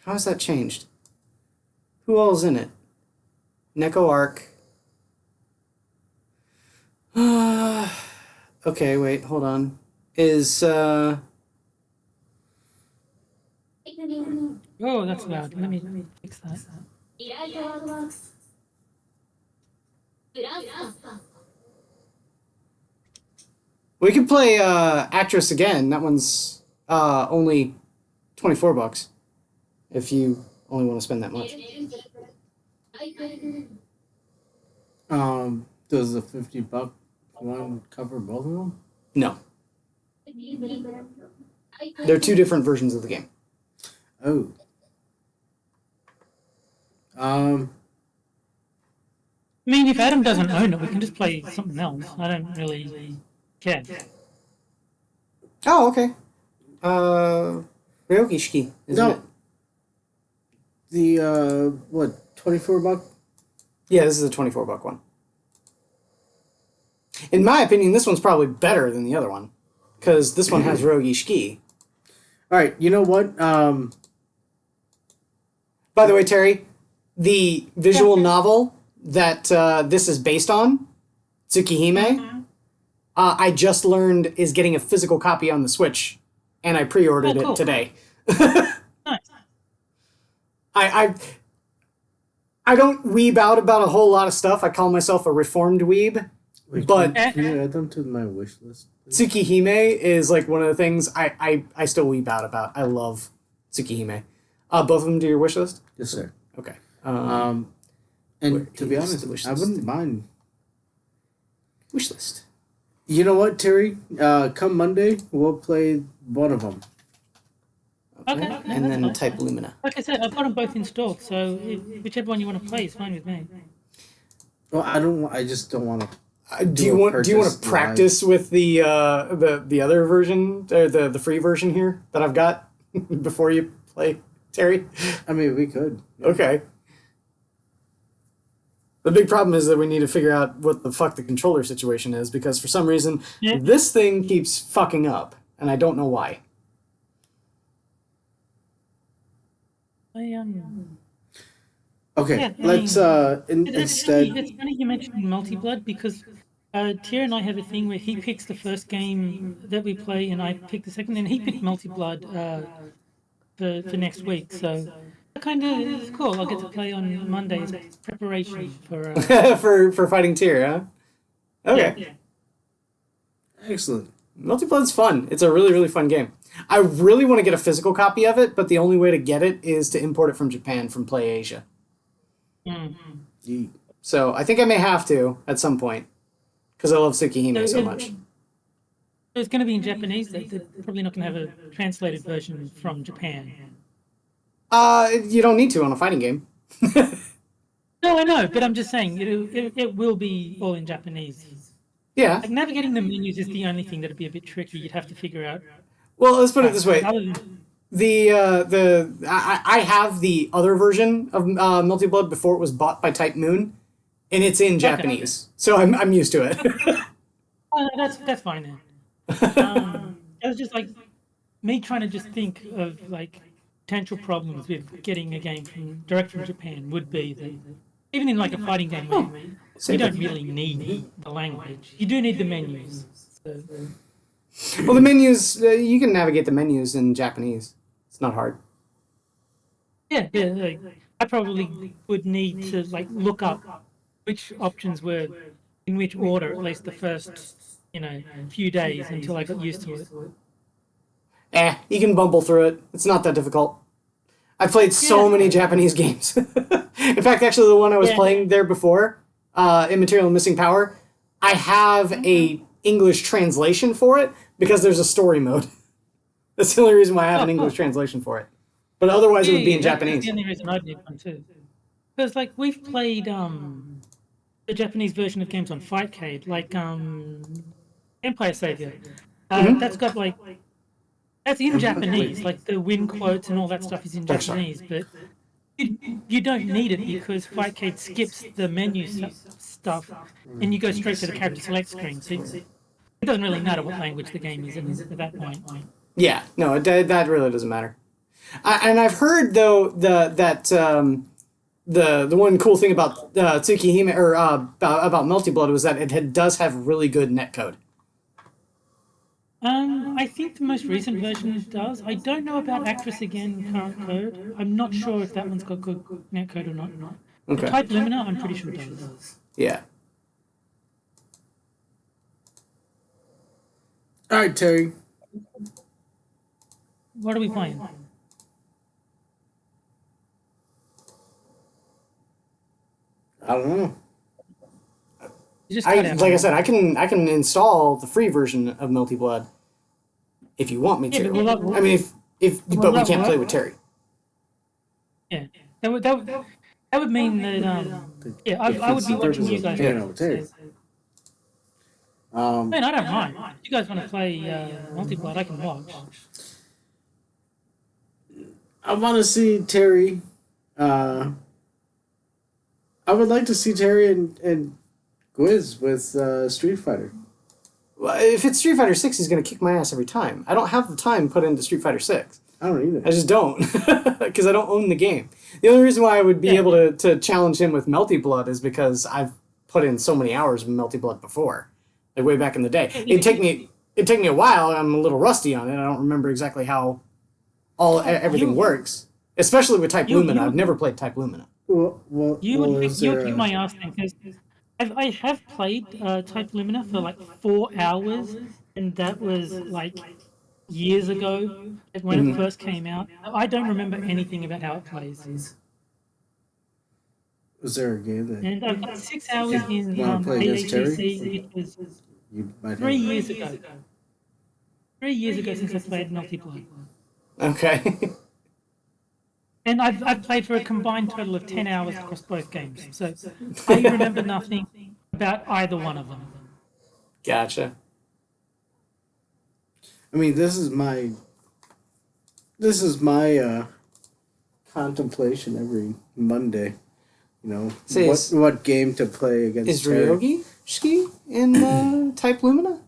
[SPEAKER 2] How has that changed? Who all's in it? Neko Arc. Okay, wait, hold on. Is,
[SPEAKER 10] Oh, that's loud. Let me fix that.
[SPEAKER 2] we can play, Actress Again. That one's, only $24. If you only want to spend that much.
[SPEAKER 1] Does the $50 one cover both of them?
[SPEAKER 2] No. They're two different versions of the game.
[SPEAKER 1] Oh.
[SPEAKER 10] I mean, if Adam doesn't own it, we can just play something else. I don't really care.
[SPEAKER 2] Oh, okay. Ryokishiki, isn't it?
[SPEAKER 1] The, what, $24?
[SPEAKER 2] Yeah, this is a $24 one. In my opinion, this one's probably better than the other one. Because this one has Rogi Shiki.
[SPEAKER 1] Alright, you know what?
[SPEAKER 2] By the way, Terry, the visual novel that this is based on, Tsukihime, I just learned is getting a physical copy on the Switch, and I pre-ordered it today.
[SPEAKER 10] Nice.
[SPEAKER 2] I don't weeb out about a whole lot of stuff. I call myself a reformed weeb.
[SPEAKER 1] Wait,
[SPEAKER 2] But
[SPEAKER 1] can you add them to my wish list? Please?
[SPEAKER 2] Tsukihime is like one of the things I still weeb out about. I love Tsukihime. Both of them do your wish list?
[SPEAKER 1] Yes, sir.
[SPEAKER 2] Okay.
[SPEAKER 1] And to be honest,
[SPEAKER 2] wish
[SPEAKER 1] I
[SPEAKER 2] list.
[SPEAKER 1] wouldn't mind.
[SPEAKER 2] Wish list.
[SPEAKER 1] You know what, Terry? Come Monday, we'll play one of them.
[SPEAKER 10] Okay.
[SPEAKER 2] And then type Lumina.
[SPEAKER 10] Like I said, I've got them both installed, so whichever one you want to play is fine with me.
[SPEAKER 1] Well, I just don't want to.
[SPEAKER 2] Do you want to practice with the other version, or the free version here that I've got before you play, Terry?
[SPEAKER 1] I mean, we could.
[SPEAKER 2] Okay. The big problem is that we need to figure out what the fuck the controller situation is, because for some reason this thing keeps fucking up, and I don't know why.
[SPEAKER 1] Okay,
[SPEAKER 10] Yeah, I
[SPEAKER 1] let's instead.
[SPEAKER 10] It's funny you mentioned Multi-Blood because Tier and I have a thing where he picks the first game that we play and I pick the second, and he picked Multi-Blood for next week. So that kind of is cool. I'll get to play on Monday as preparation for.
[SPEAKER 2] for fighting Tier, huh? Okay.
[SPEAKER 10] Yeah.
[SPEAKER 1] Excellent.
[SPEAKER 2] Multi-Blood's fun. It's a really, really fun game. I really want to get a physical copy of it, but the only way to get it is to import it from Japan from Play Asia.
[SPEAKER 1] Yeet.
[SPEAKER 2] So I think I may have to at some point because I love Tsukihime so much.
[SPEAKER 10] It's going to be in Japanese. They're probably not going to have a translated version from Japan.
[SPEAKER 2] You don't need to on a fighting game.
[SPEAKER 10] No, I know, but I'm just saying it will be all in Japanese.
[SPEAKER 2] Yeah.
[SPEAKER 10] Like navigating the menus is the only thing that'd be a bit tricky. You'd have to figure out.
[SPEAKER 2] Well, let's put it this way.
[SPEAKER 10] Other than-
[SPEAKER 2] I have the other version of Multi-Blood before it was bought by Type Moon, and it's in Japanese, so I'm used to it.
[SPEAKER 10] Oh, no, that's fine then. It was just like me trying to just think of like potential problems with getting a game direct from Japan would be that even in like a fighting game, you don't really need the language. You do need the menus. So.
[SPEAKER 2] Well, the menus, you can navigate the menus in Japanese. It's not hard.
[SPEAKER 10] Yeah, like, I probably would need to like look up which options were in which order, at least the first, few days until I got used to it.
[SPEAKER 2] You can bumble through it. It's not that difficult. I've played so many Japanese games. In fact, actually, the one I was playing there before, Immaterial and Missing Power, I have a English translation for it because there's a story mode. That's the only reason why I have an English translation for it. But otherwise, it would be in Japanese.
[SPEAKER 10] That's the only reason I'd need one too. Because like we've played the Japanese version of games on Fightcade, like Empire Savior. That's got like that's in Japanese, like the win quotes and all that stuff is in Japanese, but you don't need it because Fightcade skips the menu stuff and you go straight to the character select screen. So it doesn't really matter what language the game is in at that point.
[SPEAKER 2] Yeah, no, that really doesn't matter. And I've heard though that the one cool thing about Tsukihime or about Multi-Blood was that it does have really good netcode.
[SPEAKER 10] I think the most recent version does. I don't know about Actress Again current code. I'm not sure if that one's got good netcode or not.
[SPEAKER 2] Okay.
[SPEAKER 10] The Type Lumina, I'm pretty sure does.
[SPEAKER 2] Yeah.
[SPEAKER 1] All right, Terry.
[SPEAKER 10] What are we playing?
[SPEAKER 1] I don't know.
[SPEAKER 2] Like I said, I can install the free version of Multi-Blood if you want me to.
[SPEAKER 10] But
[SPEAKER 2] I mean, but we can't play with Terry.
[SPEAKER 10] Yeah, that would mean that I would be watching you guys.
[SPEAKER 1] Yeah, no, Terry.
[SPEAKER 10] Man, I don't mind. If you guys want to play Multi-Blood, I can watch.
[SPEAKER 1] I want to see Terry. I would like to see Terry and Gwiz with Street Fighter.
[SPEAKER 2] Well, if it's Street Fighter 6, he's going to kick my ass every time. I don't have the time put into Street Fighter 6.
[SPEAKER 1] I don't either.
[SPEAKER 2] I just don't, because I don't own the game. The only reason why I would be able to challenge him with Melty Blood is because I've put in so many hours of Melty Blood before, like way back in the day. It'd take me a while. I'm a little rusty on it. I don't remember exactly how everything works, especially with Type Lumina. I've never played Type Lumina.
[SPEAKER 10] You kick my ass then, because I have played Type Lumina for like 4 hours, and that was like years ago when it first came out. I don't remember anything about how it plays.
[SPEAKER 1] Was there a game that...
[SPEAKER 10] And I've got 6 hours in
[SPEAKER 1] AACC.
[SPEAKER 10] It was 3 years ago. 3 years ago since I played Melty Blood.
[SPEAKER 2] Okay.
[SPEAKER 10] And I've played for a combined total of 10 hours across both games. So I remember nothing about either one of them.
[SPEAKER 2] Gotcha.
[SPEAKER 1] I mean, this is my contemplation every Monday. You know, what game to play against.
[SPEAKER 2] Is Ryogi Ski in Type Lumina?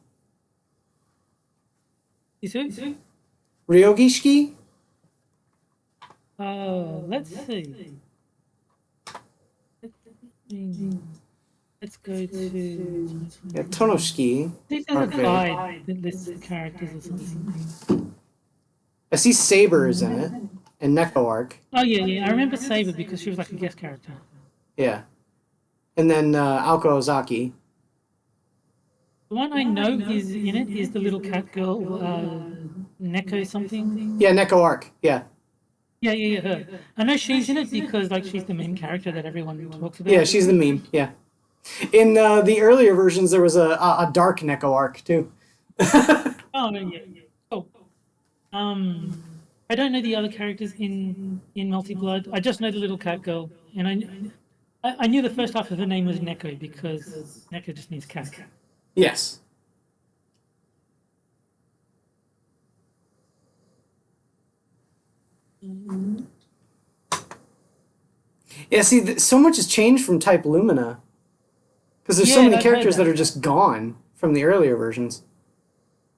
[SPEAKER 10] Is it?
[SPEAKER 2] Ryogi Ski?
[SPEAKER 10] Let's see. Let's go to...
[SPEAKER 2] Yeah, Tonoshiki.
[SPEAKER 10] These are the guide that lists the characters or something.
[SPEAKER 2] I see Saber is in it, and Neko Arc.
[SPEAKER 10] Oh, yeah. I remember Saber because she was like a guest character.
[SPEAKER 2] Yeah. And then Aoko Ozaki.
[SPEAKER 10] The one I know is in it is the little cat girl, Neko something.
[SPEAKER 2] Yeah, Neko Arc, yeah.
[SPEAKER 10] Yeah, her. I know she's in it because like she's the main character that everyone talks about.
[SPEAKER 2] Yeah, she's the meme, yeah. In the earlier versions, there was a dark Neko Arc, too.
[SPEAKER 10] Oh, yeah. Oh. I don't know the other characters in Melty Blood. I just know the little cat girl. And I knew the first half of her name was Neko because Neko just means cat.
[SPEAKER 2] Yes. Yeah, see, so much has changed from Type Lumina. Because there's so many characters that are just gone from the earlier versions.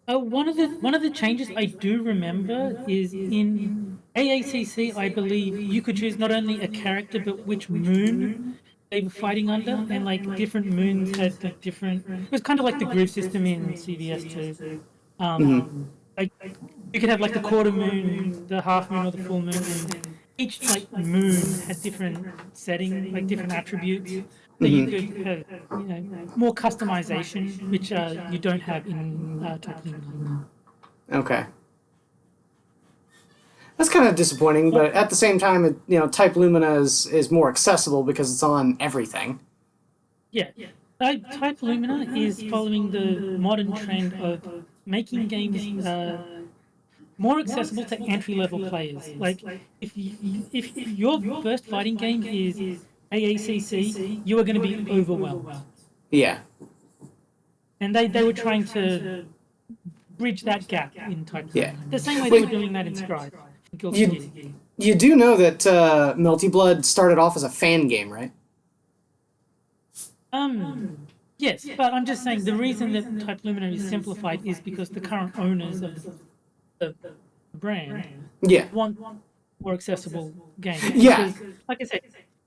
[SPEAKER 10] One of the changes I do remember is in AACC, I believe you could choose not only a character but which moon they were fighting under, and like different moons had like different. It was kind of like the groove system in CVS too. Like you could have like the quarter moon, the half moon, or the full moon, and each like moon had different settings, like different attributes. So you could have, more customization, which you don't have in Type Lumina.
[SPEAKER 2] Okay. That's kind of disappointing, but at the same time, Type Lumina is more accessible because it's on everything.
[SPEAKER 10] Yeah. Type Lumina is following the modern trend of making games more accessible to entry-level players. Like, if your first fighting game is AACC, you are going to be overwhelmed.
[SPEAKER 2] Yeah.
[SPEAKER 10] And they were trying to bridge that gap in Type Lumina.
[SPEAKER 2] Yeah.
[SPEAKER 10] The same way they were doing that in Strive.
[SPEAKER 2] You do know that Melty Blood started off as a fan game, right?
[SPEAKER 10] Yes, but I'm just saying the reason that Type Lumina is simplified is because the current owners of the brand want more accessible games.
[SPEAKER 2] Yeah.
[SPEAKER 10] Because, like I said,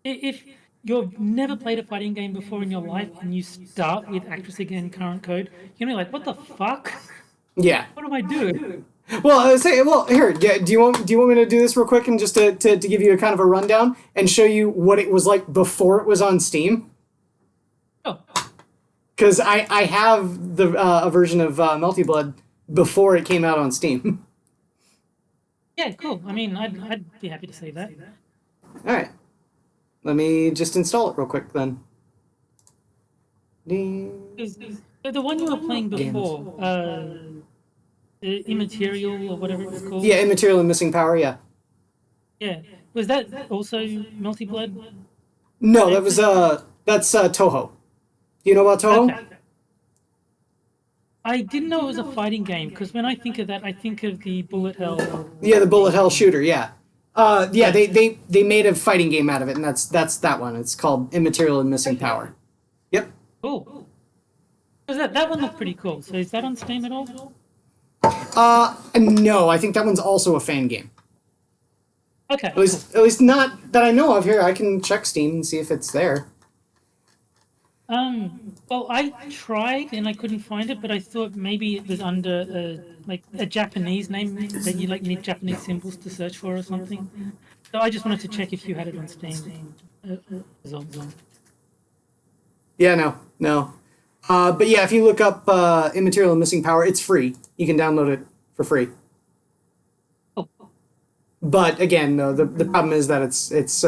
[SPEAKER 10] if you've never played a fighting game before in your life and you start with Actress Again current code, you're gonna be like, what the fuck?
[SPEAKER 2] Yeah.
[SPEAKER 10] What do I do?
[SPEAKER 2] Well, here. Do you want me to do this real quick and just to give you a kind of a rundown and show you what it was like before it was on Steam?
[SPEAKER 10] Oh.
[SPEAKER 2] Because I have a version of Melty Blood before it came out on Steam.
[SPEAKER 10] Yeah, cool. I mean, I'd be happy to see that.
[SPEAKER 2] All right. Let me just install it real quick then.
[SPEAKER 10] The one you were playing before, Immaterial or whatever it was called.
[SPEAKER 2] Yeah, Immaterial and Missing Power. Yeah.
[SPEAKER 10] Yeah. Was that also Melty Blood?
[SPEAKER 2] No, that's Toho. Do you know about Toho?
[SPEAKER 10] Okay. I didn't know it was a fighting game because when I think of that, I think of the Bullet Hell.
[SPEAKER 2] Yeah, the Bullet Hell shooter. Yeah. They made a fighting game out of it, and that's that one. It's called Immaterial and Missing Power. Yep.
[SPEAKER 10] Cool. Because that one looked pretty cool. So is that on Steam at all?
[SPEAKER 2] No, I think that one's also a fan game.
[SPEAKER 10] Okay.
[SPEAKER 2] At least not that I know of. Here, I can check Steam and see if it's there.
[SPEAKER 10] Well, I tried and I couldn't find it, but I thought maybe it was under a Japanese name that you need Japanese symbols to search for or something. So I just wanted to check if you had it on Steam.
[SPEAKER 2] Yeah, no. But yeah, if you look up Immaterial and Missing Power, it's free. You can download it for free.
[SPEAKER 10] Oh.
[SPEAKER 2] But again, no, the problem is that it's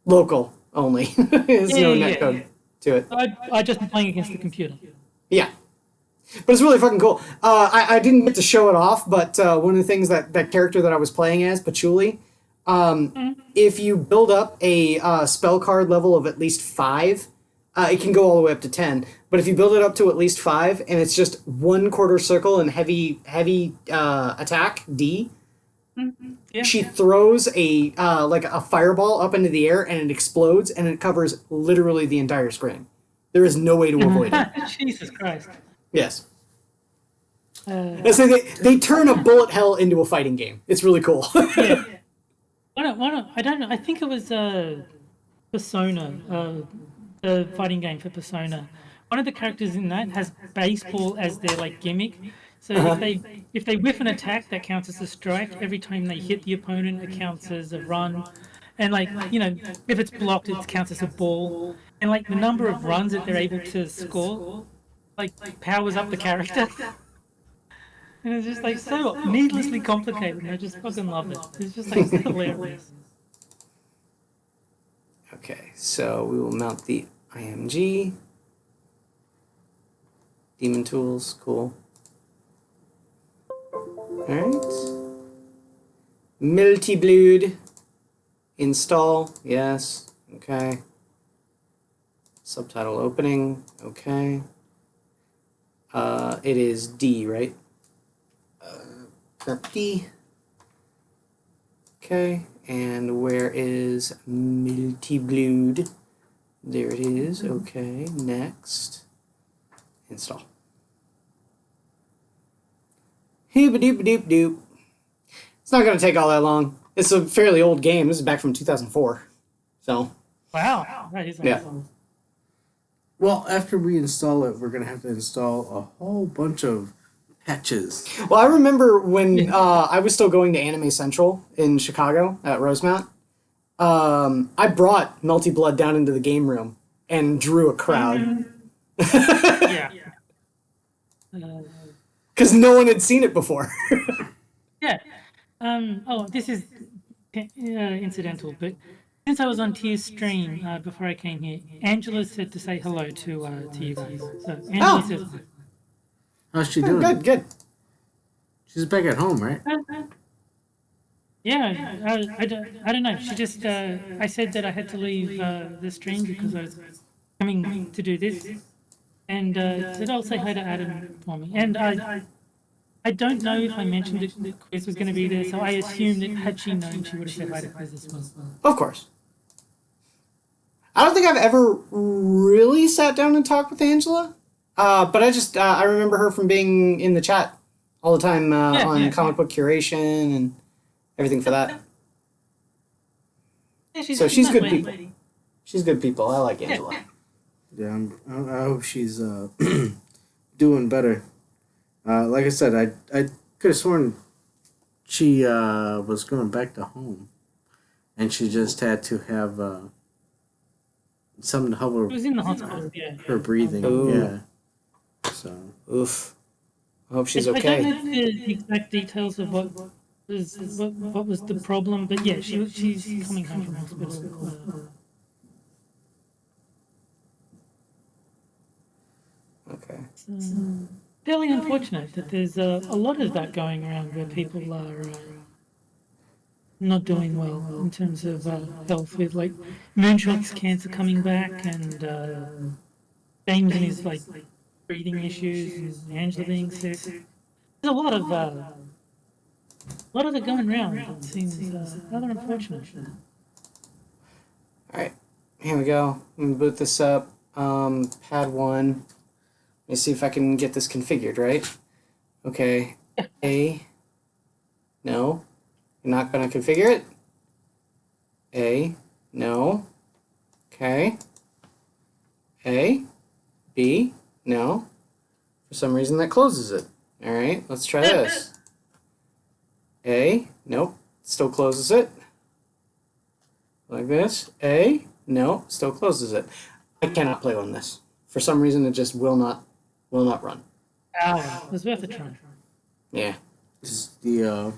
[SPEAKER 2] local only. There's no netcode to it.
[SPEAKER 10] I just been playing against the computer.
[SPEAKER 2] Yeah. But it's really fucking cool. I didn't get to show it off, but one of the things that character that I was playing as, Patchouli, if you build up a spell card level of at least 5, it can go all the way up to 10. But if you build it up to at least 5, and it's just 1 quarter circle and heavy attack, D,
[SPEAKER 10] Yeah.
[SPEAKER 2] she throws a fireball up into the air and it explodes and it covers literally the entire screen. There is no way to avoid it.
[SPEAKER 10] Jesus Christ.
[SPEAKER 2] Yes. So they turn a bullet hell into a fighting game. It's really cool.
[SPEAKER 10] Yeah. I don't know. I think it was Persona, the fighting game for Persona. One of the characters in that has baseball as their gimmick. So if they whiff an attack, that counts as a strike. Every time they hit the opponent, it counts as a run. And if it's blocked, it counts as a ball. And the number of runs that they're able to score, powers up the character. And it's just so needlessly complicated. And I just fucking love it. It's just hilarious.
[SPEAKER 2] Okay, so we will mount the IMG. Demon tools, cool. Alright. Multi-Blood. Install, yes. Okay. Subtitle opening, okay. It is D, right? D. Okay, and where is Multi-Blood? There it is, okay. Next. Install. Hoop-a-doop-a-doop-doop. It's not going to take all that long. It's a fairly old game. This is back from 2004. So.
[SPEAKER 10] Wow. That is
[SPEAKER 2] yeah.
[SPEAKER 1] Well, after we install it, we're going to have to install a whole bunch of patches.
[SPEAKER 2] Well, I remember when I was still going to Anime Central in Chicago at Rosemount. I brought Multi-Blood down into the game room and drew a crowd.
[SPEAKER 10] Yeah.
[SPEAKER 2] Because no one had seen it before.
[SPEAKER 10] Yeah. This is incidental, but since I was on Tier's stream before I came here, Angela said to say hello to you guys. So Angela says hi.
[SPEAKER 1] How's she doing?
[SPEAKER 2] Good.
[SPEAKER 1] She's back at home, right?
[SPEAKER 10] Yeah, I don't know. She just, I said that I had to leave the stream because I was coming to do this. And said I'll say hi to Adam for me. And I don't know if I mentioned that the quiz was going to be there, so I assumed that had she known, she would have said hi to quiz as well.
[SPEAKER 2] Of course. I don't think I've ever really sat down and talked with Angela, but I just I remember her from being in the chat all the time on comic book curation and everything for that.
[SPEAKER 10] Yeah,
[SPEAKER 2] she's good people. She's good people. I like Angela.
[SPEAKER 1] Yeah, I hope she's doing better. Like I said, I could have sworn she was going back to home, and she just had to have something to help her.
[SPEAKER 10] She was in the hospital. Yeah.
[SPEAKER 1] Her breathing.
[SPEAKER 2] Ooh.
[SPEAKER 1] Yeah. So.
[SPEAKER 2] Oof. I hope she's
[SPEAKER 10] I
[SPEAKER 2] okay.
[SPEAKER 10] don't know the exact details of what was the problem, but yeah, she's coming home from hospital.
[SPEAKER 2] Okay.
[SPEAKER 10] Fairly unfortunate that there's a lot of that going around where people are not doing well in terms of health, with Moonshot's cancer coming back and James and his breathing issues and Angela being sick. There's a lot of it going around. It seems rather unfortunate.
[SPEAKER 2] All right, here we go. I'm gonna boot this up. Pad 1. Let me see if I can get this configured, right? Okay. A. No. You're not going to configure it? A, no. Okay. A, B, no. For some reason that closes it. All right, let's try this. A, nope, still closes it. Like this. A, no, still closes it. I cannot play on this. For some reason it just will not run.
[SPEAKER 10] Ow, it was worth a try.
[SPEAKER 2] Yeah.
[SPEAKER 1] Is the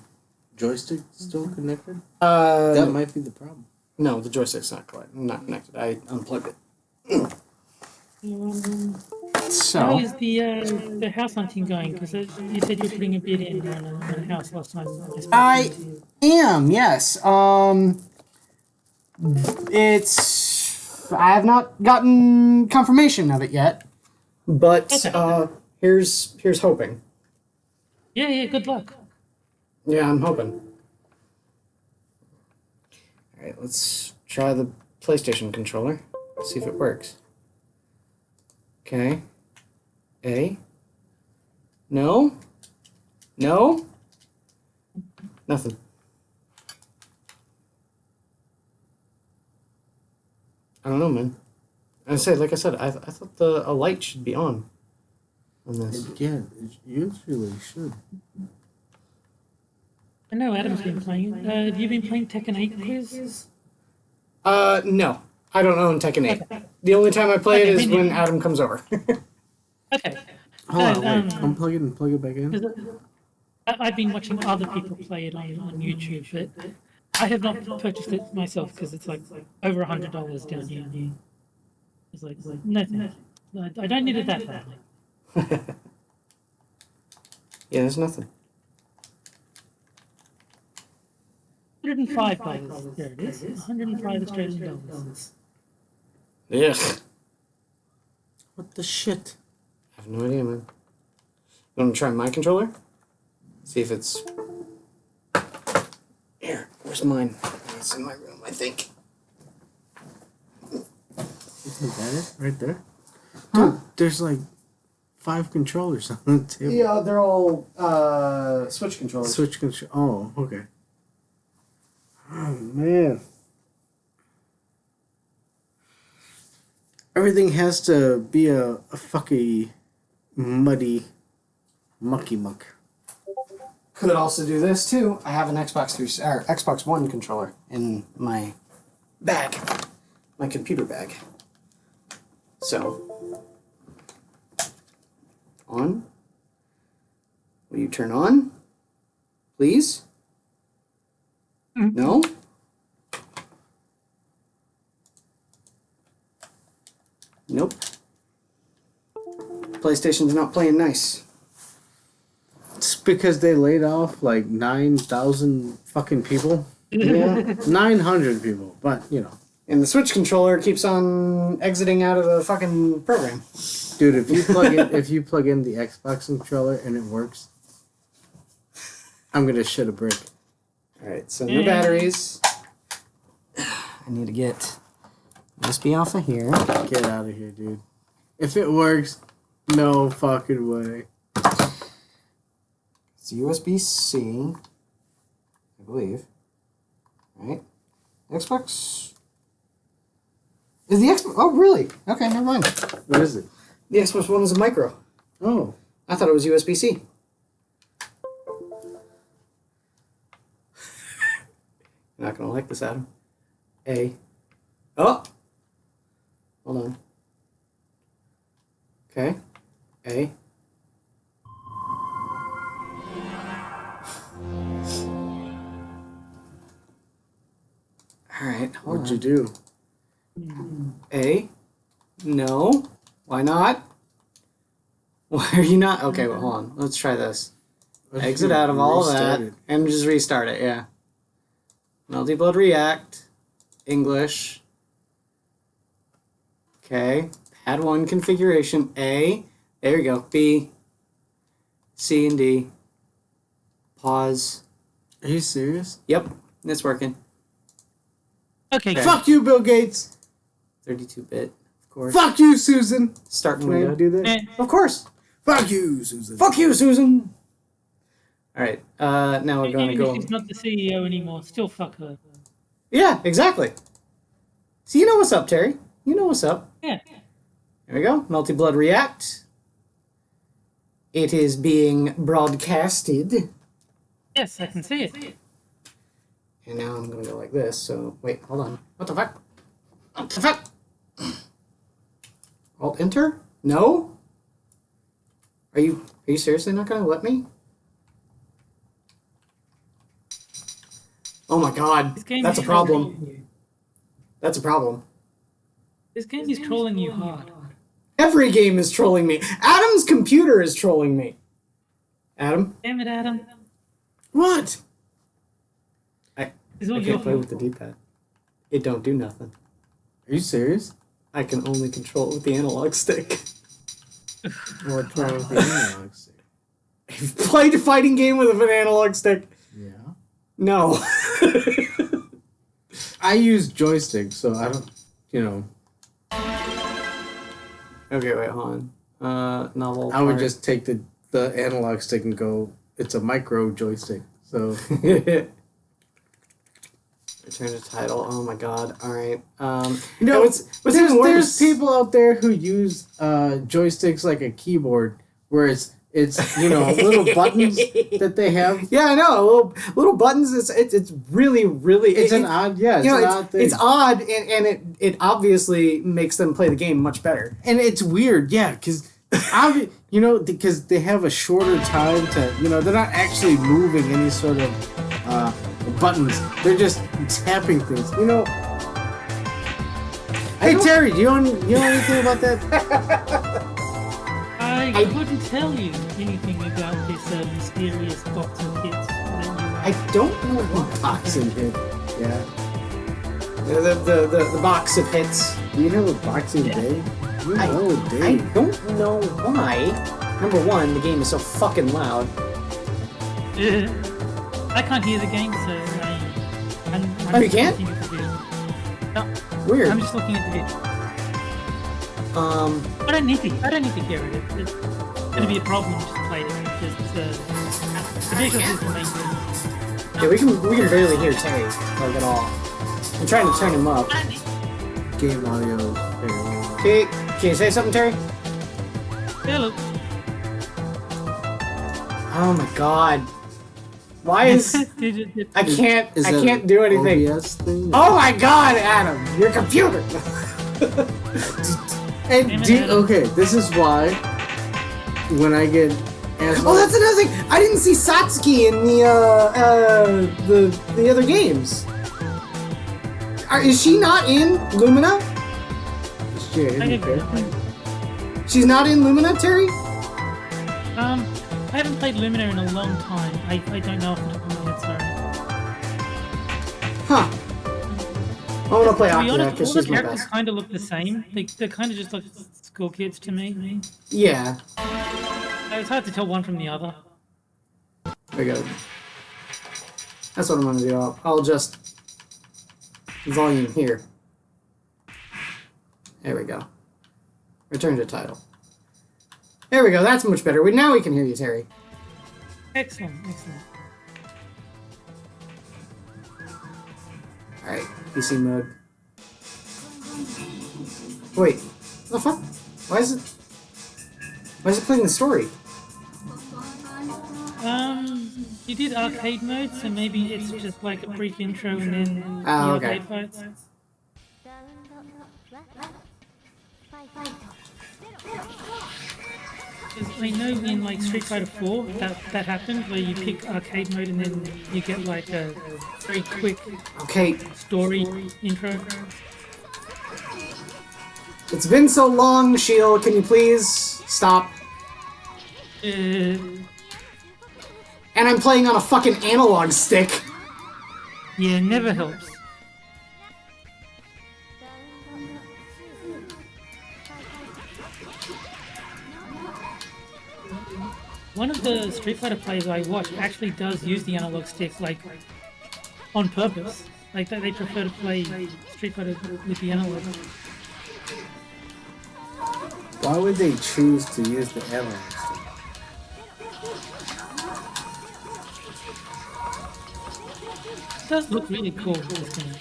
[SPEAKER 1] joystick still connected? That might be the problem.
[SPEAKER 2] No, the joystick's not connected. I unplugged it.
[SPEAKER 10] How is the house hunting going? Because you said you were putting a bid in on a house last time.
[SPEAKER 2] I am, yes. I have not gotten confirmation of it yet, but here's hoping.
[SPEAKER 10] Yeah, good luck.
[SPEAKER 2] Yeah, I'm hoping. All right, let's try the PlayStation controller. See if it works. Okay. A. No. No. Nothing. I don't know, man. Like I said, I thought a light should be on this.
[SPEAKER 1] Yeah, it usually should.
[SPEAKER 10] I know Adam's been playing it. Have you been playing Tekken 8 Quiz?
[SPEAKER 2] No. I don't own Tekken 8. Okay. The only time I play it is when Adam comes over.
[SPEAKER 10] Okay.
[SPEAKER 1] Hold on, wait. Unplug it and plug it back in.
[SPEAKER 10] I've been watching other people play it on YouTube, but I have not purchased it myself because it's like over $100 down here. It's like no thanks. I don't need it that badly.
[SPEAKER 2] Yeah, there's nothing.
[SPEAKER 10] $105. There it is. 105 Australian dollars.
[SPEAKER 2] Yeah.
[SPEAKER 1] What the shit?
[SPEAKER 2] I have no idea, man. You want to try my controller? See if it's... Here, where's mine? It's in my room, I think.
[SPEAKER 1] Isn't that it? Right there? Dude, there's like 5 controllers on the table.
[SPEAKER 2] Yeah, they're all Switch controllers.
[SPEAKER 1] Switch control. Oh, okay. Oh, man. Everything has to be a fucking muddy mucky muck.
[SPEAKER 2] Could also do this too. I have an Xbox One controller in my bag, my computer bag. So, on. Will you turn on, please? No. Nope. PlayStation's not playing nice.
[SPEAKER 1] It's because they laid off like 9,000 fucking people.
[SPEAKER 2] Yeah.
[SPEAKER 1] 900 people, but you know.
[SPEAKER 2] And the Switch controller keeps on exiting out of the fucking program.
[SPEAKER 1] Dude, if you plug in the Xbox controller and it works, I'm gonna shit a brick.
[SPEAKER 2] Alright, so no batteries. I need to get USB off of here.
[SPEAKER 1] Get out of here, dude. If it works, no fucking way.
[SPEAKER 2] It's USB-C, I believe. Right? Xbox... Is the Xbox... Oh, really? Okay, never mind.
[SPEAKER 1] What is it?
[SPEAKER 2] The Xbox One is a micro.
[SPEAKER 1] Oh.
[SPEAKER 2] I thought it was USB-C. You're not going to like this, Adam. A. Oh! Hold on. Okay. A. Alright,
[SPEAKER 1] What'd you do?
[SPEAKER 2] A. No. Why not? Why are you not? Okay, well, hold on. Let's try this. Exit out of all of that and just restart it, yeah. Melty Blood React. English. Okay. Pad 1 configuration. A. There you go. B. C and D. Pause.
[SPEAKER 1] Are you serious?
[SPEAKER 2] Yep. It's working.
[SPEAKER 10] Okay.
[SPEAKER 1] Fuck you, Bill Gates.
[SPEAKER 2] 32-bit, of course.
[SPEAKER 1] Fuck you, Susan.
[SPEAKER 2] Starting
[SPEAKER 1] Can I
[SPEAKER 2] window.
[SPEAKER 1] do that?
[SPEAKER 2] Of course.
[SPEAKER 1] Fuck you, Susan.
[SPEAKER 2] Fuck you, Susan. Alright, now we're going to
[SPEAKER 10] Even
[SPEAKER 2] go...
[SPEAKER 10] if she's not the CEO anymore, still fuck her.
[SPEAKER 2] Yeah, exactly. So you know what's up, Terry. You know what's up.
[SPEAKER 10] Yeah.
[SPEAKER 2] There we go. Melty Blood React. It is being broadcasted.
[SPEAKER 10] Yes, I can see it.
[SPEAKER 2] And now I'm going to go like this, so... Wait, hold on. What the fuck? What the fuck? Alt-Enter? No? Are you seriously not going to let me? Oh my god, that's a problem. That's a problem.
[SPEAKER 10] This game is trolling you hard.
[SPEAKER 2] Every game is trolling me. Adam's computer is trolling me. Adam?
[SPEAKER 10] Damn it, Adam.
[SPEAKER 2] What? I
[SPEAKER 10] It's all your
[SPEAKER 2] can't play
[SPEAKER 10] fault.
[SPEAKER 2] with the D-pad. It don't do nothing.
[SPEAKER 1] Are you serious?
[SPEAKER 2] I can only control it with the analog stick.
[SPEAKER 1] What's wrong with the analog stick?
[SPEAKER 2] I've played a fighting game with an analog stick.
[SPEAKER 1] Yeah.
[SPEAKER 2] No.
[SPEAKER 1] I use joystick, so I don't, you know.
[SPEAKER 2] Okay, wait, hold on. Novel.
[SPEAKER 1] I would
[SPEAKER 2] part.
[SPEAKER 1] just take the analog stick and go, it's a micro joystick. So
[SPEAKER 2] Return to title. Oh my god. Alright.
[SPEAKER 1] you know,
[SPEAKER 2] what's even worse?
[SPEAKER 1] there's people out there who use joysticks like a keyboard, where it's you know little buttons that they have.
[SPEAKER 2] Yeah, I know. Little buttons. It's really
[SPEAKER 1] It's an odd
[SPEAKER 2] you know,
[SPEAKER 1] an odd thing.
[SPEAKER 2] It's odd, and it obviously makes them play the game much better.
[SPEAKER 1] And it's weird, yeah, because you know, because they have a shorter time to, you know, they're not actually moving any sort of buttons. They're just tapping things. You know. Hey Terry, do you know anything about that?
[SPEAKER 10] I couldn't tell you anything about this mysterious box of hits that you
[SPEAKER 2] I don't know what
[SPEAKER 1] Boxing hit. Yeah.
[SPEAKER 2] the box of hits.
[SPEAKER 1] Do you have a boxing day? You know a
[SPEAKER 2] I
[SPEAKER 1] day.
[SPEAKER 2] don't know why. Number one, the game is so fucking loud.
[SPEAKER 10] I can't hear the game, so I'm
[SPEAKER 2] Oh, you
[SPEAKER 10] just
[SPEAKER 2] can't?
[SPEAKER 10] looking at the video. No,
[SPEAKER 2] Weird.
[SPEAKER 10] I'm just looking at the video. I don't need to hear it. It's gonna be a problem just play it. Just the visuals is the main thing.
[SPEAKER 2] Yeah, we can barely hear Terry like at all. I'm trying to turn him up.
[SPEAKER 1] Game audio is very low.
[SPEAKER 2] Okay, can you say something, Terry?
[SPEAKER 10] Hello.
[SPEAKER 2] Oh my god. Why is I can't do anything.
[SPEAKER 1] OBS thing?
[SPEAKER 2] Oh my god, Adam, your computer.
[SPEAKER 1] And okay, this is why when I get asked.
[SPEAKER 2] Oh, that's another thing. I didn't see Satsuki in the other games. Is she not in Lumina? She's not in Lumina, Terry?
[SPEAKER 10] I haven't played Lumina in a long time. I don't know off the top of my head, sorry.
[SPEAKER 2] Huh. I want to play
[SPEAKER 10] To be
[SPEAKER 2] Akira
[SPEAKER 10] honest,
[SPEAKER 2] because
[SPEAKER 10] all the
[SPEAKER 2] she's my
[SPEAKER 10] characters
[SPEAKER 2] best.
[SPEAKER 10] kind of look the same. They're kind of just like school kids to me.
[SPEAKER 2] Yeah.
[SPEAKER 10] So it's hard to tell one from the other.
[SPEAKER 2] There we go. That's what I'm going to do. I'll just volume here. There we go. Return to title. There we go. That's much better. Now we can hear you, Terry.
[SPEAKER 10] Excellent, excellent.
[SPEAKER 2] Alright, PC mode. Wait, what the fuck? Why is it playing the story?
[SPEAKER 10] You did arcade mode, so maybe it's just like a brief intro and then
[SPEAKER 2] Oh,
[SPEAKER 10] the
[SPEAKER 2] okay.
[SPEAKER 10] arcade fights. I know in like Street Fighter 4 that happened where you pick arcade mode and then you get like a very quick story intro.
[SPEAKER 2] It's been so long, Shield. Can you please stop? And I'm playing on a fucking analog stick.
[SPEAKER 10] Yeah, never helps. One of the Street Fighter players I watch actually does use the analog stick, like, on purpose. Like, they prefer to play Street Fighter with the analog.
[SPEAKER 1] Why would they choose to use the analog stick?
[SPEAKER 10] does look really cool. This game.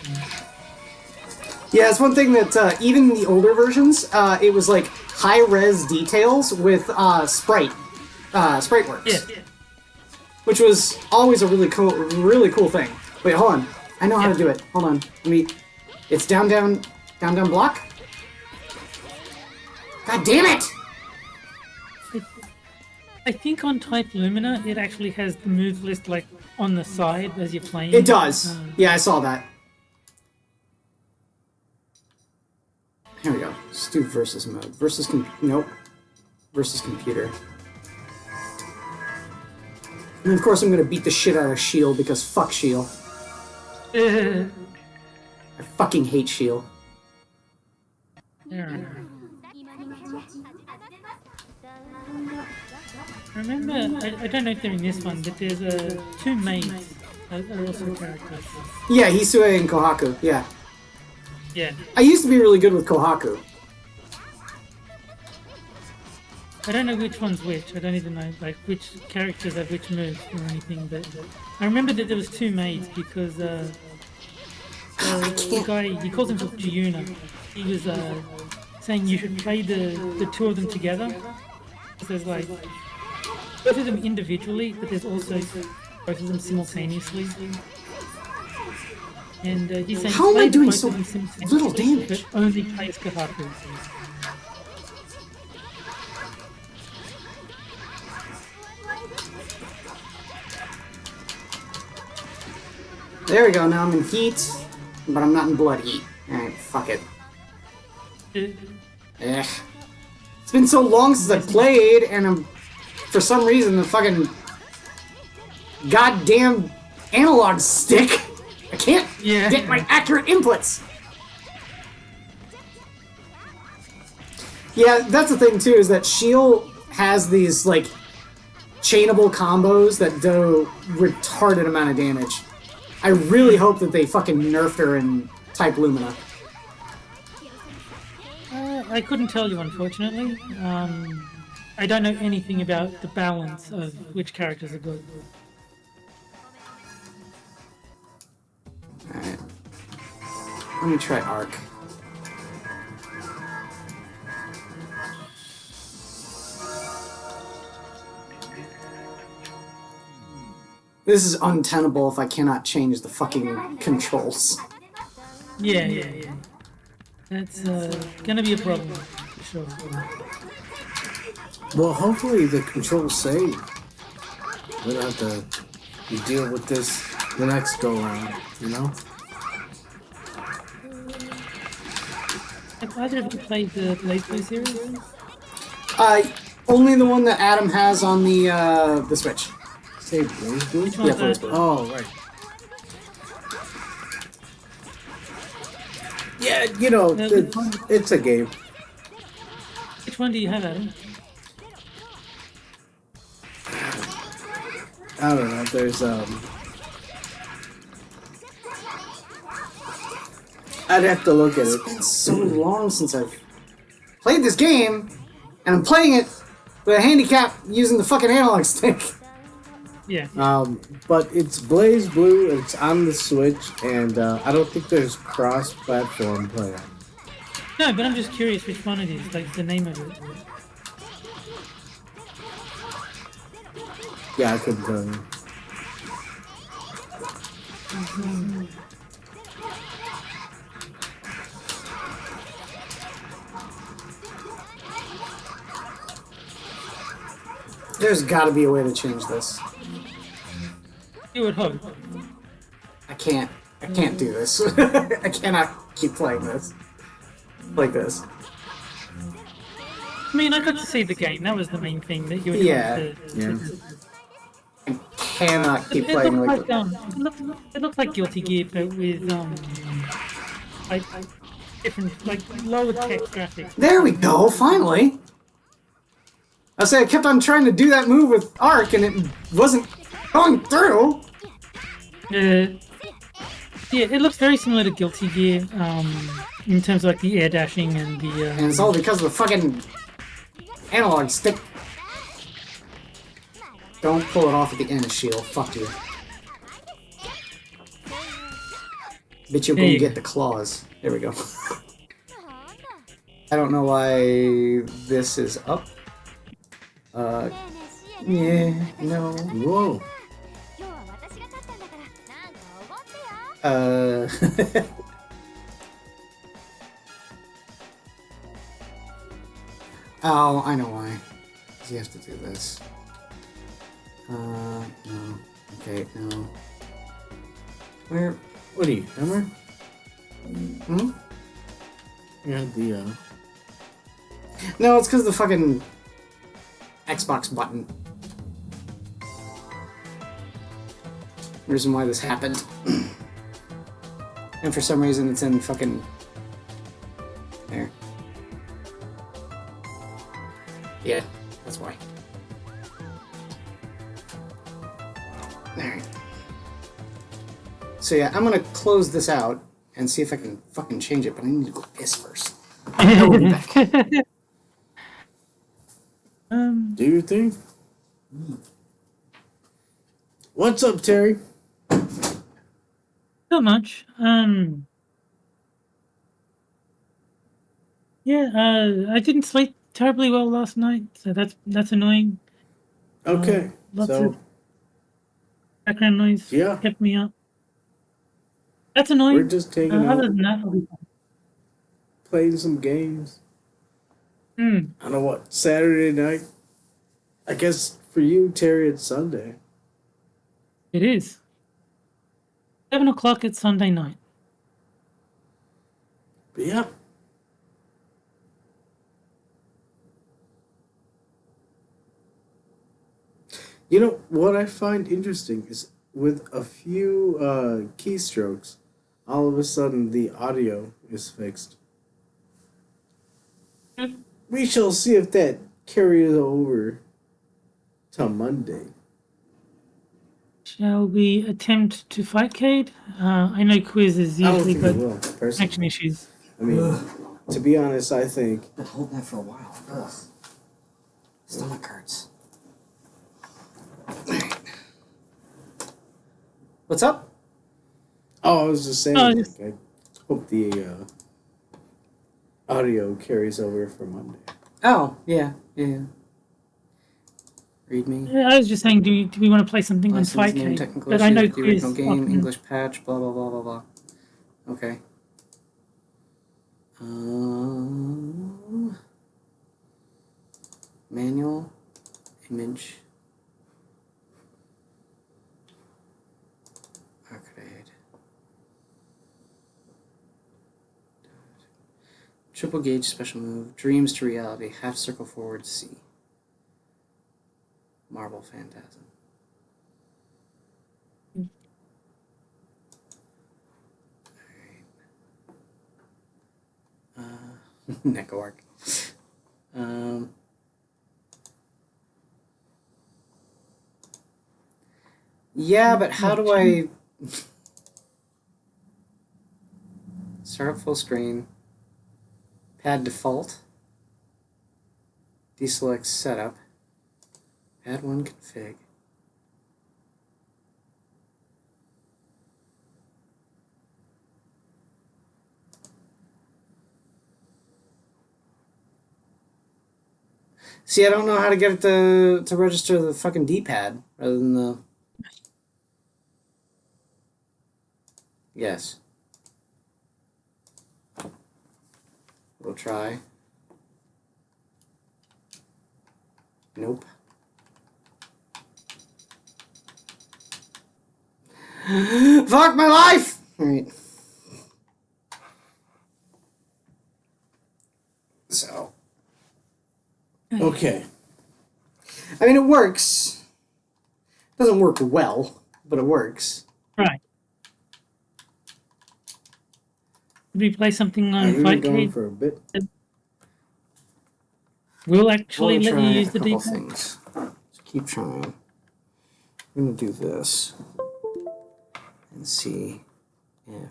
[SPEAKER 2] Yeah, it's one thing that even in the older versions, it was like high-res details with sprite works.
[SPEAKER 10] Yeah.
[SPEAKER 2] Which was always a really cool thing. Wait, hold on. I know how to do it. Hold on. It's down, block. God damn it!
[SPEAKER 10] I think on Type Lumina, it actually has the move list like on the side as you're playing.
[SPEAKER 2] It does. Yeah, I saw that. Here we go. Let's do versus mode. Versus computer. And of course I'm gonna beat the shit out of Shield because fuck Shield. I fucking hate Shield.
[SPEAKER 10] Yeah. Remember, I don't know if they're in this one, but there's two maids that are also characters.
[SPEAKER 2] Yeah, Hisue and Kohaku, yeah.
[SPEAKER 10] Yeah.
[SPEAKER 2] I used to be really good with Kohaku.
[SPEAKER 10] I don't know which one's which. I don't even know like which characters have which moves or anything. But I remember that there was two maids because the guy, he calls himself Giuna. He was saying you should play the two of them together. Because there's like both of them individually, but there's also both of them simultaneously. And he's saying
[SPEAKER 2] how am I doing
[SPEAKER 10] both
[SPEAKER 2] so
[SPEAKER 10] of them simultaneously,
[SPEAKER 2] little damage?
[SPEAKER 10] but only plays Kohaku.
[SPEAKER 2] There we go, now I'm in heat, but I'm not in blood heat. Alright, fuck it. Ugh. It's been so long since I played, and for some reason the fucking goddamn analog stick, I can't get my accurate inputs. Yeah, that's the thing too, is that Shield has these like chainable combos that do retarded amount of damage. I really hope that they fucking nerfed her in Type Lumina.
[SPEAKER 10] I couldn't tell you, unfortunately. I don't know anything about the balance of which characters are good.
[SPEAKER 2] Alright. Let me try Arc. This is untenable if I cannot change the fucking controls.
[SPEAKER 10] Yeah. That's gonna be a problem, for sure.
[SPEAKER 1] Well, hopefully the controls save. We don't have to deal with this the next go round, you know?
[SPEAKER 10] Have either of you played the BlazBlue series?
[SPEAKER 2] Only the one that Adam has on the Switch.
[SPEAKER 1] Say BlazBlue?
[SPEAKER 10] Which one's that?
[SPEAKER 1] BlazBlue. Oh, right. Yeah, you know, it's a game.
[SPEAKER 10] Which one do you have, Adam?
[SPEAKER 1] I don't know, there's, I'd have to look at it.
[SPEAKER 2] It's been so long since I've played this game, and I'm playing it with a handicap using the fucking analog stick.
[SPEAKER 10] Yeah.
[SPEAKER 1] But it's BlazBlue, it's on the Switch, and I don't think there's cross-platform play.
[SPEAKER 10] No, but I'm just curious which one it is, like the name of it.
[SPEAKER 1] Yeah, I couldn't tell you.
[SPEAKER 2] There's gotta be a way to change this.
[SPEAKER 10] You would hope.
[SPEAKER 2] I can't do this. I cannot keep playing this. Like this.
[SPEAKER 10] I mean, I got to see the game. That was the main thing that you were
[SPEAKER 2] Yeah.
[SPEAKER 10] trying to
[SPEAKER 2] I cannot keep
[SPEAKER 10] It
[SPEAKER 2] playing
[SPEAKER 10] looked
[SPEAKER 2] like
[SPEAKER 10] like it looked like Guilty Gear, but with like different, like lower tech graphics.
[SPEAKER 2] There we go, finally! I say I kept on trying to do that move with Arc and it wasn't going through!
[SPEAKER 10] Yeah, it looks very similar to Guilty Gear, in terms of like the air dashing and the
[SPEAKER 2] And it's all because of the fucking analog stick. Don't pull it off at the end, Shield. Fuck you. Bet you'll go get the claws. There we go. I don't know why this is up. Yeah, no.
[SPEAKER 1] Whoa.
[SPEAKER 2] Oh, I know why. 'Cause you have to do this. No. Okay, no. Where?
[SPEAKER 1] What are you, Hammer?
[SPEAKER 2] Hmm?
[SPEAKER 1] You had the,
[SPEAKER 2] No, it's because the fucking Xbox button. Reason why this happened. And for some reason it's in fucking... There. Yeah, that's why. Alright. So yeah, I'm gonna close this out and see if I can fucking change it, but I need to go piss first. I will be back.
[SPEAKER 1] do your thing. What's up, Terry?
[SPEAKER 10] Not much. Yeah, I didn't sleep terribly well last night, so that's annoying.
[SPEAKER 1] Okay,
[SPEAKER 10] Lots
[SPEAKER 1] so
[SPEAKER 10] of background noise
[SPEAKER 1] yeah,
[SPEAKER 10] kept me up. That's annoying.
[SPEAKER 1] we're just taking
[SPEAKER 10] Other
[SPEAKER 1] out,
[SPEAKER 10] than that, I'll be fine.
[SPEAKER 1] playing some games.
[SPEAKER 10] Hmm.
[SPEAKER 1] I don't know what, Saturday night? I guess for you, Terry, it's Sunday.
[SPEAKER 10] It is. 7 o'clock at Sunday night.
[SPEAKER 1] But yeah. You know, what I find interesting is with a few keystrokes, all of a sudden the audio is fixed. We shall see if that carries over to Monday.
[SPEAKER 10] Shall we attempt to fight Cade? I know quizzes
[SPEAKER 1] I don't
[SPEAKER 10] usually
[SPEAKER 1] think it
[SPEAKER 10] got
[SPEAKER 1] will, personally.
[SPEAKER 10] connection issues.
[SPEAKER 1] I mean, to be honest, I think...
[SPEAKER 2] Been holding that for a while. Ugh. Stomach hurts. What's up?
[SPEAKER 1] Oh, I was just saying,
[SPEAKER 10] Oh,
[SPEAKER 1] like, I hope the audio carries over for Monday.
[SPEAKER 2] Oh, yeah. Read me.
[SPEAKER 10] Yeah, I was just saying, do we want to play something on
[SPEAKER 2] License
[SPEAKER 10] Fight
[SPEAKER 2] name,
[SPEAKER 10] Cade?
[SPEAKER 2] technical
[SPEAKER 10] But I know
[SPEAKER 2] issues, the
[SPEAKER 10] quiz.
[SPEAKER 2] original game, English patch, blah, blah, blah, blah, blah. Okay. Manual, image, arcade. Triple gauge special move, dreams to reality, half circle forward C. Marble Phantasm. Alright. Neko arc. Yeah, but how do I start up full screen? Pad default. Deselect setup. Add one config. See, I don't know how to get it to register the fucking D-pad rather than the... Yes. We'll try. Nope. Fuck my life! Alright. So.
[SPEAKER 1] Okay.
[SPEAKER 2] I mean, it works. Doesn't work well, but it works.
[SPEAKER 10] Right. Did we play something on
[SPEAKER 1] We've been
[SPEAKER 10] Fight
[SPEAKER 1] going
[SPEAKER 10] Cade?
[SPEAKER 1] for a bit.
[SPEAKER 10] We'll actually
[SPEAKER 2] We'll
[SPEAKER 10] let
[SPEAKER 2] try
[SPEAKER 10] you use
[SPEAKER 2] a
[SPEAKER 10] the
[SPEAKER 2] couple
[SPEAKER 10] D-pad.
[SPEAKER 2] things. Just keep trying. I'm gonna do this and see if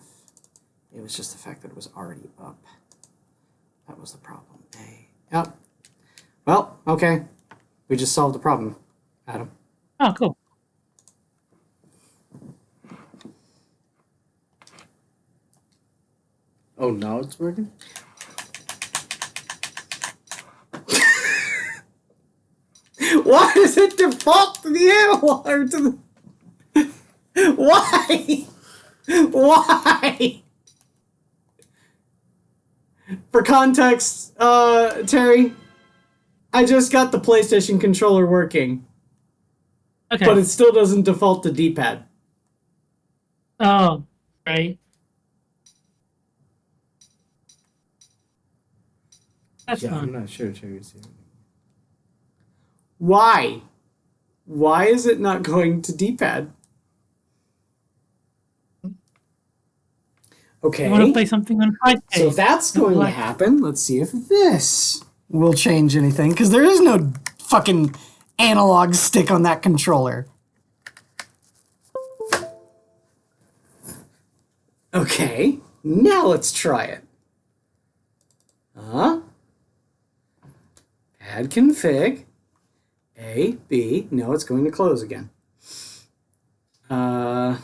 [SPEAKER 2] it was just the fact that it was already up. That was the problem. Yep. Well, okay. We just solved the problem, Adam.
[SPEAKER 10] Oh, cool.
[SPEAKER 1] Oh, now it's working?
[SPEAKER 2] Why does it default to the analog or to the... Why? Why? For context, Terry, I just got the PlayStation controller working.
[SPEAKER 10] Okay.
[SPEAKER 2] But it still doesn't default to D-pad.
[SPEAKER 10] Oh, right. That's
[SPEAKER 1] Yeah, I'm
[SPEAKER 10] fine.
[SPEAKER 1] not sure, Terry's here.
[SPEAKER 2] Why? Why is it not going to D-pad? Okay.
[SPEAKER 10] You want to play something on 5K?
[SPEAKER 2] So if that's going to happen, let's see if this will change anything, because there is no fucking analog stick on that controller. Okay, now let's try it. Pad config. A, B. No, it's going to close again.
[SPEAKER 1] Why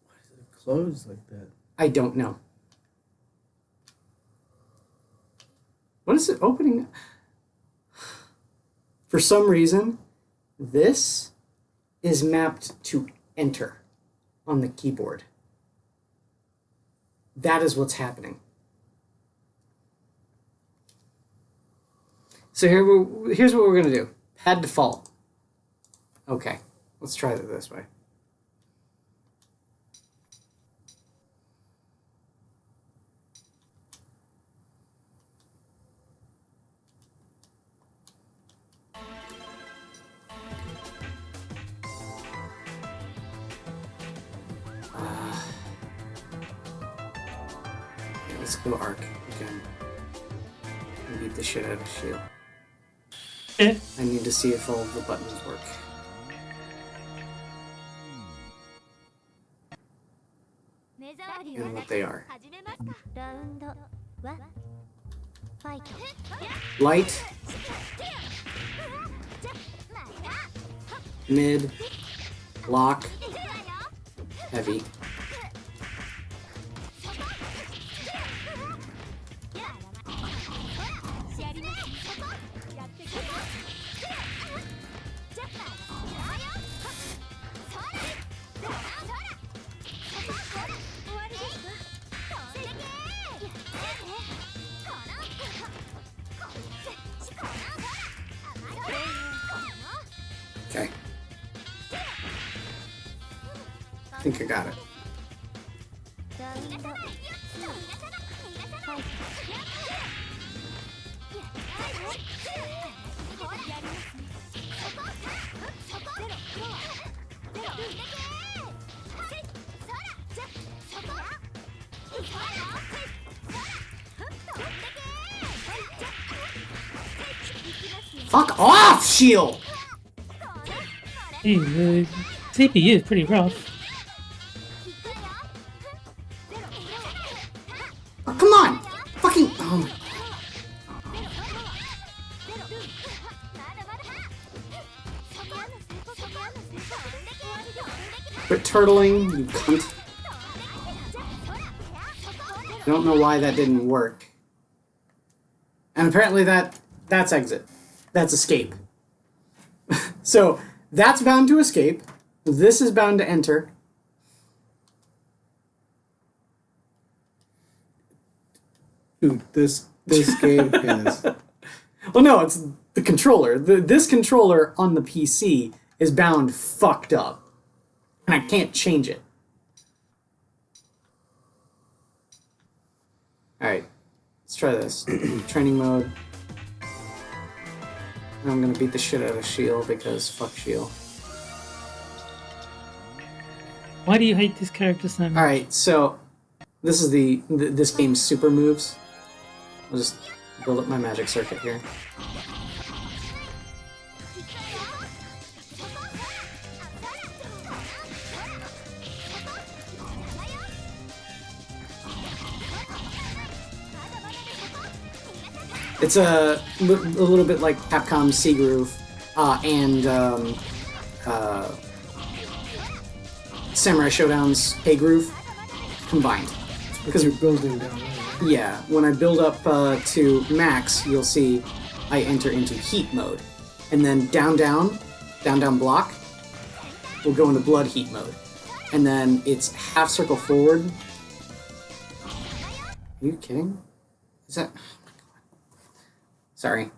[SPEAKER 1] does it close like that?
[SPEAKER 2] I don't know. What is it opening? For some reason, this is mapped to enter on the keyboard. That is what's happening. So here's what we're going to do. Pad default. Okay, let's try it this way. Let's go Arc again. And beat the shit out of Shield.
[SPEAKER 10] Yeah.
[SPEAKER 2] I need to see if all of the buttons work. And what they are. Light. Mid. Lock. Heavy. Okay. I think I got it. Fuck off, Shield!
[SPEAKER 10] Jeez, the CPU is pretty rough.
[SPEAKER 2] Oh, come on! Fucking... Oh my... Quit turtling, you cunt. I don't know why that didn't work. And apparently that's exit. That's escape. So, that's bound to escape. This is bound to enter.
[SPEAKER 1] Dude, this game is...
[SPEAKER 2] Well, no, it's the controller. This controller on the PC is bound fucked up. And I can't change it. Alright, let's try this. Training mode. I'm gonna beat the shit out of Shield because fuck Shield.
[SPEAKER 10] Why do you hate this character so much?
[SPEAKER 2] Alright, so this is this game's super moves. I'll just build up my magic circuit here. It's a little bit like Capcom's C Groove and Samurai Showdown's Hey Groove combined. It's
[SPEAKER 1] Because you're building down.
[SPEAKER 2] Yeah, when I build up to max, you'll see I enter into heat mode. And then down, block, will go into blood heat mode. And then it's half circle forward. Are you kidding? Is that... Sorry.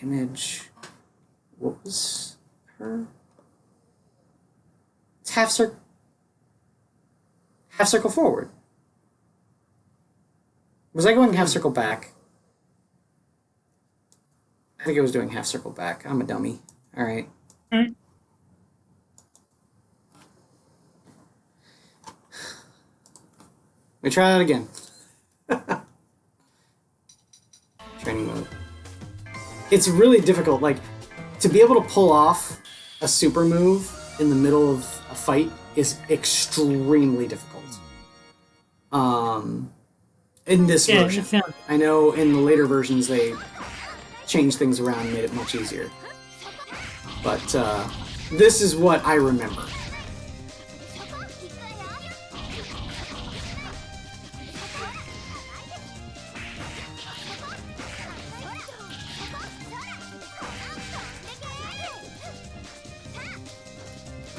[SPEAKER 2] Image... What was her? It's half circle forward. Was I going half circle back? I think I was doing half circle back. I'm a dummy. All right.
[SPEAKER 10] Mm.
[SPEAKER 2] Let me try that again. Training mode. It's really difficult. Like, to be able to pull off a super move in the middle of a fight is extremely difficult. In this version. I know in the later versions they changed things around and made it much easier. But this is what I remember.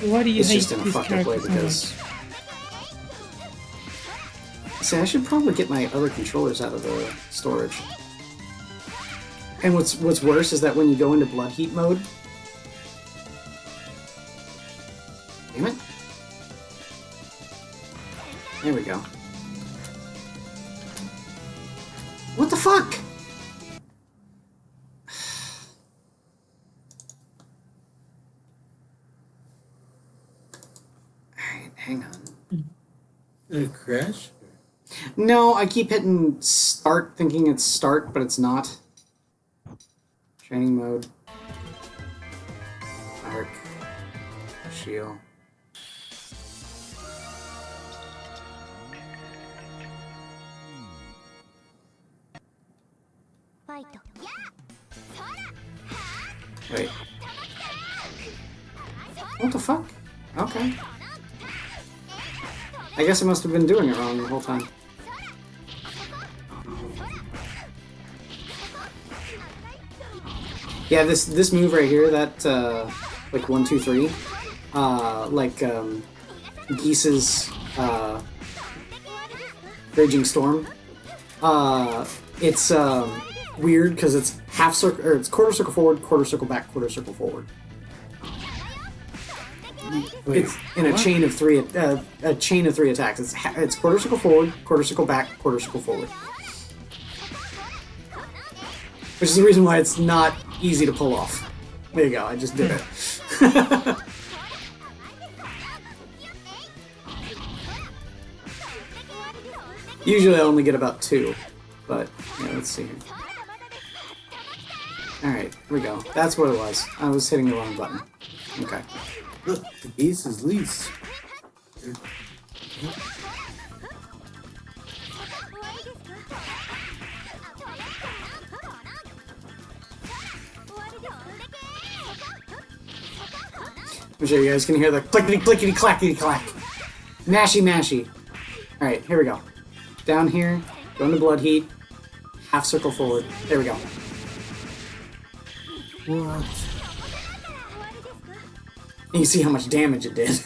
[SPEAKER 10] Why do you
[SPEAKER 2] It's
[SPEAKER 10] hate
[SPEAKER 2] just in a
[SPEAKER 10] this
[SPEAKER 2] fucked up way
[SPEAKER 10] character so much?
[SPEAKER 2] because... See, I should probably get my other controllers out of the storage. And what's worse is that when you go into blood heat mode... Damn it. There we go. What the fuck? Alright, hang on.
[SPEAKER 1] Did it crash?
[SPEAKER 2] No, I keep hitting start thinking it's start, but it's not. Training mode. Arc. Shield. Wait. What the fuck? Okay. I guess I must have been doing it wrong the whole time. Yeah, this move right here, that like 1, 2, 3, like Geese's Raging Storm. It's weird because it's half circle, or it's quarter circle forward, quarter circle back, quarter circle forward.
[SPEAKER 1] Wait,
[SPEAKER 2] it's in a chain of three attacks. It's quarter circle forward, quarter circle back, quarter circle forward. Which is the reason why it's not easy to pull off. There you go, I just did it. Usually I only get about 2, but yeah, let's see here. Alright, here we go. That's what it was. I was hitting the wrong button. Okay.
[SPEAKER 1] Look, the Geese is least.
[SPEAKER 2] I'm sure you guys can hear the clickety clickety clackety clack. Mashy mashy. Alright, here we go. Down here, go into blood heat, half circle forward. There we go.
[SPEAKER 1] What?
[SPEAKER 2] And you see how much damage it did.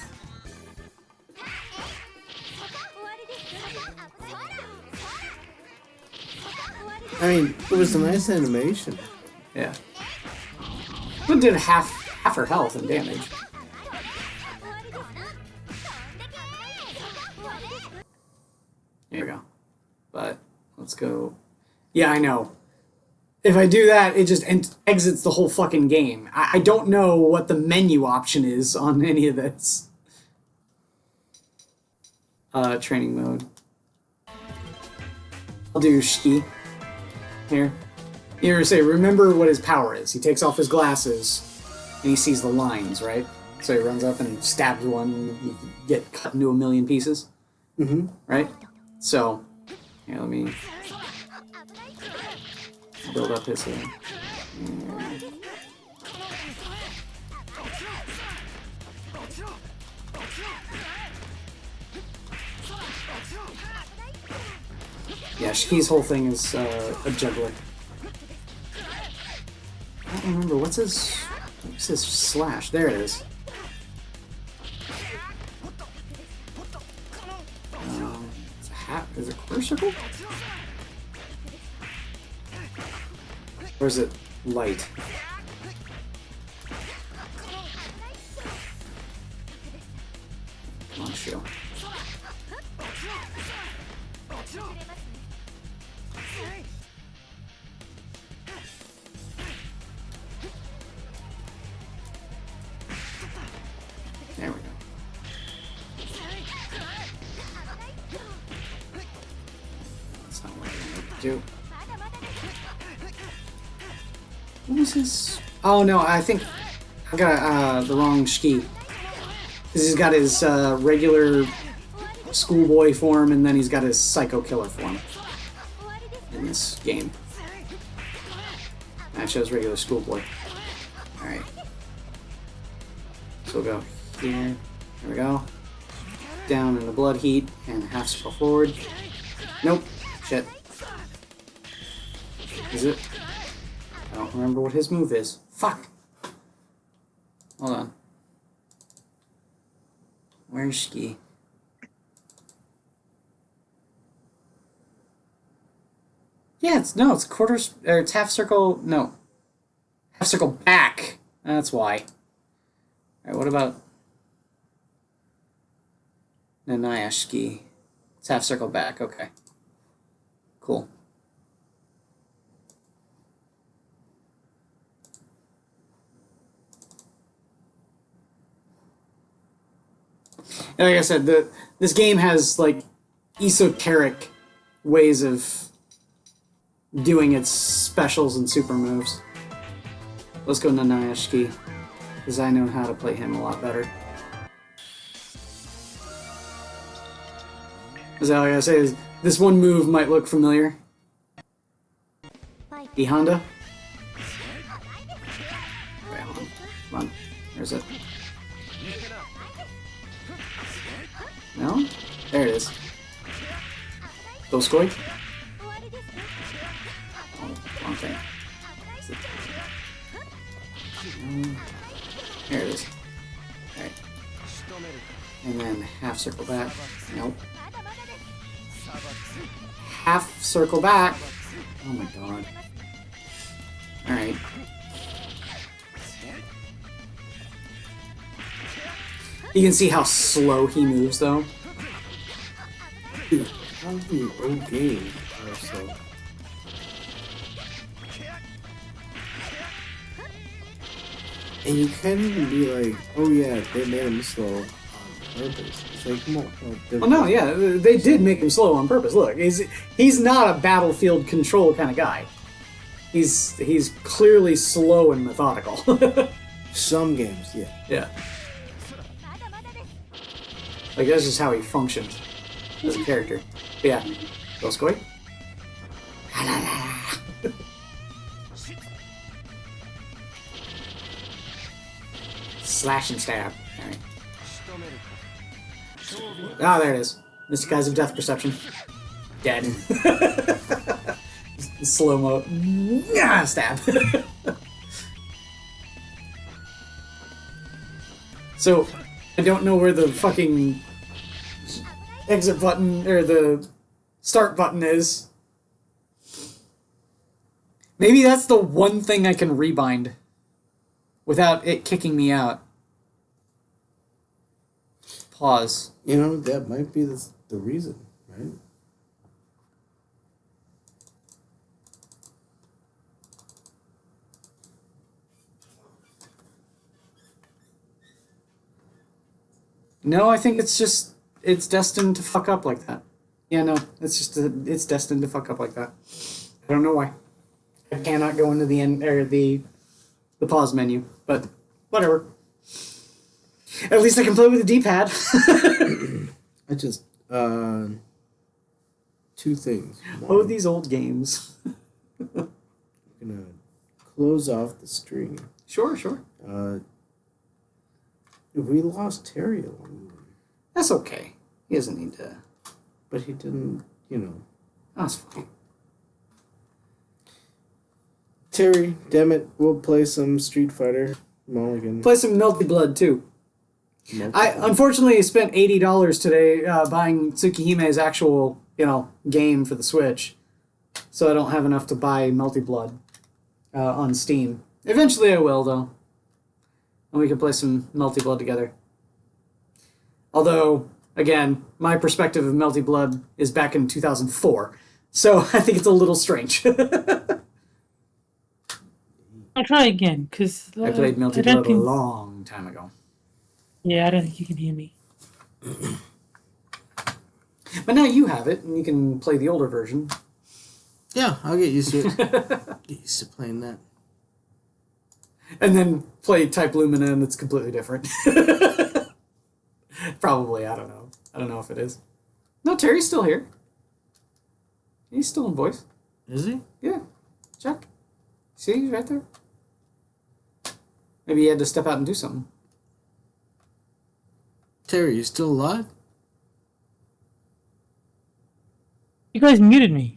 [SPEAKER 1] I mean, it was a nice animation.
[SPEAKER 2] Yeah. It did half her health and damage. There we go. But let's go. Yeah, I know. If I do that, it just exits the whole fucking game. I don't know what the menu option is on any of this. Training mode. I'll do Shiki. Here. You say, remember what his power is. He takes off his glasses, and he sees the lines, right? So he runs up and stabs one, and you get cut into a million pieces.
[SPEAKER 1] Mm-hmm.
[SPEAKER 2] Right? So, here, let me build up his head. Yeah, Shki's whole thing is a juggler. I don't remember what's his slash. There it is. It's a hat. Is it quarter circle? Or is it light? Come on, show. There we go. That's not what I wanted to do. What was his? Oh no, I think I got the wrong Shki. Because he's got his regular schoolboy form, and then he's got his psycho killer form in this game. That shows regular schoolboy. Alright. So we'll go here. There we go. Down in the blood heat, and half circle forward. Nope. Shit. Is it? I don't remember what his move is. Fuck! Hold on. Where's Shki? Yeah, it's quarters, or it's half circle, no. Half circle back. That's why. Alright, what about Nanaya Shki? It's half circle back, okay. Cool. And like I said, this game has like esoteric ways of doing its specials and super moves. Let's go Nanaya Shki, because I know how to play him a lot better. As all I gotta say is, this one move might look familiar. The Honda. Wait, hold on. Come on. Where's it? No? There it is. Doskoi? Oh, wrong thing. There it is. Alright. And then half circle back. Nope. Half circle back. Oh my god. Alright. You can see how slow he moves, though.
[SPEAKER 1] Dude, how do you own game? So. And you can't even be like, oh yeah, they made him slow on purpose. It's like, come on.
[SPEAKER 2] Well, no, yeah, they did make him slow on purpose. Look, he's not a battlefield control kind of guy. He's clearly slow and methodical.
[SPEAKER 1] Some games, yeah.
[SPEAKER 2] Yeah. Like, that's just how he functions as a character. But yeah, Doskoi. Slash and stab. Alright. Ah, there it is. Mr. Guys of Death Perception. Dead. Slow-mo. Yeah, stab. So, I don't know where the fucking exit button, or the start button is. Maybe that's the one thing I can rebind without it kicking me out. Pause.
[SPEAKER 1] You know, that might be the reason, right?
[SPEAKER 2] No, I think it's destined to fuck up like that. Yeah, no, it's destined to fuck up like that. I don't know why. I cannot go into the end, or the pause menu, but whatever. At least I can play with the D-pad.
[SPEAKER 1] I just, two things.
[SPEAKER 2] Oh, these old games.
[SPEAKER 1] I'm gonna close off the stream.
[SPEAKER 2] Sure.
[SPEAKER 1] We lost Terry along the way.
[SPEAKER 2] That's okay. He doesn't need to.
[SPEAKER 1] But he didn't, you know.
[SPEAKER 2] That's fine.
[SPEAKER 1] Terry, damn it, we'll play some Street Fighter Mulligan.
[SPEAKER 2] Play some Melty Blood too. I unfortunately spent $80 today buying Tsukihime's actual, game for the Switch, so I don't have enough to buy Melty Blood on Steam. Eventually, I will though, and we can play some Melty Blood together. Although, again, my perspective of Melty Blood is back in 2004, so I think it's a little strange.
[SPEAKER 10] I'll try again, because...
[SPEAKER 2] I played Melty Blood a long time ago.
[SPEAKER 10] Yeah, I don't think you can hear me.
[SPEAKER 2] But now you have it, and you can play the older version.
[SPEAKER 1] Yeah, I'll get used to it. Get used to playing that.
[SPEAKER 2] And then play Type Lumina, and it's completely different. Probably, I don't know. I don't know if it is. No, Terry's still here. He's still in voice.
[SPEAKER 1] Is he?
[SPEAKER 2] Yeah. Check. See, he's right there. Maybe he had to step out and do something.
[SPEAKER 1] Terry, you still alive?
[SPEAKER 10] You guys muted me.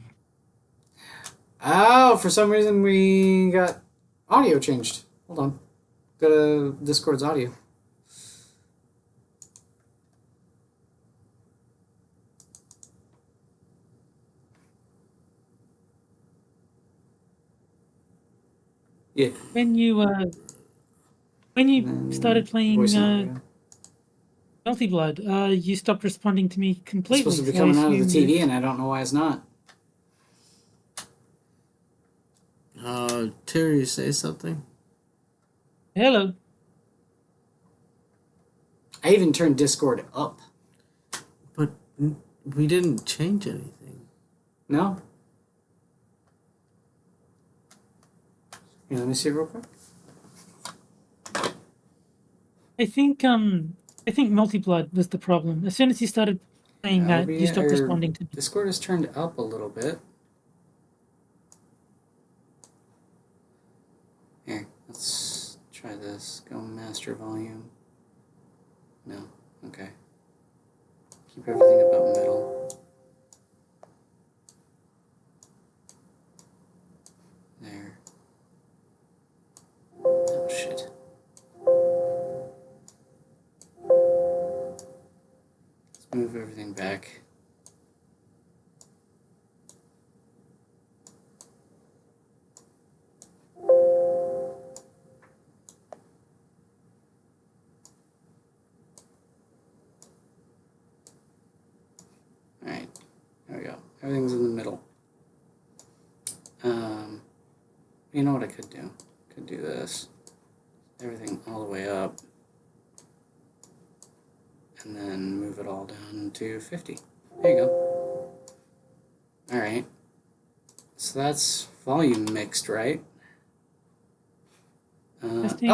[SPEAKER 2] Oh, for some reason we got audio changed. Hold on. Go to Discord's audio. Yeah.
[SPEAKER 10] When you started playing Melty Blood, you stopped responding to me completely.
[SPEAKER 2] It's supposed to be coming out of the TV, and I don't know why it's not.
[SPEAKER 1] Terry, say something.
[SPEAKER 10] Hello.
[SPEAKER 2] I even turned Discord up.
[SPEAKER 1] But we didn't change anything.
[SPEAKER 2] No? Yeah, let me see real quick.
[SPEAKER 10] I think Melty Blood was the problem. As soon as you started playing that, you stopped responding to me.
[SPEAKER 2] Discord is turned up a little bit. Here, let's try this. Go master volume. No, okay. Keep everything about middle. There. Oh, shit. Let's move everything back. Alright, there we go. Everything's in the middle. You know what I could do? Could do this. Everything all the way up. And then move it all down to 50. There you go. Alright. So that's volume mixed, right?
[SPEAKER 10] Testing.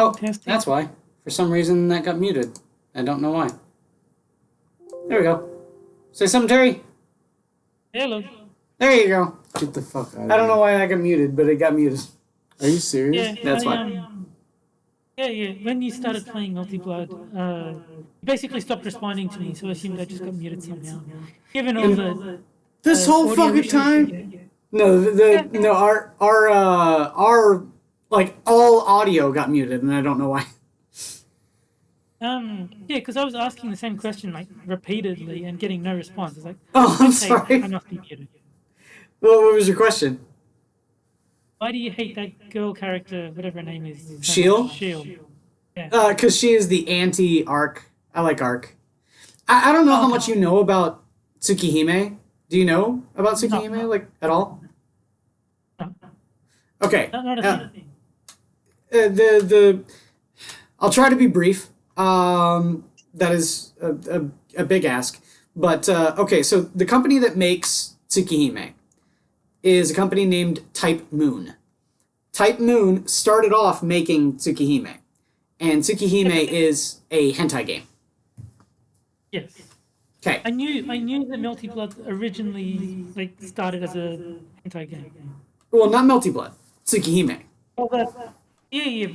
[SPEAKER 2] That's why. For some reason that got muted. I don't know why. There we go. Say something, Terry.
[SPEAKER 10] Hello.
[SPEAKER 2] There you go.
[SPEAKER 1] Get the fuck out of
[SPEAKER 2] I don't know why that got muted, but it got muted.
[SPEAKER 1] Are you serious?
[SPEAKER 10] Yeah,
[SPEAKER 2] That's why.
[SPEAKER 10] Yeah. When you started playing Melty Blood, you basically stopped responding to me, so I assumed I just got muted somehow. Given all the
[SPEAKER 1] This whole
[SPEAKER 10] audio
[SPEAKER 1] fucking
[SPEAKER 10] issues,
[SPEAKER 1] time?
[SPEAKER 2] No, our like all audio got muted, and I don't know why.
[SPEAKER 10] Yeah, because I was asking the same question like repeatedly and getting no response. It's like,
[SPEAKER 2] Oh, I'm
[SPEAKER 10] okay,
[SPEAKER 2] sorry.
[SPEAKER 10] I must be muted.
[SPEAKER 2] What was your question?
[SPEAKER 10] Why do you hate that girl character, whatever her name is?
[SPEAKER 2] Shield?
[SPEAKER 10] Shield. Yeah.
[SPEAKER 2] Because she is the anti-Arc. I like Arc. I don't know how much you know about Tsukihime. Do you know about Tsukihime, like, at all?
[SPEAKER 10] No.
[SPEAKER 2] Okay.
[SPEAKER 10] Not a thing.
[SPEAKER 2] I'll try to be brief. That is a big ask. But, okay, so the company that makes Tsukihime is a company named Type Moon. Type Moon started off making Tsukihime. And Tsukihime is a hentai game.
[SPEAKER 10] Yes.
[SPEAKER 2] Okay.
[SPEAKER 10] I knew that Melty Blood originally started as a hentai game.
[SPEAKER 2] Well, not Melty Blood. Tsukihime.
[SPEAKER 10] Well, but the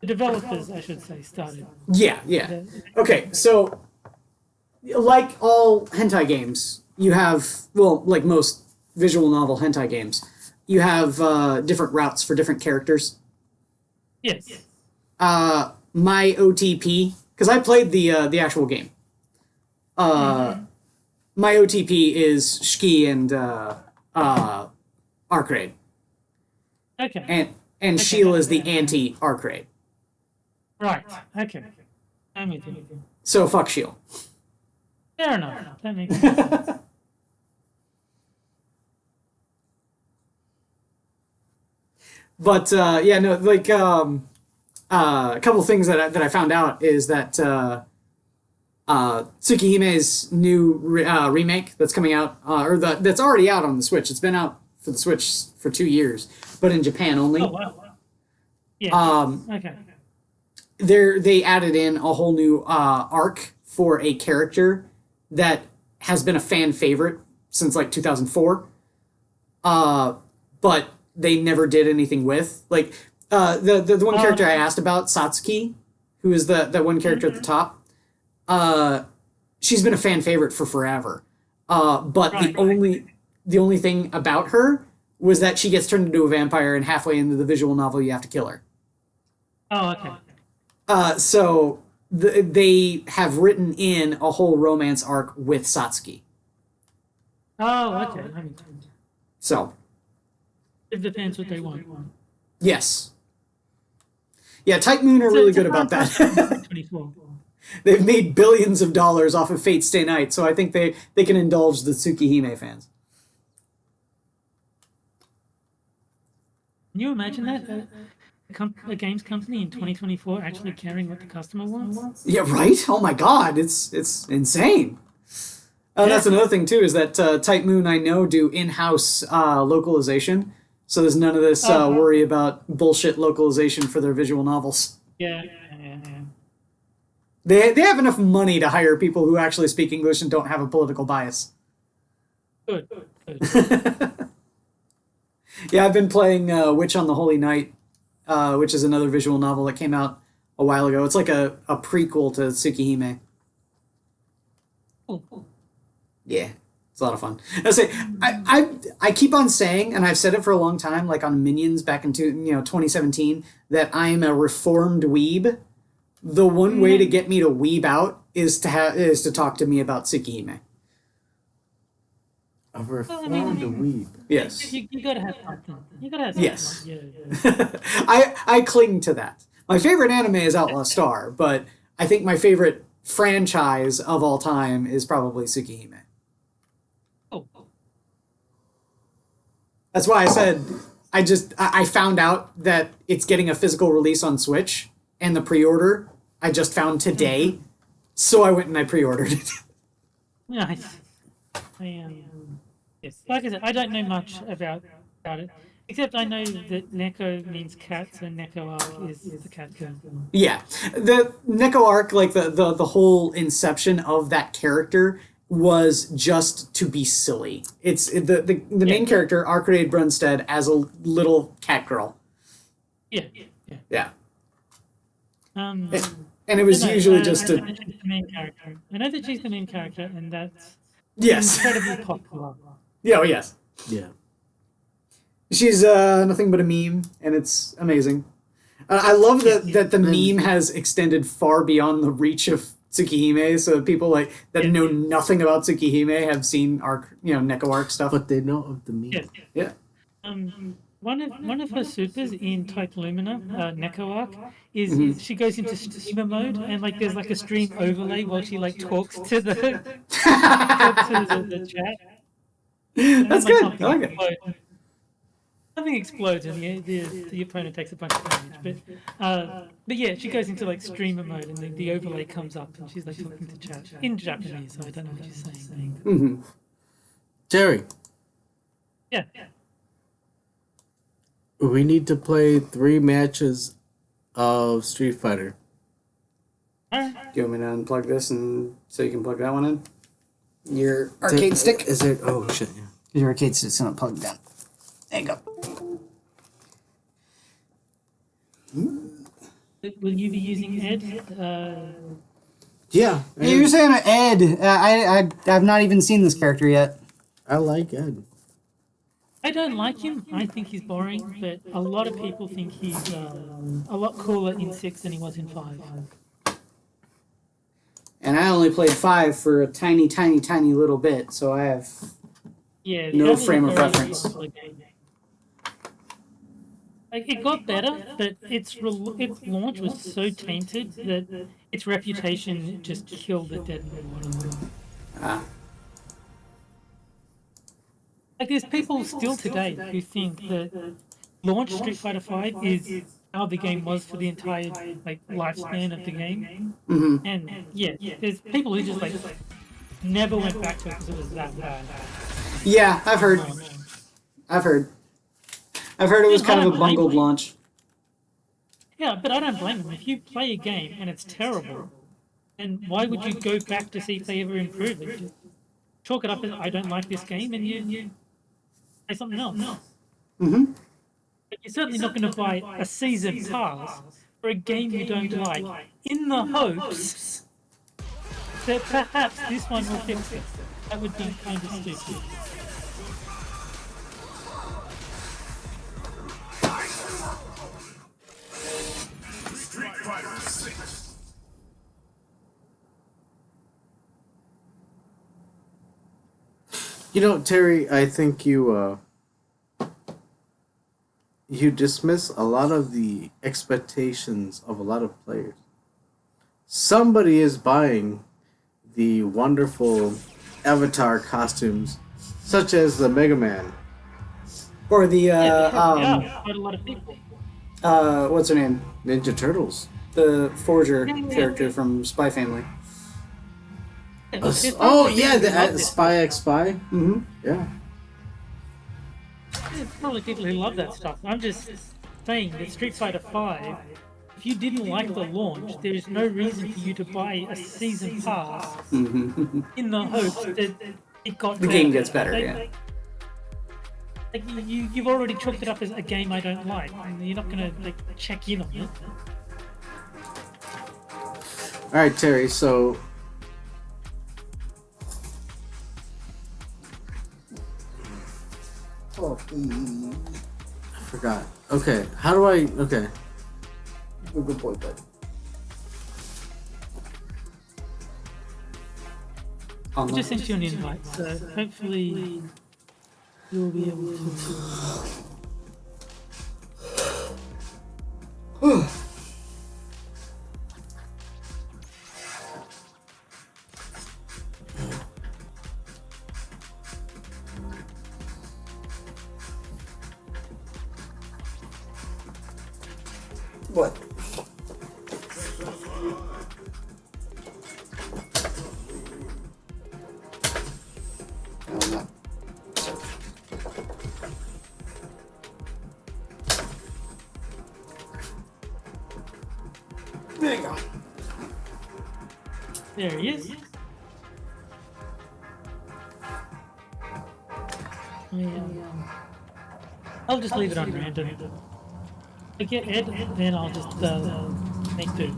[SPEAKER 10] developers, I should say, started.
[SPEAKER 2] Yeah. Okay, so like all hentai games, you have, well, like most visual novel hentai games, you have different routes for different characters.
[SPEAKER 10] Yes.
[SPEAKER 2] My OTP, because I played the actual game. My OTP is Shki and Arcade.
[SPEAKER 10] Okay.
[SPEAKER 2] And Sheila is the anti-Arcade.
[SPEAKER 10] Right. Okay. I'm with you.
[SPEAKER 2] So fuck Sheila.
[SPEAKER 10] Fair enough. That makes sense.
[SPEAKER 2] But yeah, no, like a couple things that I found out is that Tsukihime's new remake that's coming out, that's already out on the Switch. It's been out for the Switch for 2 years, but in Japan only.
[SPEAKER 10] Oh wow. Yeah. Okay.
[SPEAKER 2] They added in a whole new arc for a character that has been a fan favorite since like 2004. But they never did anything with. Like the one character I asked about, Satsuki, who is the one character at the top. She's been a fan favorite for forever. But the only thing about her was that she gets turned into a vampire, and halfway into the visual novel you have to kill her.
[SPEAKER 10] Oh, okay.
[SPEAKER 2] So they have written in a whole romance arc with Satsuki.
[SPEAKER 10] Oh, okay.
[SPEAKER 2] So
[SPEAKER 10] it depends what they want.
[SPEAKER 2] yes. Yeah, Type Moon are really good about that.
[SPEAKER 10] 24.
[SPEAKER 2] They've made billions of dollars off of Fate Stay Night, so I think they can indulge the Tsukihime fans.
[SPEAKER 10] Can you imagine that? A games company in 2024 actually caring what the customer wants?
[SPEAKER 2] Yeah, right? Oh my god, it's insane. That's another thing, too, is that Type Moon, I know, do in-house localization, so there's none of this worry about bullshit localization for their visual novels.
[SPEAKER 10] Yeah.
[SPEAKER 2] They have enough money to hire people who actually speak English and don't have a political bias.
[SPEAKER 10] Good.
[SPEAKER 2] Yeah, I've been playing Witch on the Holy Night, which is another visual novel that came out a while ago. It's like a prequel to Tsukihime.
[SPEAKER 10] Cool.
[SPEAKER 2] Yeah, it's a lot of fun. I keep on saying, and I've said it for a long time, like on Minions back in 2017, that I'm a reformed weeb. The one way to get me to weeb out is to talk to me about Tsukihime.
[SPEAKER 1] A reformed weeb.
[SPEAKER 2] Yes.
[SPEAKER 10] You gotta have something.
[SPEAKER 2] Yes.
[SPEAKER 10] Yeah.
[SPEAKER 2] I cling to that. My favorite anime is Outlaw Star, but I think my favorite franchise of all time is probably Tsukihime.
[SPEAKER 10] Oh.
[SPEAKER 2] That's why I said I found out that it's getting a physical release on Switch, and the pre-order I just found today, so I went and I pre-ordered it.
[SPEAKER 10] Nice. Yes. Like I said, I don't know much about it, except I know that Neko means cats and Neko Arc is the cat girl.
[SPEAKER 2] Yeah, the Neko Arc, like the whole inception of that character was just to be silly. It's the main character, Arcade Brunstead, as a little cat girl.
[SPEAKER 10] Yeah.
[SPEAKER 2] And it was usually just
[SPEAKER 10] I know that she's the main character. I know that she's the main character, and that's incredibly popular.
[SPEAKER 2] Yeah, oh yes.
[SPEAKER 1] Yeah.
[SPEAKER 2] She's nothing but a meme, and it's amazing. I love that the meme has extended far beyond the reach of Tsukihime, so people that know nothing about Tsukihime have seen Neko Arc stuff.
[SPEAKER 1] But they know of the meme.
[SPEAKER 2] Yeah.
[SPEAKER 10] One of her supers in Type Lumina, Neko Arc, is she goes into streamer mode, and there's a stream overlay while she talks to the chat.
[SPEAKER 2] That's good. I like it.
[SPEAKER 10] Something explodes and the opponent takes a bunch of damage. But yeah, she goes into streamer mode and the overlay comes up and she's talking to chat in Japanese, so I don't know what she's saying.
[SPEAKER 2] Mm-hmm.
[SPEAKER 1] Jerry.
[SPEAKER 10] Yeah.
[SPEAKER 1] We need to play 3 matches of Street Fighter.
[SPEAKER 2] Do you want me to unplug this and so you can plug that one in? Your arcade stick?
[SPEAKER 1] Is it? Oh shit! Yeah.
[SPEAKER 2] Your arcade stick's not plugged down. There you go.
[SPEAKER 10] Will you be using Ed?
[SPEAKER 1] Yeah.
[SPEAKER 2] Hey, you're saying Ed. I've not even seen this character yet.
[SPEAKER 1] I like Ed.
[SPEAKER 10] I don't like him. I think he's boring, but a lot of people think he's a lot cooler in 6 than he was in 5.
[SPEAKER 2] And I only played 5 for a tiny, tiny, tiny little bit, so I have no frame of reference.
[SPEAKER 10] Like, it got better, but its launch was so tainted that its reputation just killed it dead in the water.
[SPEAKER 2] Ah.
[SPEAKER 10] Like, there's people still today who think that launch Street Fighter V is how the game was for the entire lifespan of the game.
[SPEAKER 2] Mm-hmm.
[SPEAKER 10] And yeah, there's people who just never went back to it because it was that bad.
[SPEAKER 2] Yeah, I've heard. I've heard it was kind of a bungled launch.
[SPEAKER 10] Yeah, but I don't blame them. If you play a game and it's terrible, then why would you go back to see if they ever improve it? Just chalk it up as I don't like this game, and you play something else.
[SPEAKER 2] Mm-hmm.
[SPEAKER 10] But you're certainly not going to buy a season pass for a game you don't like, in the hopes that perhaps this one will fix it. That would be kind of stupid.
[SPEAKER 6] Street Fighter 6.
[SPEAKER 1] You know, Terry, I think you dismiss a lot of the expectations of a lot of players. Somebody is buying the wonderful Avatar costumes, such as the Mega Man.
[SPEAKER 2] Or the,
[SPEAKER 10] quite a lot of people.
[SPEAKER 2] What's her name?
[SPEAKER 1] Ninja Turtles.
[SPEAKER 2] The Forger character from Spy Family.
[SPEAKER 1] Oh, yeah, the Spy X Spy.
[SPEAKER 2] Mm-hmm.
[SPEAKER 1] Yeah.
[SPEAKER 10] There's probably people who love that stuff. I'm just saying that Street Fighter V, if you didn't like the launch, there is no reason for you to buy a season pass in the hopes that it got
[SPEAKER 2] the game gets better, yeah.
[SPEAKER 10] Like you've already chalked it up as a game I don't like, and you're not gonna check in on it.
[SPEAKER 1] All right, Terry. So,
[SPEAKER 2] I
[SPEAKER 1] forgot. Okay, how do I? Okay.
[SPEAKER 2] Good boy, bud.
[SPEAKER 10] I just sent you an invite, so hopefully you'll be able to.
[SPEAKER 2] What? There you go.
[SPEAKER 10] There he is. I'll just leave it on random. I get Ed, then I'll just make do.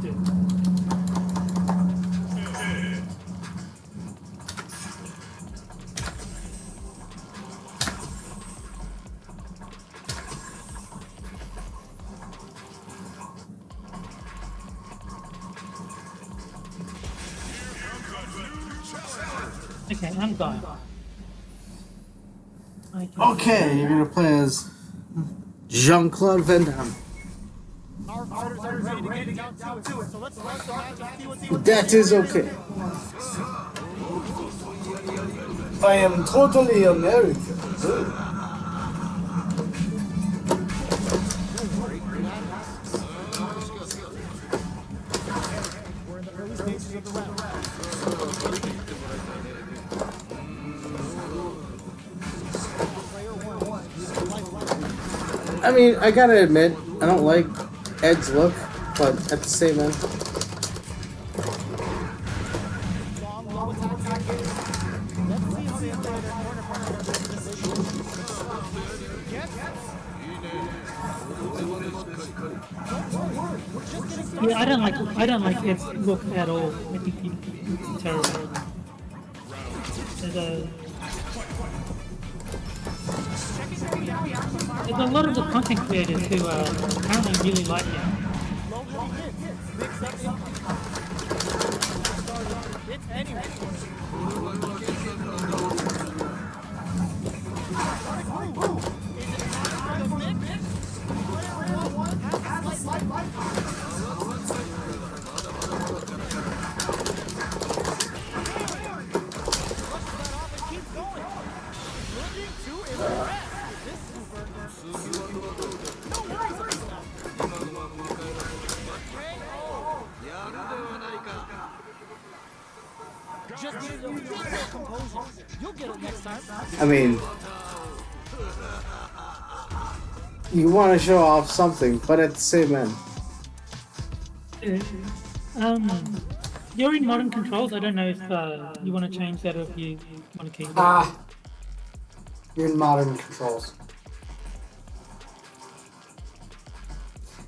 [SPEAKER 10] Okay, I'm gone.
[SPEAKER 1] Okay, you're gonna play as Jean-Claude Van Damme. That is okay.
[SPEAKER 2] I am totally American.
[SPEAKER 1] I mean, I gotta admit, I don't like Ed's look, but at the same time.
[SPEAKER 10] Yeah, I don't like its look at all. I think it's terrible. There's a lot of the content creators who apparently really like it.
[SPEAKER 1] I mean, you want to show off something, but at the same end.
[SPEAKER 10] You're in modern controls. I don't know if you want to change that or if you want to keep it.
[SPEAKER 2] You're in modern controls.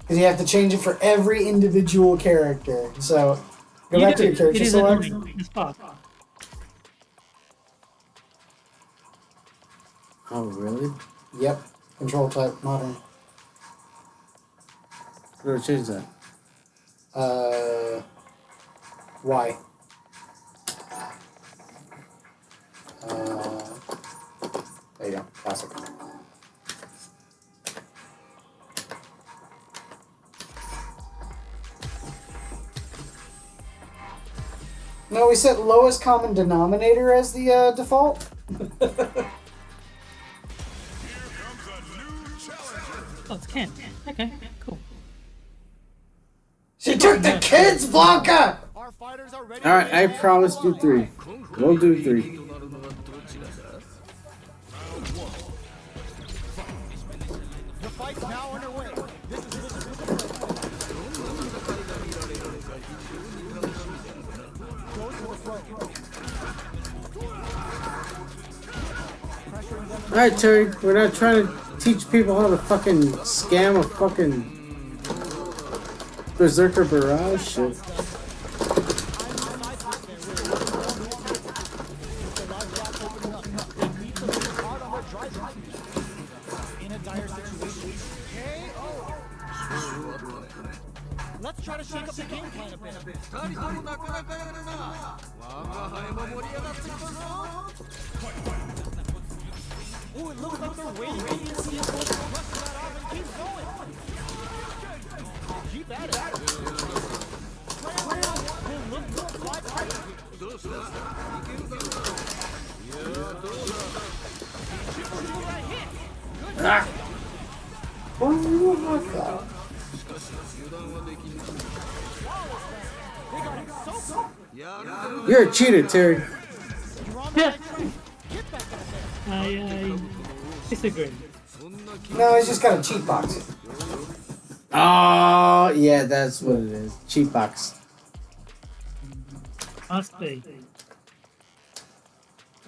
[SPEAKER 2] Because you have to change it for every individual character. So, go back to your character select.
[SPEAKER 1] Oh, really?
[SPEAKER 2] Yep. Control type modern.
[SPEAKER 1] We're gonna change that.
[SPEAKER 2] Why? There you go. Classic. No, we set lowest common denominator as the default.
[SPEAKER 10] Oh, it's Ken. Okay, cool.
[SPEAKER 2] She took the kids, Blanca!
[SPEAKER 1] Alright, I promised you 3. We'll do 3.
[SPEAKER 6] The fight's now underway.
[SPEAKER 1] Alright, Terry, we're not trying to teach people how to fucking scam a fucking Berserker Barrage shit.
[SPEAKER 6] Let's try to shake up the game plan a bit. Oh, it looks like they're waiting to see if those rush that off and keep going. Keep at it.
[SPEAKER 1] Ah.
[SPEAKER 2] Oh my god.
[SPEAKER 1] You're a cheater, Terry.
[SPEAKER 10] I disagree.
[SPEAKER 2] No, he's just got a cheat box.
[SPEAKER 1] Oh, yeah, that's what it is. Cheat box.
[SPEAKER 10] Must be.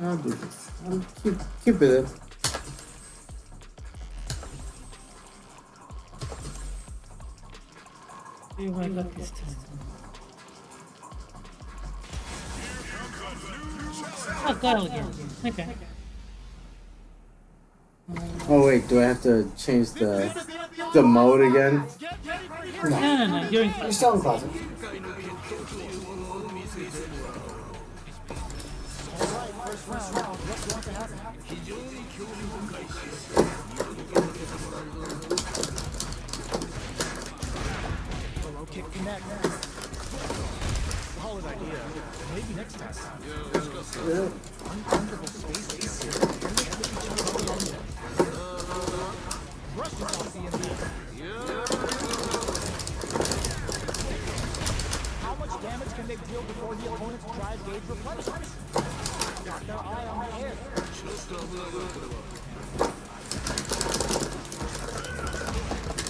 [SPEAKER 1] I'll do this. I'll keep it in.
[SPEAKER 10] You might like this time. Oh, Guile again. Okay.
[SPEAKER 1] Oh wait, do I have to change the mode again?
[SPEAKER 10] No. You're
[SPEAKER 2] still in closet.
[SPEAKER 6] Low kick connect. Solid idea. Maybe next time. Uncomfortable space here. Russian off the enemy. How much damage can they deal before the opponent's drive gauge replenishes? Got their eye on the air.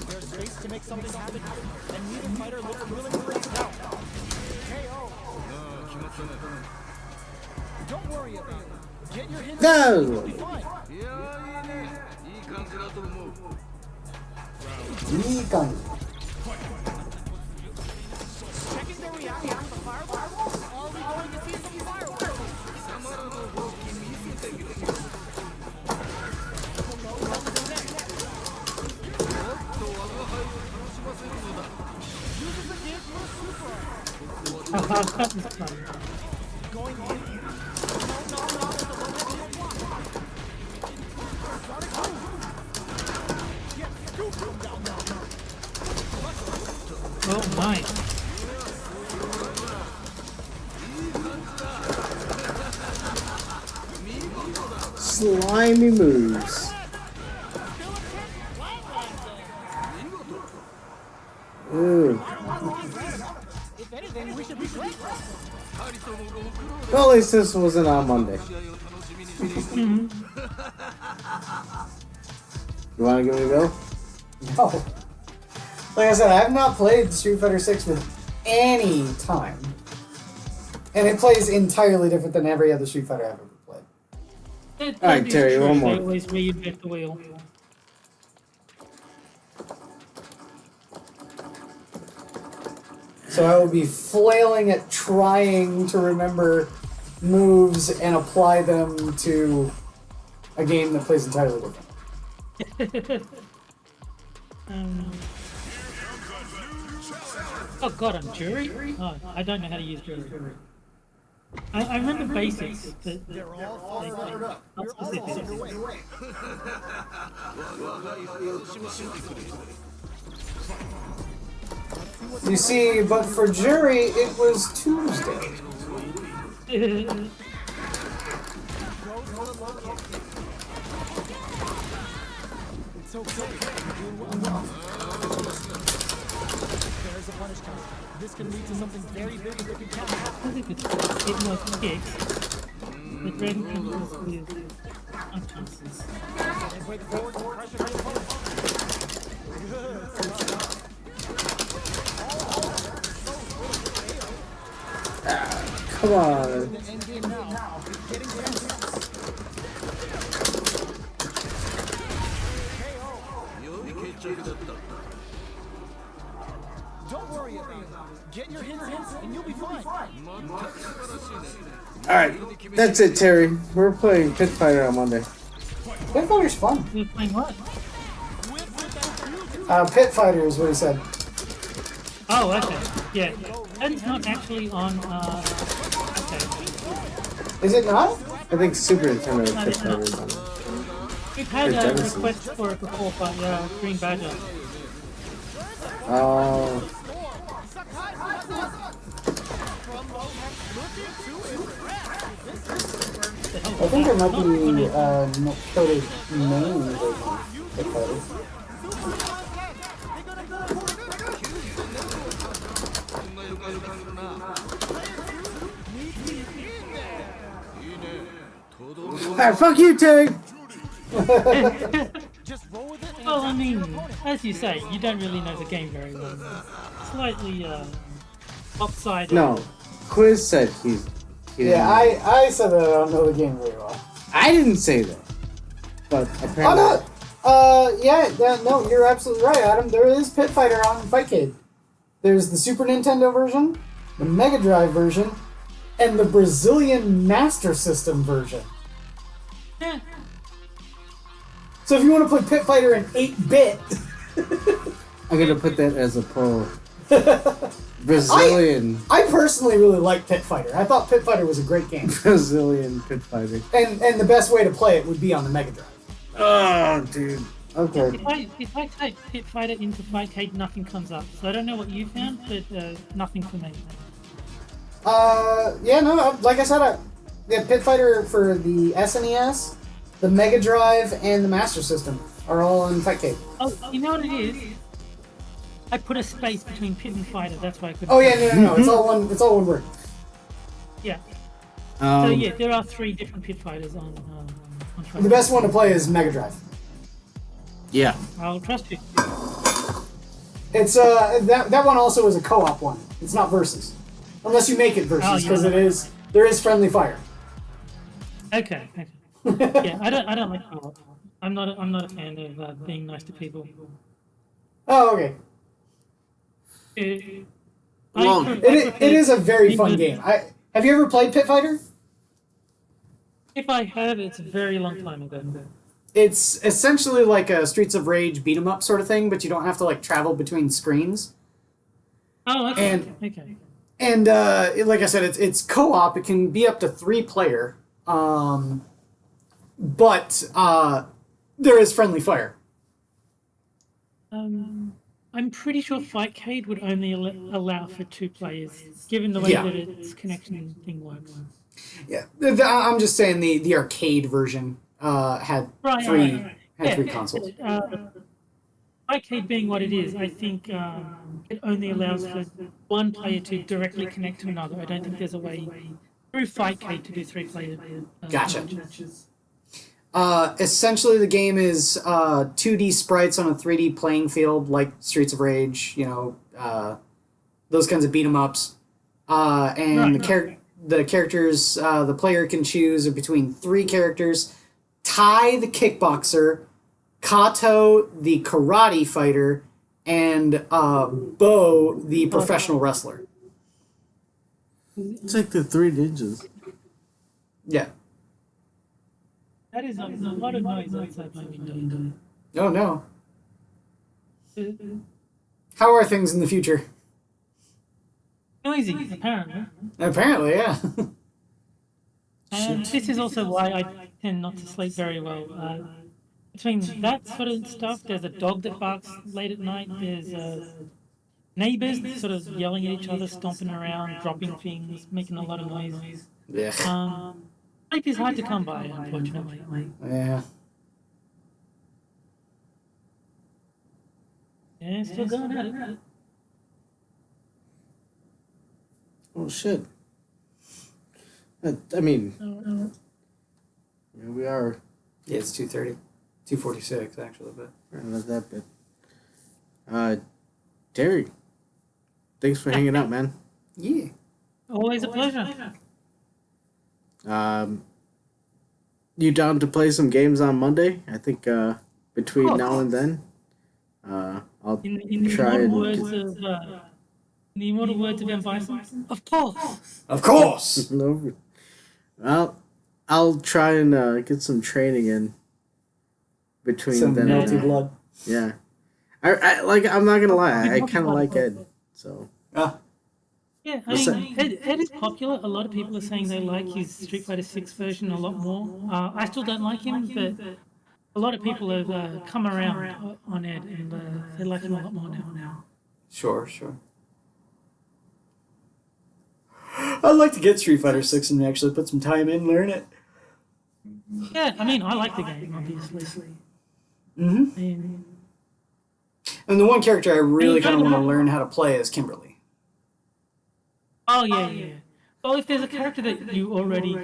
[SPEAKER 6] There's space to make something happen, and neither fighter looks willing to let it out. KO. Don't worry about it. Get your hits.
[SPEAKER 1] No.
[SPEAKER 6] You'll be fine. the reaction to the fireworks? All we're going to see is some fireworks. Uses the game for a super.
[SPEAKER 10] That was fun.
[SPEAKER 6] Going in.
[SPEAKER 10] Oh, nice.
[SPEAKER 1] Slimy moves. Ooh.
[SPEAKER 6] If anything, we should be grateful.
[SPEAKER 1] Well, at least this wasn't on Monday. You want to give it a go?
[SPEAKER 2] No. Like I said, I have not played Street Fighter 6 with any time. And it plays entirely different than every other Street Fighter I've ever played.
[SPEAKER 1] Alright, Terry, one more.
[SPEAKER 10] They always reinvent the wheel.
[SPEAKER 2] So I will be flailing at trying to remember moves and apply them to a game that plays entirely different.
[SPEAKER 10] Oh god, I'm jury? Oh, I don't know how to use jury. I remember basics, but
[SPEAKER 6] They're all fired up.
[SPEAKER 10] not specific.
[SPEAKER 2] You see, but for jury, it was Tuesday.
[SPEAKER 6] It's okay. You're doing well. There's a punish count. This can lead to something very big if it can count.
[SPEAKER 10] I think it was kicks. The Dragon King was unconscious.
[SPEAKER 6] And break forward to pressure the opponent.
[SPEAKER 1] Come on.
[SPEAKER 6] The end game now. Getting tense. Don't worry about it. Get your hits in and you'll be fine.
[SPEAKER 1] Alright, that's it, Terry. We're playing Pit Fighter on Monday.
[SPEAKER 2] Pit Fighter's fun.
[SPEAKER 10] We're playing what?
[SPEAKER 2] Pit Fighter is what he said.
[SPEAKER 10] Oh, okay. Yeah. And it's not actually on, okay.
[SPEAKER 2] Is it not?
[SPEAKER 1] I think Super Nintendo Pit Fighter is on it.
[SPEAKER 10] We've had
[SPEAKER 1] Or
[SPEAKER 10] a
[SPEAKER 1] Genesis.
[SPEAKER 10] request for it before, but Green Badger.
[SPEAKER 1] Oh.
[SPEAKER 2] I think there might be coded main version of Pit Fighter.
[SPEAKER 1] Alright, fuck you, Terry!
[SPEAKER 10] Well, I mean, as you say, you don't really know the game very well. Slightly, offside.
[SPEAKER 1] No, Quiz said he
[SPEAKER 2] Yeah, I said that I don't know the game very well.
[SPEAKER 1] I didn't say that. But apparently.
[SPEAKER 2] Oh, no! No, you're absolutely right, Adam. There is Pit Fighter on Fightcade. There's the Super Nintendo version, the Mega Drive version, and the Brazilian Master System version.
[SPEAKER 10] Yeah.
[SPEAKER 2] So if you want to play Pit Fighter in 8-bit...
[SPEAKER 1] I'm gonna put that as a pro. Brazilian.
[SPEAKER 2] I personally really like Pit Fighter. I thought Pit Fighter was a great game.
[SPEAKER 1] Brazilian Pit Fighter.
[SPEAKER 2] And the best way to play it would be on the Mega Drive.
[SPEAKER 1] Oh, dude. Okay.
[SPEAKER 10] If I type Pit Fighter into Fightcade, nothing comes up. So I don't know what you found, but nothing for me.
[SPEAKER 2] Like I said, Pit Fighter for the SNES, the Mega Drive, and the Master System are all on Fightcade.
[SPEAKER 10] Oh, you know what it is? I put a space between Pit and Fighter. That's why I couldn't.
[SPEAKER 2] Oh yeah, no. It's all one. It's all one word.
[SPEAKER 10] Yeah. So yeah, there are 3 different Pit Fighters on Fightcade.
[SPEAKER 2] The best one to play is Mega Drive.
[SPEAKER 1] Yeah.
[SPEAKER 10] I'll trust you.
[SPEAKER 2] It's that one also is a co-op one. It's not versus, unless you make it versus, because there is friendly fire.
[SPEAKER 10] Okay. Yeah, I don't like co-op. I'm not a fan of being nice to people.
[SPEAKER 2] Oh, okay.
[SPEAKER 1] Well,
[SPEAKER 2] It is a very fun game. Have you ever played Pit Fighter?
[SPEAKER 10] If I have, it's a very long time ago.
[SPEAKER 2] It's essentially like a Streets of Rage beat 'em up sort of thing, but you don't have to like travel between screens.
[SPEAKER 10] Oh, okay.
[SPEAKER 2] And And like I said, it's co-op. It can be up to 3 player, but there is friendly fire.
[SPEAKER 10] I'm pretty sure Fightcade would only allow for 2 players, given the way that its connection thing works.
[SPEAKER 2] Yeah, I'm just saying the arcade version had three consoles.
[SPEAKER 10] Fightcade being what it is, I think it only allows for 1 player to directly connect to another. I don't think there's a way through Fightcade to do 3-player.
[SPEAKER 2] Gotcha.
[SPEAKER 10] matches.
[SPEAKER 2] Essentially, the game is 2D sprites on a 3D playing field, like Streets of Rage, those kinds of beat 'em ups. The characters the player can choose are between 3 characters: Tai, the kickboxer; Kato, the karate fighter; and Bo, the professional wrestler.
[SPEAKER 1] It's like the 3 ninjas.
[SPEAKER 2] Yeah.
[SPEAKER 10] That is a lot of noise outside my window.
[SPEAKER 2] Oh no. How are things in the future?
[SPEAKER 10] Noisy, apparently.
[SPEAKER 2] Apparently, yeah.
[SPEAKER 10] This is also why I tend not to sleep very well. Between that sort of stuff, there's a dog that barks late at night, there's neighbors sort of yelling at each other, stomping around, dropping things, making a lot of noise.
[SPEAKER 2] Yeah.
[SPEAKER 10] Sleep is hard to come by, unfortunately.
[SPEAKER 2] Yeah.
[SPEAKER 10] Yeah, still going at it.
[SPEAKER 1] Oh shit. I mean, here we are.
[SPEAKER 2] Yeah, it's 2:30. 2:46 actually, but
[SPEAKER 1] Not that bit. Terry, thanks for hanging out, man.
[SPEAKER 2] yeah.
[SPEAKER 10] Always a pleasure.
[SPEAKER 1] You down to play some games on Monday? I think between now and then, I'll
[SPEAKER 10] In the
[SPEAKER 1] try
[SPEAKER 10] immortal
[SPEAKER 1] and
[SPEAKER 10] words of in the immortal words of M. Bison, of course.
[SPEAKER 2] Of course.
[SPEAKER 1] No, I'll try and get some training in between
[SPEAKER 2] Some
[SPEAKER 1] then.
[SPEAKER 2] melty blood.
[SPEAKER 1] Yeah, I like. I'm not gonna lie. I kind of like Ed. So
[SPEAKER 10] Yeah, I
[SPEAKER 1] What's
[SPEAKER 10] mean, Ed is popular. A lot of people are saying they like his Street Fighter 6 version a lot more. I still don't like him, but a lot of people have come around on Ed, and they like him a lot more now.
[SPEAKER 2] Sure. I'd like to get Street Fighter 6 and actually put some time in, learn it.
[SPEAKER 10] Yeah, I mean, I like the game, obviously.
[SPEAKER 2] Mm-hmm. And the one character I really kind of want to learn how to play is Kimberly.
[SPEAKER 10] Oh, yeah. Well, if there's a character that you already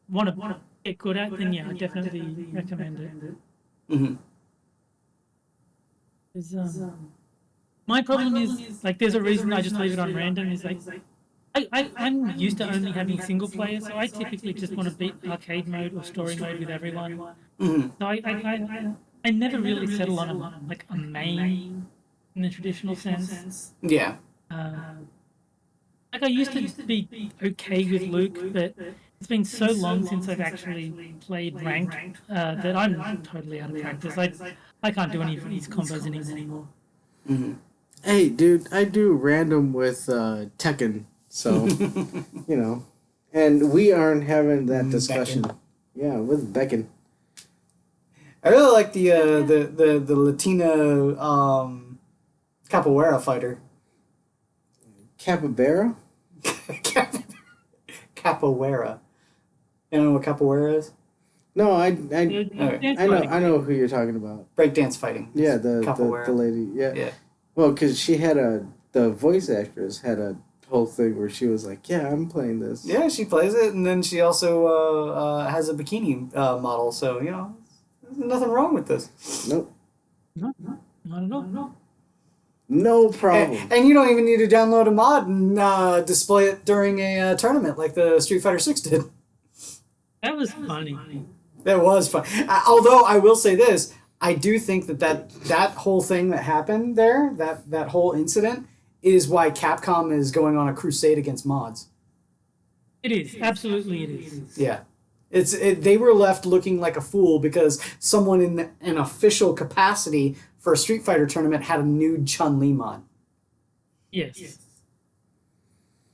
[SPEAKER 10] want to get good at, then yeah, I definitely recommend it.
[SPEAKER 2] Mm-hmm.
[SPEAKER 10] 'Cause, my problem is, there's a reason I just leave it on random, is I'm used to only having single player, so I typically just want to beat arcade mode or story mode with everyone.
[SPEAKER 2] Mm-hmm.
[SPEAKER 10] So I never really settle on a main in the traditional sense.
[SPEAKER 2] Yeah.
[SPEAKER 10] I used to be okay with Luke, but it's been so long since I've actually played ranked that I'm totally out of practice. I can't do any of these combos anymore.
[SPEAKER 2] Mm-hmm.
[SPEAKER 1] hey, dude, I do random with Tekken. So and we aren't having that discussion.
[SPEAKER 2] Becken.
[SPEAKER 1] Yeah, with Becken.
[SPEAKER 2] I really like the Latina capoeira fighter.
[SPEAKER 1] Capybara?
[SPEAKER 2] Capoeira. You know what capoeira is?
[SPEAKER 1] No, I
[SPEAKER 2] Okay.
[SPEAKER 1] I know who you're talking about.
[SPEAKER 2] Breakdance fighting.
[SPEAKER 1] Yeah,
[SPEAKER 2] Capoeira.
[SPEAKER 1] the lady. Yeah.
[SPEAKER 2] Yeah.
[SPEAKER 1] Well, because she had the voice actress had a whole thing where she was like, "Yeah, I'm playing this."
[SPEAKER 2] Yeah, she plays it, and then she also has a bikini model. So there's nothing wrong with this.
[SPEAKER 1] Nope.
[SPEAKER 10] No, not at all.
[SPEAKER 1] No problem.
[SPEAKER 2] And you don't even need to download a mod and display it during a tournament like the Street Fighter 6 did.
[SPEAKER 10] That was funny.
[SPEAKER 2] That was fun. Although I will say this, I do think that whole thing that happened there, that whole incident, is why Capcom is going on a crusade against mods.
[SPEAKER 10] It is. Absolutely it is.
[SPEAKER 2] Yeah. They were left looking like a fool because someone in an official capacity for a Street Fighter tournament had a nude Chun-Li mod.
[SPEAKER 10] Yes.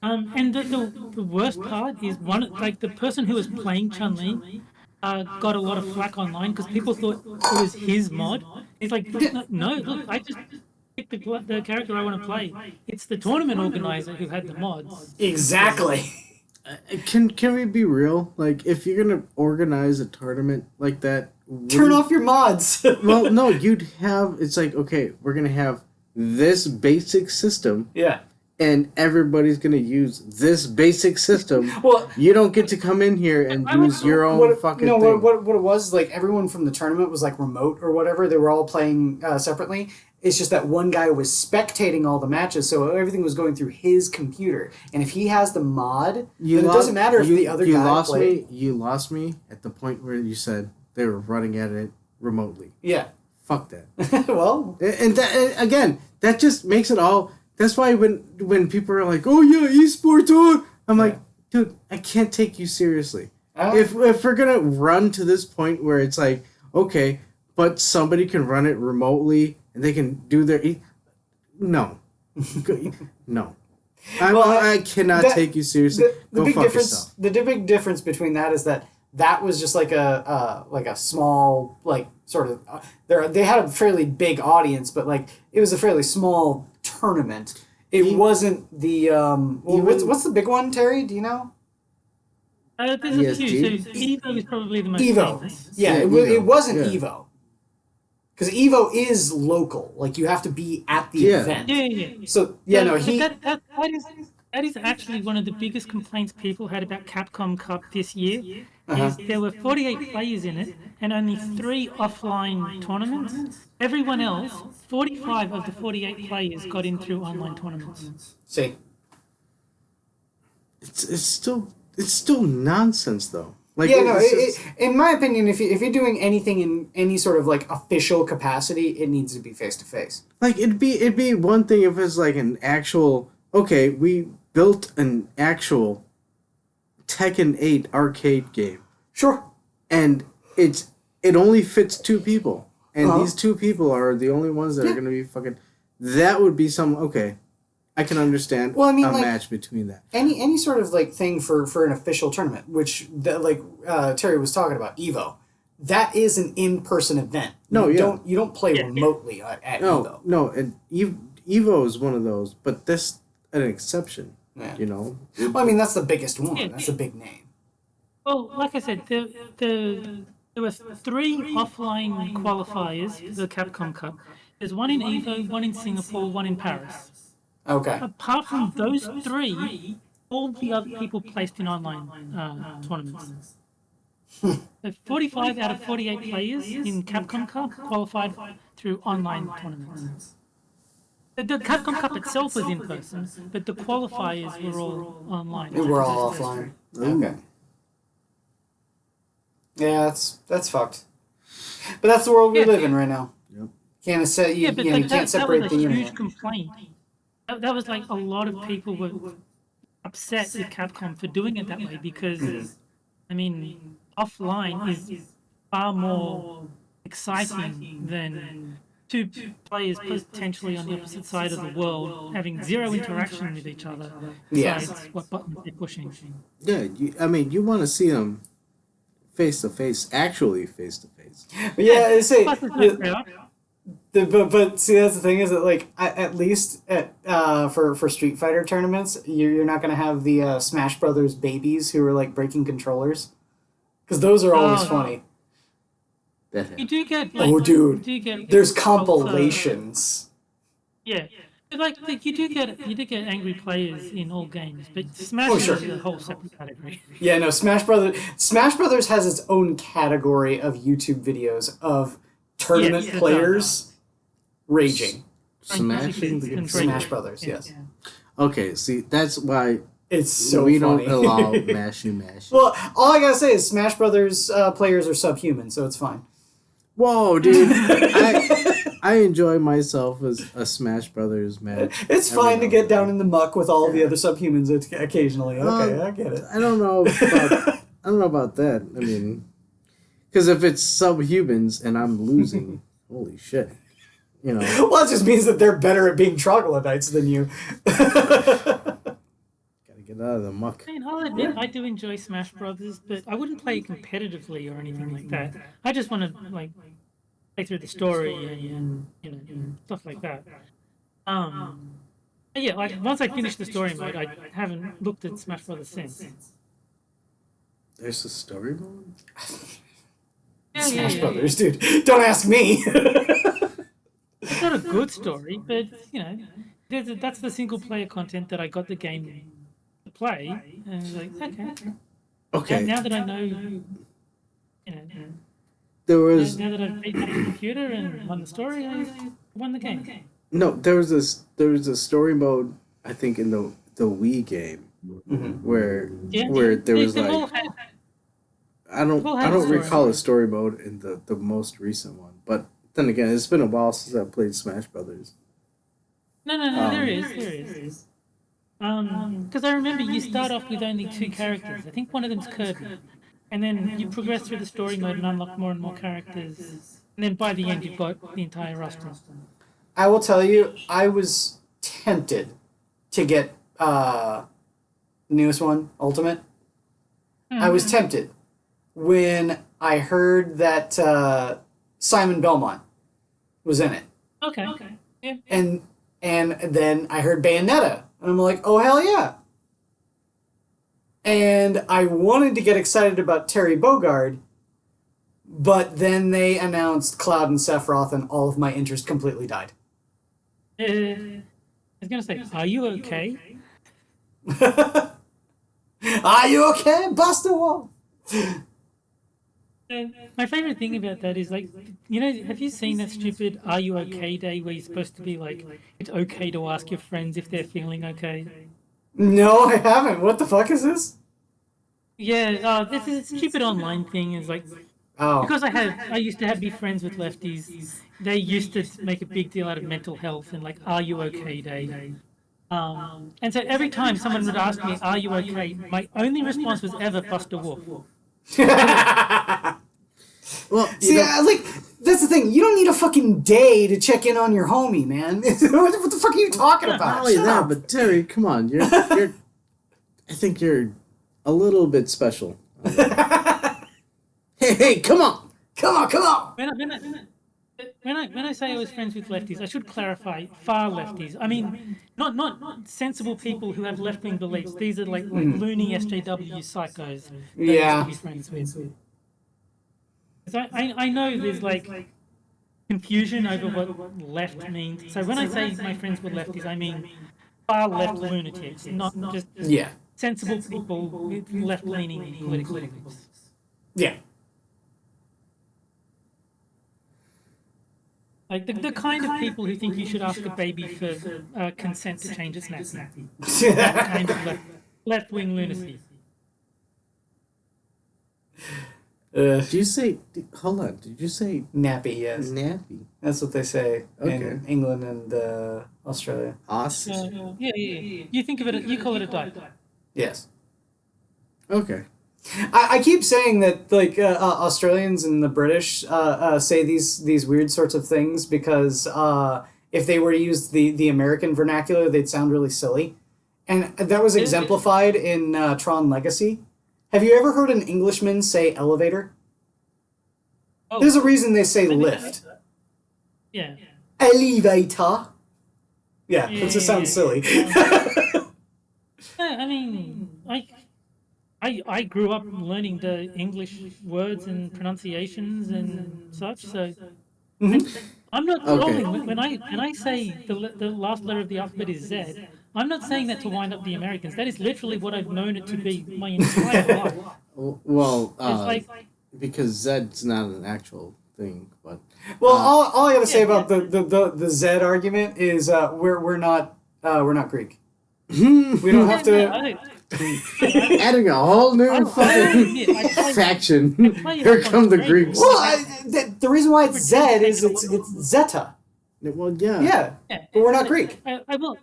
[SPEAKER 10] And the worst part is the person who was playing Chun-Li got a lot of flack online because people thought it was his mod. He's like, no, look, I just picked the character I want to play. It's the tournament organizer who had the mods.
[SPEAKER 2] Exactly.
[SPEAKER 1] Can we be real? Like, if you're gonna organize a tournament like that,
[SPEAKER 2] turn off your mods.
[SPEAKER 1] Well, no, it's like, okay, we're gonna have this basic system.
[SPEAKER 2] Yeah.
[SPEAKER 1] And everybody's gonna use this basic system. Well, you don't get to come in here and use your own fucking thing.
[SPEAKER 2] No, what it was, like, everyone from the tournament was, like, remote or whatever. They were all playing separately. It's just that one guy was spectating all the matches, so everything was going through his computer. And if he has the mod, then it doesn't matter if the other guy played.
[SPEAKER 1] You lost me at the point where you said they were running at it remotely.
[SPEAKER 2] Yeah.
[SPEAKER 1] Fuck that.
[SPEAKER 2] Well.
[SPEAKER 1] And that, again, that just makes it all... That's why when people are like, oh yeah, esports, oh, I'm like, dude, I can't take you seriously. If we're going to run to this point where it's like, okay, but somebody can run it remotely... And they can do their... No. No. I cannot take you seriously.
[SPEAKER 2] The
[SPEAKER 1] Go
[SPEAKER 2] big
[SPEAKER 1] fuck
[SPEAKER 2] difference,
[SPEAKER 1] yourself.
[SPEAKER 2] The big difference between that is that was just like a small, like, sort of... they had a fairly big audience, but, like, it was a fairly small tournament. It wasn't the... what's the big one, Terry? Do you know?
[SPEAKER 10] There's a few. So Evo is probably the most famous.
[SPEAKER 2] Yeah, it wasn't Evo. Because Evo is local. Like, you have to be at the event.
[SPEAKER 10] Yeah.
[SPEAKER 2] So,
[SPEAKER 10] that is actually one of the biggest complaints people had about Capcom Cup this year. Is there were 48 players in it, and only 3 offline tournaments. Everyone else, 45 of the 48 players got in through online tournaments.
[SPEAKER 2] See?
[SPEAKER 1] It's still nonsense, though. Like,
[SPEAKER 2] in my opinion, if you're doing anything in any sort of, like, official capacity, it needs to be face-to-face.
[SPEAKER 1] Like, it'd be one thing if it's like an actual... Okay, we built an actual Tekken 8 arcade game.
[SPEAKER 2] Sure.
[SPEAKER 1] And it only fits 2 people. And these 2 people are the only ones that are going to be fucking... That would be some... Okay. I can understand a match between that.
[SPEAKER 2] Any sort of, like, thing for an official tournament, which Terry was talking about, Evo, that is an in-person event. You don't play remotely at Evo.
[SPEAKER 1] No, and Evo is one of those, but that's an exception. Yeah. You know.
[SPEAKER 2] Well, I mean, that's the biggest one. That's a big name.
[SPEAKER 10] Well, like I said, there were 3 offline qualifiers for the Capcom Cup. There's one in Evo, one in Singapore, one in Paris.
[SPEAKER 2] Okay.
[SPEAKER 10] Apart from those 3, all the other people placed in online tournaments. 45 out of 48 players in Capcom Cup qualified through online tournaments. The Capcom Cup itself was in person, but the qualifiers were all online.
[SPEAKER 2] They were all offline. Okay. Yeah, that's fucked. But that's the world we live in right now. Yep. Can't you can't separate the internet.
[SPEAKER 10] That was a huge complaint. That was like a lot of people were upset with Capcom for doing it that way because, I mean, offline is far more exciting than 2 players potentially on the opposite side of the world having 0 interaction with each other besides what buttons they're pushing.
[SPEAKER 1] Yeah, you want to see them face-to-face, actually face-to-face.
[SPEAKER 2] Yeah, say... But see, that's the thing is that, like, at least for Street Fighter tournaments, you're not going to have the Smash Brothers babies who are, like, breaking controllers. Because those are always funny.
[SPEAKER 10] You do get...
[SPEAKER 2] There's compilations.
[SPEAKER 10] Yeah. Like, you do get angry players in all games, but Smash is a whole separate category.
[SPEAKER 2] Yeah, no, Smash Brothers has its own category of YouTube videos of tournament players raging. Smash Brothers, yes.
[SPEAKER 1] Okay, see, that's why
[SPEAKER 2] it's so
[SPEAKER 1] we
[SPEAKER 2] funny.
[SPEAKER 1] don't allow mashy.
[SPEAKER 2] Well, all I gotta say is Smash Brothers players are subhuman, so it's fine.
[SPEAKER 1] Whoa, dude! I enjoy myself as a Smash Brothers match.
[SPEAKER 2] It's
[SPEAKER 1] every
[SPEAKER 2] fine
[SPEAKER 1] now
[SPEAKER 2] to
[SPEAKER 1] and
[SPEAKER 2] get
[SPEAKER 1] then.
[SPEAKER 2] down in the muck with all the other subhumans occasionally. Okay, I get it.
[SPEAKER 1] I don't know about that. I mean, because if it's subhumans and I'm losing, holy shit. You know.
[SPEAKER 2] Well, it just means that they're better at being troglodytes than you.
[SPEAKER 1] Gotta get out of the muck.
[SPEAKER 10] I mean, I'll admit, I do enjoy Smash Brothers, but I wouldn't play it competitively or anything like that. I just want to like play through the story and you know stuff like that. Yeah, like once I finish the story mode, I haven't looked at Smash Brothers since.
[SPEAKER 1] There's a story mode?
[SPEAKER 2] Smash Brothers, dude. Don't ask me.
[SPEAKER 10] It's not a good story, but you know, that's the single player content that I got the game to play, and I was like, okay. Now that I know, you know,
[SPEAKER 1] There was
[SPEAKER 10] now that I've beat the computer and won the story, I won the game.
[SPEAKER 1] no. There was a story mode. I think in the Wii game where there was
[SPEAKER 10] They've all
[SPEAKER 1] like
[SPEAKER 10] had-
[SPEAKER 1] I don't
[SPEAKER 10] story
[SPEAKER 1] recall
[SPEAKER 10] mode.
[SPEAKER 1] a story mode in the most recent one, but then again, it's been a while since I played Smash Brothers.
[SPEAKER 10] No, there is. Because I remember you start off with only 2 characters. I think one of them's Kirby, and then you progress through the story mode and unlock more and more characters, and then by the end you've got the entire roster.
[SPEAKER 2] I will tell you, I was tempted to get newest one, Ultimate. I was tempted when I heard that Simon Belmont was in it.
[SPEAKER 10] Okay. Yeah.
[SPEAKER 2] And then I heard Bayonetta, and I'm like, oh, hell yeah. And I wanted to get excited about Terry Bogard, but then they announced Cloud and Sephiroth, and all of my interest completely died.
[SPEAKER 10] I was gonna say, are you okay?
[SPEAKER 2] Are you okay, Buster Wolf?
[SPEAKER 10] My favorite thing about that is, like, you know, have you seen that stupid "Are you okay" day where you're supposed to be like, it's okay to ask your friends if they're feeling okay?
[SPEAKER 2] No, I haven't. What the fuck is this?
[SPEAKER 10] Yeah, this is a stupid online thing. Is like,
[SPEAKER 2] Oh.
[SPEAKER 10] because I used to be friends with lefties. They used to make a big deal out of mental health and like, "Are you okay" day. And so every time someone would ask me, "Are you okay?" my only response was ever Buster Wolf.
[SPEAKER 1] Well,
[SPEAKER 2] See, like, that's the thing. You don't need a fucking day to check in on your homie, man. What the fuck are you talking about?
[SPEAKER 1] not only
[SPEAKER 2] Shut
[SPEAKER 1] that,
[SPEAKER 2] up.
[SPEAKER 1] but Terry, come on, you're I think you're a little bit special. Hey, come on.
[SPEAKER 2] Come on.
[SPEAKER 10] When I say I was friends with lefties, I should clarify, far lefties. I mean, not sensible people who have left-wing beliefs. These are like loony SJW psychos that I used
[SPEAKER 2] Yeah.
[SPEAKER 10] to be friends with. 'Cause I know there's like confusion over what left means. So when I say my friends were lefties, I mean far left lunatics, not just
[SPEAKER 2] Yeah.
[SPEAKER 10] sensible people with left-leaning political beliefs.
[SPEAKER 2] Yeah.
[SPEAKER 10] Like the kind of people who think you should ask a baby for consent to change its nappy. That kind of left-wing lunacy.
[SPEAKER 1] Did you say? Hold on. Did you say
[SPEAKER 2] Nappy, yes.
[SPEAKER 1] nappy?
[SPEAKER 2] That's what they say
[SPEAKER 1] Okay.
[SPEAKER 2] in England and Australia.
[SPEAKER 1] Awesome.
[SPEAKER 10] Yeah. You think of it, you call it a diaper.
[SPEAKER 2] Yes.
[SPEAKER 1] Okay.
[SPEAKER 2] I keep saying that, like, Australians and the British say these weird sorts of things because if they were to use the American vernacular, they'd sound really silly. And that was exemplified in Tron Legacy. Have you ever heard an Englishman say elevator?
[SPEAKER 10] Oh,
[SPEAKER 2] There's a reason they say lift.
[SPEAKER 10] yeah.
[SPEAKER 2] Elevator. Yeah, it just sounds silly.
[SPEAKER 10] I mean, I grew up learning the English words and pronunciations and such, so I'm not
[SPEAKER 1] Okay.
[SPEAKER 10] wrong when I say the last letter of the alphabet is Z. I'm not saying that to wind up the Americans. That is literally what I've known it to be my entire life.
[SPEAKER 1] Well,
[SPEAKER 10] It's like,
[SPEAKER 1] because Zed's not an actual thing, but
[SPEAKER 2] Well, all I gotta say about the Z argument is we're not Greek. We don't have to.
[SPEAKER 1] adding a whole new fucking faction. Here come the Greeks.
[SPEAKER 2] Well, the reason why it's Z is it's Zeta.
[SPEAKER 1] Well, yeah.
[SPEAKER 2] Yeah, but we're not Greek.
[SPEAKER 10] I will.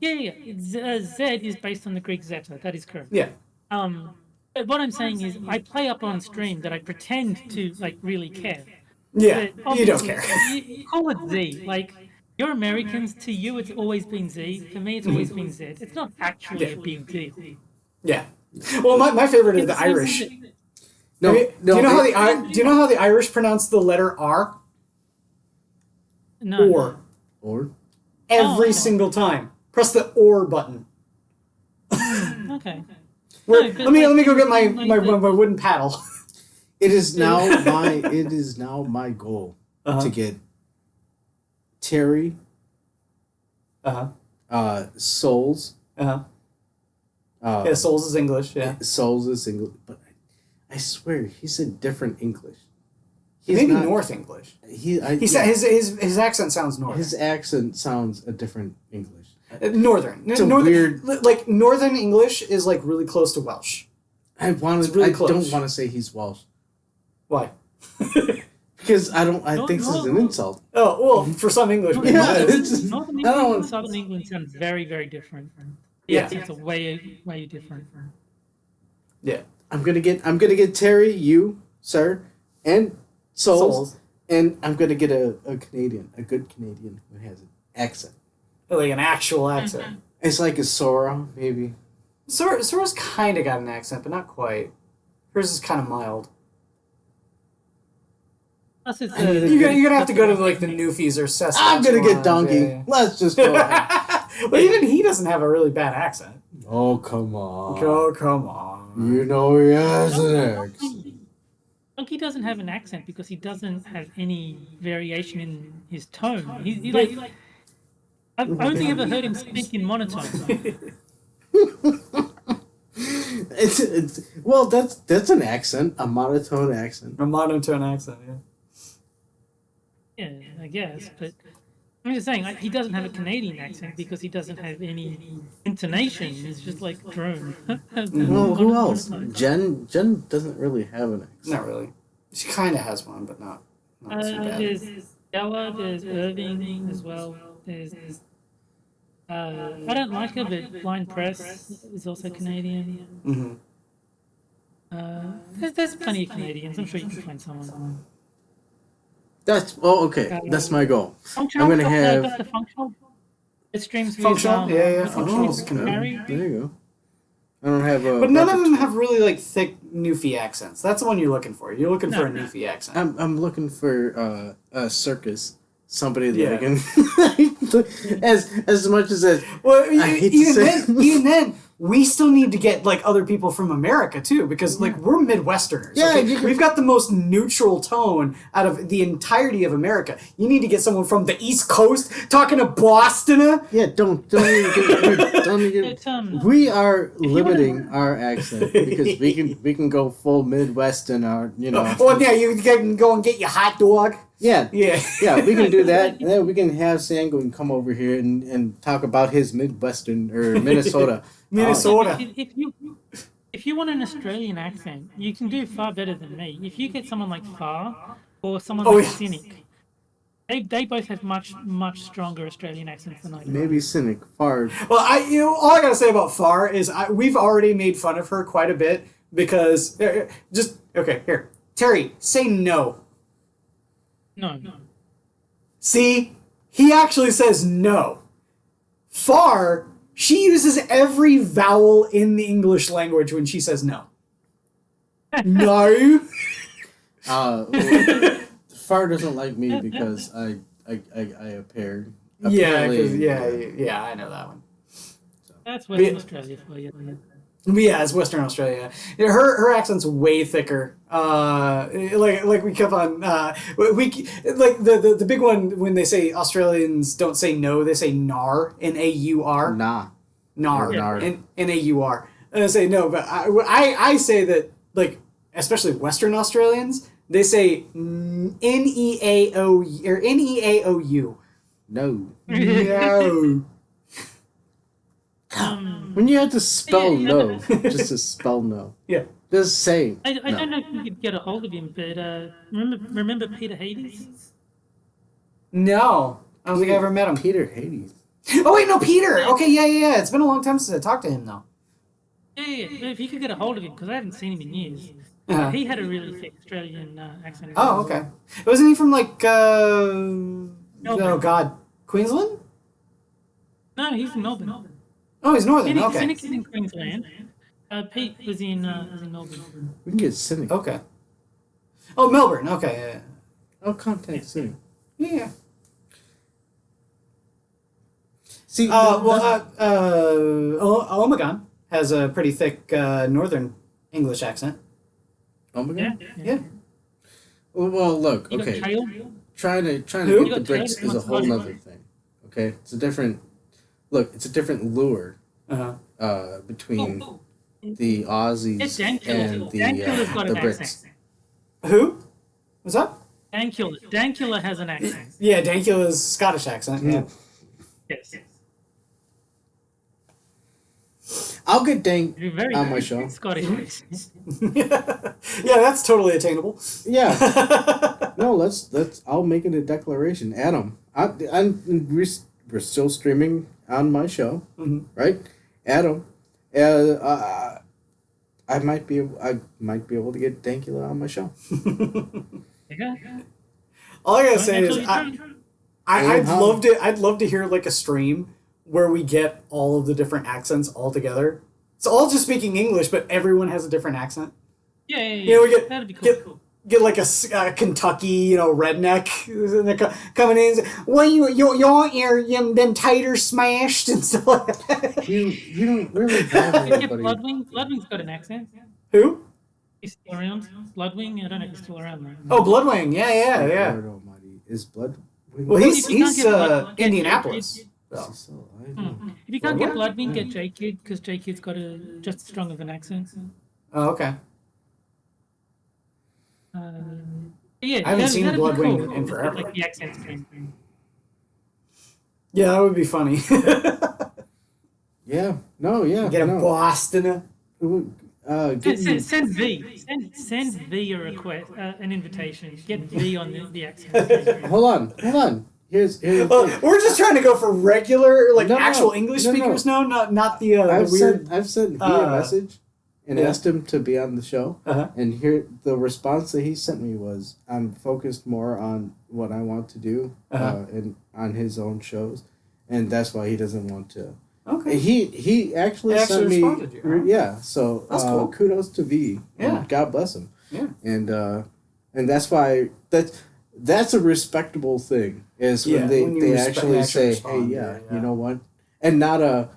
[SPEAKER 10] Yeah. Z is based on the Greek zeta. That is correct.
[SPEAKER 2] Yeah.
[SPEAKER 10] But what I'm saying is, I play up on stream that I pretend to like really care.
[SPEAKER 2] Yeah,
[SPEAKER 10] But
[SPEAKER 2] you don't
[SPEAKER 10] obviously,
[SPEAKER 2] care.
[SPEAKER 10] You call it Z. Like, you're Americans. To you, it's always been Z. For me, it's always been Z. It's not actually a big deal.
[SPEAKER 2] Yeah. Well, my favorite is the Irish.
[SPEAKER 1] No,
[SPEAKER 2] do you know how the Irish pronounce the letter R?
[SPEAKER 10] No.
[SPEAKER 2] Or. Every single time. Press the or button.
[SPEAKER 10] Okay.
[SPEAKER 2] Let me go get my wooden paddle.
[SPEAKER 1] It is now my goal to get Terry, Souls.
[SPEAKER 2] Yeah, Souls is English. Yeah,
[SPEAKER 1] Souls is English, but I swear he said different English.
[SPEAKER 2] Maybe North English. Said his accent sounds Northern.
[SPEAKER 1] His accent sounds a different English.
[SPEAKER 2] Northern.
[SPEAKER 1] It's
[SPEAKER 2] weird. Like Northern English is like really close to Welsh.
[SPEAKER 1] I don't want to say he's Welsh.
[SPEAKER 2] Why?
[SPEAKER 1] Because I think this is an insult.
[SPEAKER 2] Oh well, for some English.
[SPEAKER 10] Northern England and Southern England sound very, very different. Yeah, it's way different.
[SPEAKER 2] Yeah,
[SPEAKER 1] I'm gonna get Terry, you, sir, and Souls, and I'm gonna get a Canadian, a good Canadian who has an accent,
[SPEAKER 2] like an actual accent.
[SPEAKER 1] It's like a Sora, maybe.
[SPEAKER 2] Sora's kind of got an accent, but not quite. Hers is kind of mild. You're gonna have to go to like the Newfies or Saskatchewan.
[SPEAKER 1] I'm gonna get Donkey. Yeah. Let's just go ahead.
[SPEAKER 2] But even he doesn't have a really bad accent.
[SPEAKER 1] Oh come on.
[SPEAKER 2] Oh come on.
[SPEAKER 1] You know he has an accent.
[SPEAKER 10] Donkey doesn't have an accent because he doesn't have any variation in his tone. He's like I've only ever heard him speak in monotone.
[SPEAKER 1] Well, that's an accent, a monotone accent.
[SPEAKER 2] A monotone accent, yeah.
[SPEAKER 10] Yeah, I guess, but I'm just saying, like, he doesn't have a Canadian accent because he doesn't have any intonation. It's just like drone.
[SPEAKER 1] Well, who else? Jen doesn't really have an accent.
[SPEAKER 2] Not really. She kind of has one, but not too bad.
[SPEAKER 10] There's Ella, there's Irving as well. There's I don't like her, but Blind Press is also Canadian.
[SPEAKER 2] Mm-hmm.
[SPEAKER 10] There's plenty of Canadians. I'm sure you can find someone.
[SPEAKER 1] Okay. That's my goal.
[SPEAKER 10] Functional,
[SPEAKER 1] I'm gonna have
[SPEAKER 10] the functional. It streams
[SPEAKER 2] functional. Yeah.
[SPEAKER 10] Functional.
[SPEAKER 1] There you go. I don't have a.
[SPEAKER 2] But none of them have really like thick Newfie accents. That's the one you're looking for. You're looking for a Newfie accent.
[SPEAKER 1] I'm looking for a circus. Somebody that I can as much as that.
[SPEAKER 2] Well, even then, we still need to get like other people from America too, because like we're Midwesterners.
[SPEAKER 1] Yeah,
[SPEAKER 2] okay? We've got the most neutral tone out of the entirety of America. You need to get someone from the East Coast talking to Boston.
[SPEAKER 1] Yeah, don't even. We are limiting our accent because we can go full Midwest and our
[SPEAKER 2] Oh yeah, you can go and get your hot dog.
[SPEAKER 1] Yeah,
[SPEAKER 2] we
[SPEAKER 1] can do that, and then we can have Sanguine come over here and talk about his Midwestern or Minnesota.
[SPEAKER 10] If you want an Australian accent, you can do far better than me. If you get someone like Far or someone like Cynic, they both have much stronger Australian accents than I do.
[SPEAKER 1] Maybe Cynic, Far.
[SPEAKER 2] Well, all I gotta say about Far is we've already made fun of her quite a bit because here, Terry, say no.
[SPEAKER 10] No.
[SPEAKER 2] See, he actually says no. Far, she uses every vowel in the English language when she says no. No.
[SPEAKER 1] Far doesn't like me because I appear.
[SPEAKER 2] Yeah, I know that one.
[SPEAKER 10] That's Western Australia for you.
[SPEAKER 2] Yeah, it's Western Australia. Her accent's way thicker. Like we kept on the big one when they say Australians don't say no, they say nar, N-A-U-R. Nar. N-A-U-r. And I say no, but I say that like especially Western Australians, they say N-E-A-O or N-E-A-O-U.
[SPEAKER 1] No.
[SPEAKER 2] No.
[SPEAKER 1] When you have to spell no, just to spell no.
[SPEAKER 2] Yeah.
[SPEAKER 1] Just say.
[SPEAKER 10] I don't know if you could get a hold of him, but remember Peter Hades?
[SPEAKER 2] No, I don't think I ever met him.
[SPEAKER 1] Peter Hades.
[SPEAKER 2] Oh wait, no, Peter. Okay, yeah. It's been a long time since I talked to him though.
[SPEAKER 10] Yeah. If you could get a hold of him, because I haven't seen him in years.
[SPEAKER 2] Uh-huh.
[SPEAKER 10] He had a really thick Australian accent.
[SPEAKER 2] Oh, okay. Wasn't he from like oh god, Queensland?
[SPEAKER 10] No, he's from Melbourne.
[SPEAKER 2] Oh, he's northern. Okay.
[SPEAKER 10] Cynic is in Queensland. Pete was in Melbourne.
[SPEAKER 1] We can get Cynic.
[SPEAKER 2] Okay. Oh, Melbourne. Okay.
[SPEAKER 1] I'll contact Cynic.
[SPEAKER 2] Yeah.
[SPEAKER 1] See,
[SPEAKER 2] Omegon has a pretty thick northern English accent.
[SPEAKER 1] Omegon?
[SPEAKER 2] Yeah.
[SPEAKER 1] Well, look,
[SPEAKER 10] You got
[SPEAKER 1] okay.
[SPEAKER 10] Tail?
[SPEAKER 1] Trying to
[SPEAKER 10] You
[SPEAKER 1] get the
[SPEAKER 10] got
[SPEAKER 1] bricks
[SPEAKER 10] Tail?
[SPEAKER 1] is a whole nother thing. Okay, it's a different lure between the Aussies
[SPEAKER 10] It's Dankula.
[SPEAKER 1] and
[SPEAKER 10] Dankula's got
[SPEAKER 1] the
[SPEAKER 10] an
[SPEAKER 1] Brits.
[SPEAKER 10] accent.
[SPEAKER 2] Who? What's up?
[SPEAKER 10] Dankula has an accent.
[SPEAKER 2] Yeah, Dankula's Scottish accent. Yeah.
[SPEAKER 10] Yes.
[SPEAKER 1] I'll get Dank
[SPEAKER 10] You're very
[SPEAKER 1] on my show.
[SPEAKER 10] Scottish accent.
[SPEAKER 2] Yeah, that's totally attainable.
[SPEAKER 1] Yeah. No, let's. I'll make it a declaration. Adam, we're still streaming on my show, right? Adam, I might be able to get Dankula on my show.
[SPEAKER 2] All I gotta say is I'd love to hear like a stream where we get all of the different accents all together. It's all just speaking English, but everyone has a different accent.
[SPEAKER 10] Yeah.
[SPEAKER 2] You know, we
[SPEAKER 10] That'd be cool.
[SPEAKER 2] get like a Kentucky, redneck coming in and say, well, your them taters smashed and stuff like that.
[SPEAKER 1] You don't really have anybody.
[SPEAKER 10] Bloodwing's got an accent.
[SPEAKER 2] Who?
[SPEAKER 10] He's still around. Bloodwing? I don't know if he's still around though.
[SPEAKER 2] Oh, Bloodwing. Yeah.
[SPEAKER 1] Lord Almighty, is Blood?
[SPEAKER 2] Well, he's
[SPEAKER 10] Bloodwing, get
[SPEAKER 2] Indianapolis.
[SPEAKER 10] If you can't get Bloodwing, get J-Kid, because J-Kid's got just as strong of an accent.
[SPEAKER 2] Oh, okay.
[SPEAKER 10] Yeah,
[SPEAKER 2] I haven't seen
[SPEAKER 10] that'd be
[SPEAKER 2] Bloodwing
[SPEAKER 10] cool.
[SPEAKER 2] in forever.
[SPEAKER 10] Like the accents thing.
[SPEAKER 2] Yeah, that would be funny.
[SPEAKER 1] Yeah. No. Yeah.
[SPEAKER 2] Get a
[SPEAKER 1] no.
[SPEAKER 2] Boston.
[SPEAKER 10] Send V. Send V a request, an invitation. Get V on the accent.
[SPEAKER 1] Hold on. Here's the thing.
[SPEAKER 2] We're just trying to go for regular,
[SPEAKER 1] No,
[SPEAKER 2] actual English speakers. No, not the
[SPEAKER 1] I've
[SPEAKER 2] weird.
[SPEAKER 1] sent V a message and asked him to be on the show.
[SPEAKER 2] Uh-huh.
[SPEAKER 1] And here the response that he sent me was, "I'm focused more on what I want to do and on his own shows, and that's why he doesn't want to."
[SPEAKER 2] Okay.
[SPEAKER 1] He actually sent me.
[SPEAKER 2] responded to you, huh?
[SPEAKER 1] Yeah. So
[SPEAKER 2] That's cool.
[SPEAKER 1] kudos to V.
[SPEAKER 2] Yeah.
[SPEAKER 1] And God bless him.
[SPEAKER 2] Yeah.
[SPEAKER 1] And that's why that's a respectable thing is when they actually say,
[SPEAKER 2] respond,
[SPEAKER 1] hey, you know what, and not a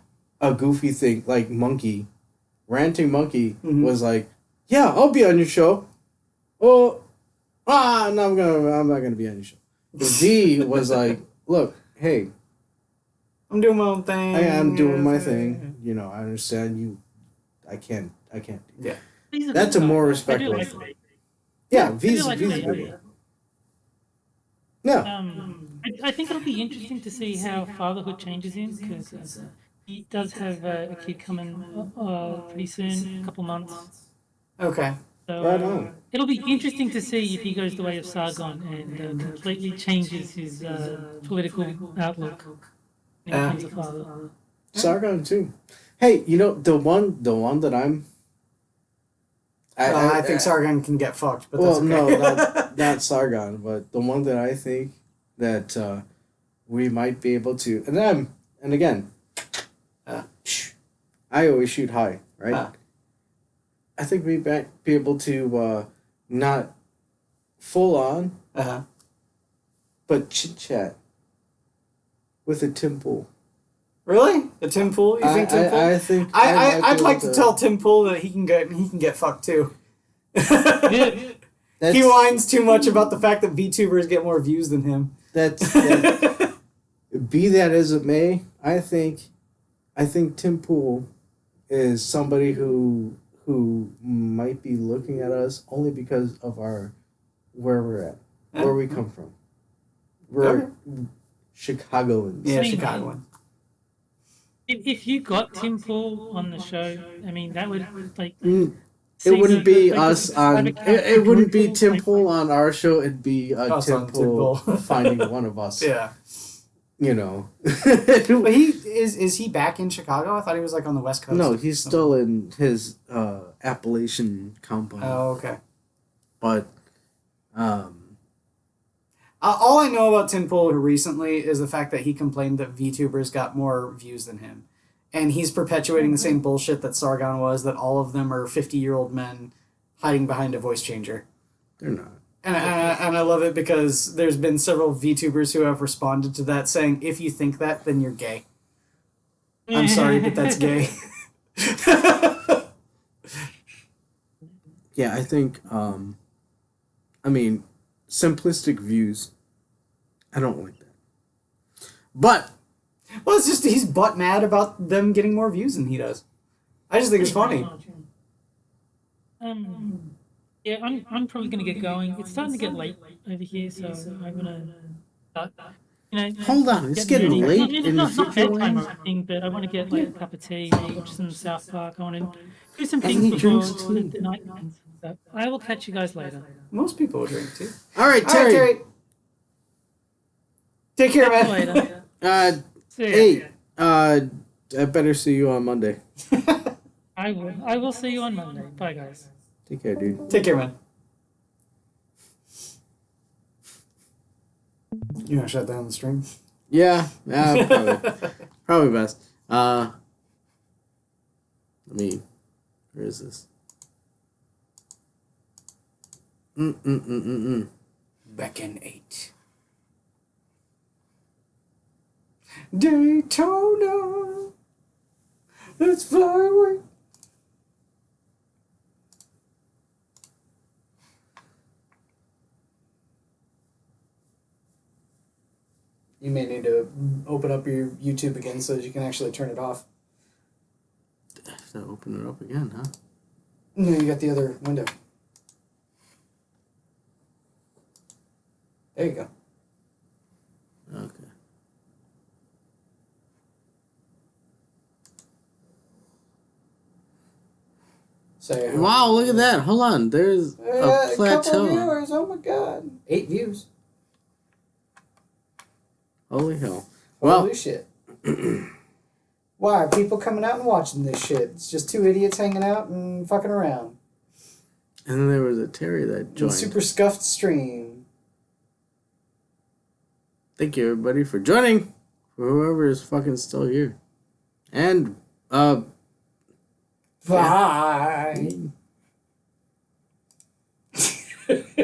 [SPEAKER 1] goofy thing like Monkey, ranting Monkey was like, yeah, I'll be on your show. Oh, I'm not gonna be on your show. V was like, look, hey,
[SPEAKER 2] I'm doing my own thing.
[SPEAKER 1] I am doing my thing. You know, I understand you. I can't.
[SPEAKER 2] Yeah.
[SPEAKER 1] That's a more respectful. Yeah, V's
[SPEAKER 10] like
[SPEAKER 1] good.
[SPEAKER 10] that.
[SPEAKER 1] Yeah.
[SPEAKER 10] I think it'll be interesting to see how fatherhood changes him, because he does have a kid coming pretty soon, a couple months.
[SPEAKER 2] Okay.
[SPEAKER 10] So,
[SPEAKER 1] Right on.
[SPEAKER 10] It'll be interesting to see if he goes the way of Sargon and completely changes his political outlook when he becomes a father.
[SPEAKER 1] Sargon too. Hey, you know the one that I'm.
[SPEAKER 2] I think Sargon can get fucked, but
[SPEAKER 1] Well,
[SPEAKER 2] that's okay.
[SPEAKER 1] no, not Sargon, but the one that I think that we might be able to, and again, I always shoot high, right? I think we might be able to not full on, but chit chat with a Tim Pool.
[SPEAKER 2] Really? The Tim Pool? You think Tim Pool?
[SPEAKER 1] I think
[SPEAKER 2] I'd like to tell Tim Pool that he can get fucked too. He whines too much about the fact that VTubers get more views than him.
[SPEAKER 1] Be that as it may, I think Tim Pool is somebody who might be looking at us only because of where we're at, where we come from. We're Chicagoans.
[SPEAKER 2] Yeah, Chicagoans.
[SPEAKER 10] If you got Tim Pool on the show, I mean, that would
[SPEAKER 1] It wouldn't be
[SPEAKER 10] like,
[SPEAKER 1] us
[SPEAKER 10] this
[SPEAKER 1] on.
[SPEAKER 10] private
[SPEAKER 1] It
[SPEAKER 10] character
[SPEAKER 1] wouldn't be
[SPEAKER 10] Joypool,
[SPEAKER 1] Tim
[SPEAKER 10] like-
[SPEAKER 1] Pool on our show. It'd be
[SPEAKER 2] Us
[SPEAKER 1] Tim
[SPEAKER 2] on Tim
[SPEAKER 1] Pool
[SPEAKER 2] Pool.
[SPEAKER 1] finding one of us.
[SPEAKER 2] Yeah.
[SPEAKER 1] You know.
[SPEAKER 2] But is he back in Chicago? I thought he was like on the West Coast.
[SPEAKER 1] No, he's still in his Appalachian compound.
[SPEAKER 2] Oh, okay.
[SPEAKER 1] But
[SPEAKER 2] all I know about Tim Pool recently is the fact that he complained that VTubers got more views than him. And he's perpetuating the same bullshit that Sargon was, that all of them are 50-year-old men hiding behind a voice changer.
[SPEAKER 1] they're not.
[SPEAKER 2] And I love it because there's been several VTubers who have responded to that saying, if you think that, then you're gay. I'm sorry, but that's gay.
[SPEAKER 1] Yeah, I think. I mean, simplistic views. I don't like that. But
[SPEAKER 2] Well, it's just he's butt mad about them getting more views than he does. I just think it's funny.
[SPEAKER 10] Yeah, I'm probably gonna get going. It's starting to get late over here, so I'm gonna start.
[SPEAKER 1] hold on, it's getting
[SPEAKER 10] ready.
[SPEAKER 1] late in the
[SPEAKER 10] Not
[SPEAKER 1] future
[SPEAKER 10] bedtime or
[SPEAKER 1] land.
[SPEAKER 10] anything, but I want to get like a cup of tea, maybe watch some South Park. I want to do some
[SPEAKER 1] And
[SPEAKER 10] things
[SPEAKER 1] he
[SPEAKER 10] before
[SPEAKER 1] drinks
[SPEAKER 10] the night ends. So I will catch you guys later.
[SPEAKER 2] Most people would drink too.
[SPEAKER 1] All right,
[SPEAKER 2] All right,
[SPEAKER 1] Terry.
[SPEAKER 2] Terry. Take care,
[SPEAKER 10] Catch you
[SPEAKER 2] man.
[SPEAKER 10] later. See ya.
[SPEAKER 1] Hey, I better see you on Monday.
[SPEAKER 10] I will. I will see you on Monday. Bye, guys.
[SPEAKER 1] Take care, dude.
[SPEAKER 2] Take care, man. You want to shut down the stream?
[SPEAKER 1] Yeah, probably best. Let me. Where is this?
[SPEAKER 2] Back in 8. Daytona. Let's fly away. You may need to open up your YouTube again so that you can actually turn it off.
[SPEAKER 1] I have to open it up again, huh?
[SPEAKER 2] No, you got the other window. There you go.
[SPEAKER 1] Okay.
[SPEAKER 2] So,
[SPEAKER 1] Wow, look at that. Hold on. There's a
[SPEAKER 2] couple
[SPEAKER 1] plateau.
[SPEAKER 2] viewers. Oh my god. 8 views.
[SPEAKER 1] Holy hell.
[SPEAKER 2] Holy
[SPEAKER 1] Well,
[SPEAKER 2] shit. Why are people coming out and watching this shit? It's just two idiots hanging out and fucking around.
[SPEAKER 1] and then there was a Terry that joined.
[SPEAKER 2] Super scuffed stream.
[SPEAKER 1] Thank you, everybody, for joining. For whoever is fucking still here. And,
[SPEAKER 2] Bye.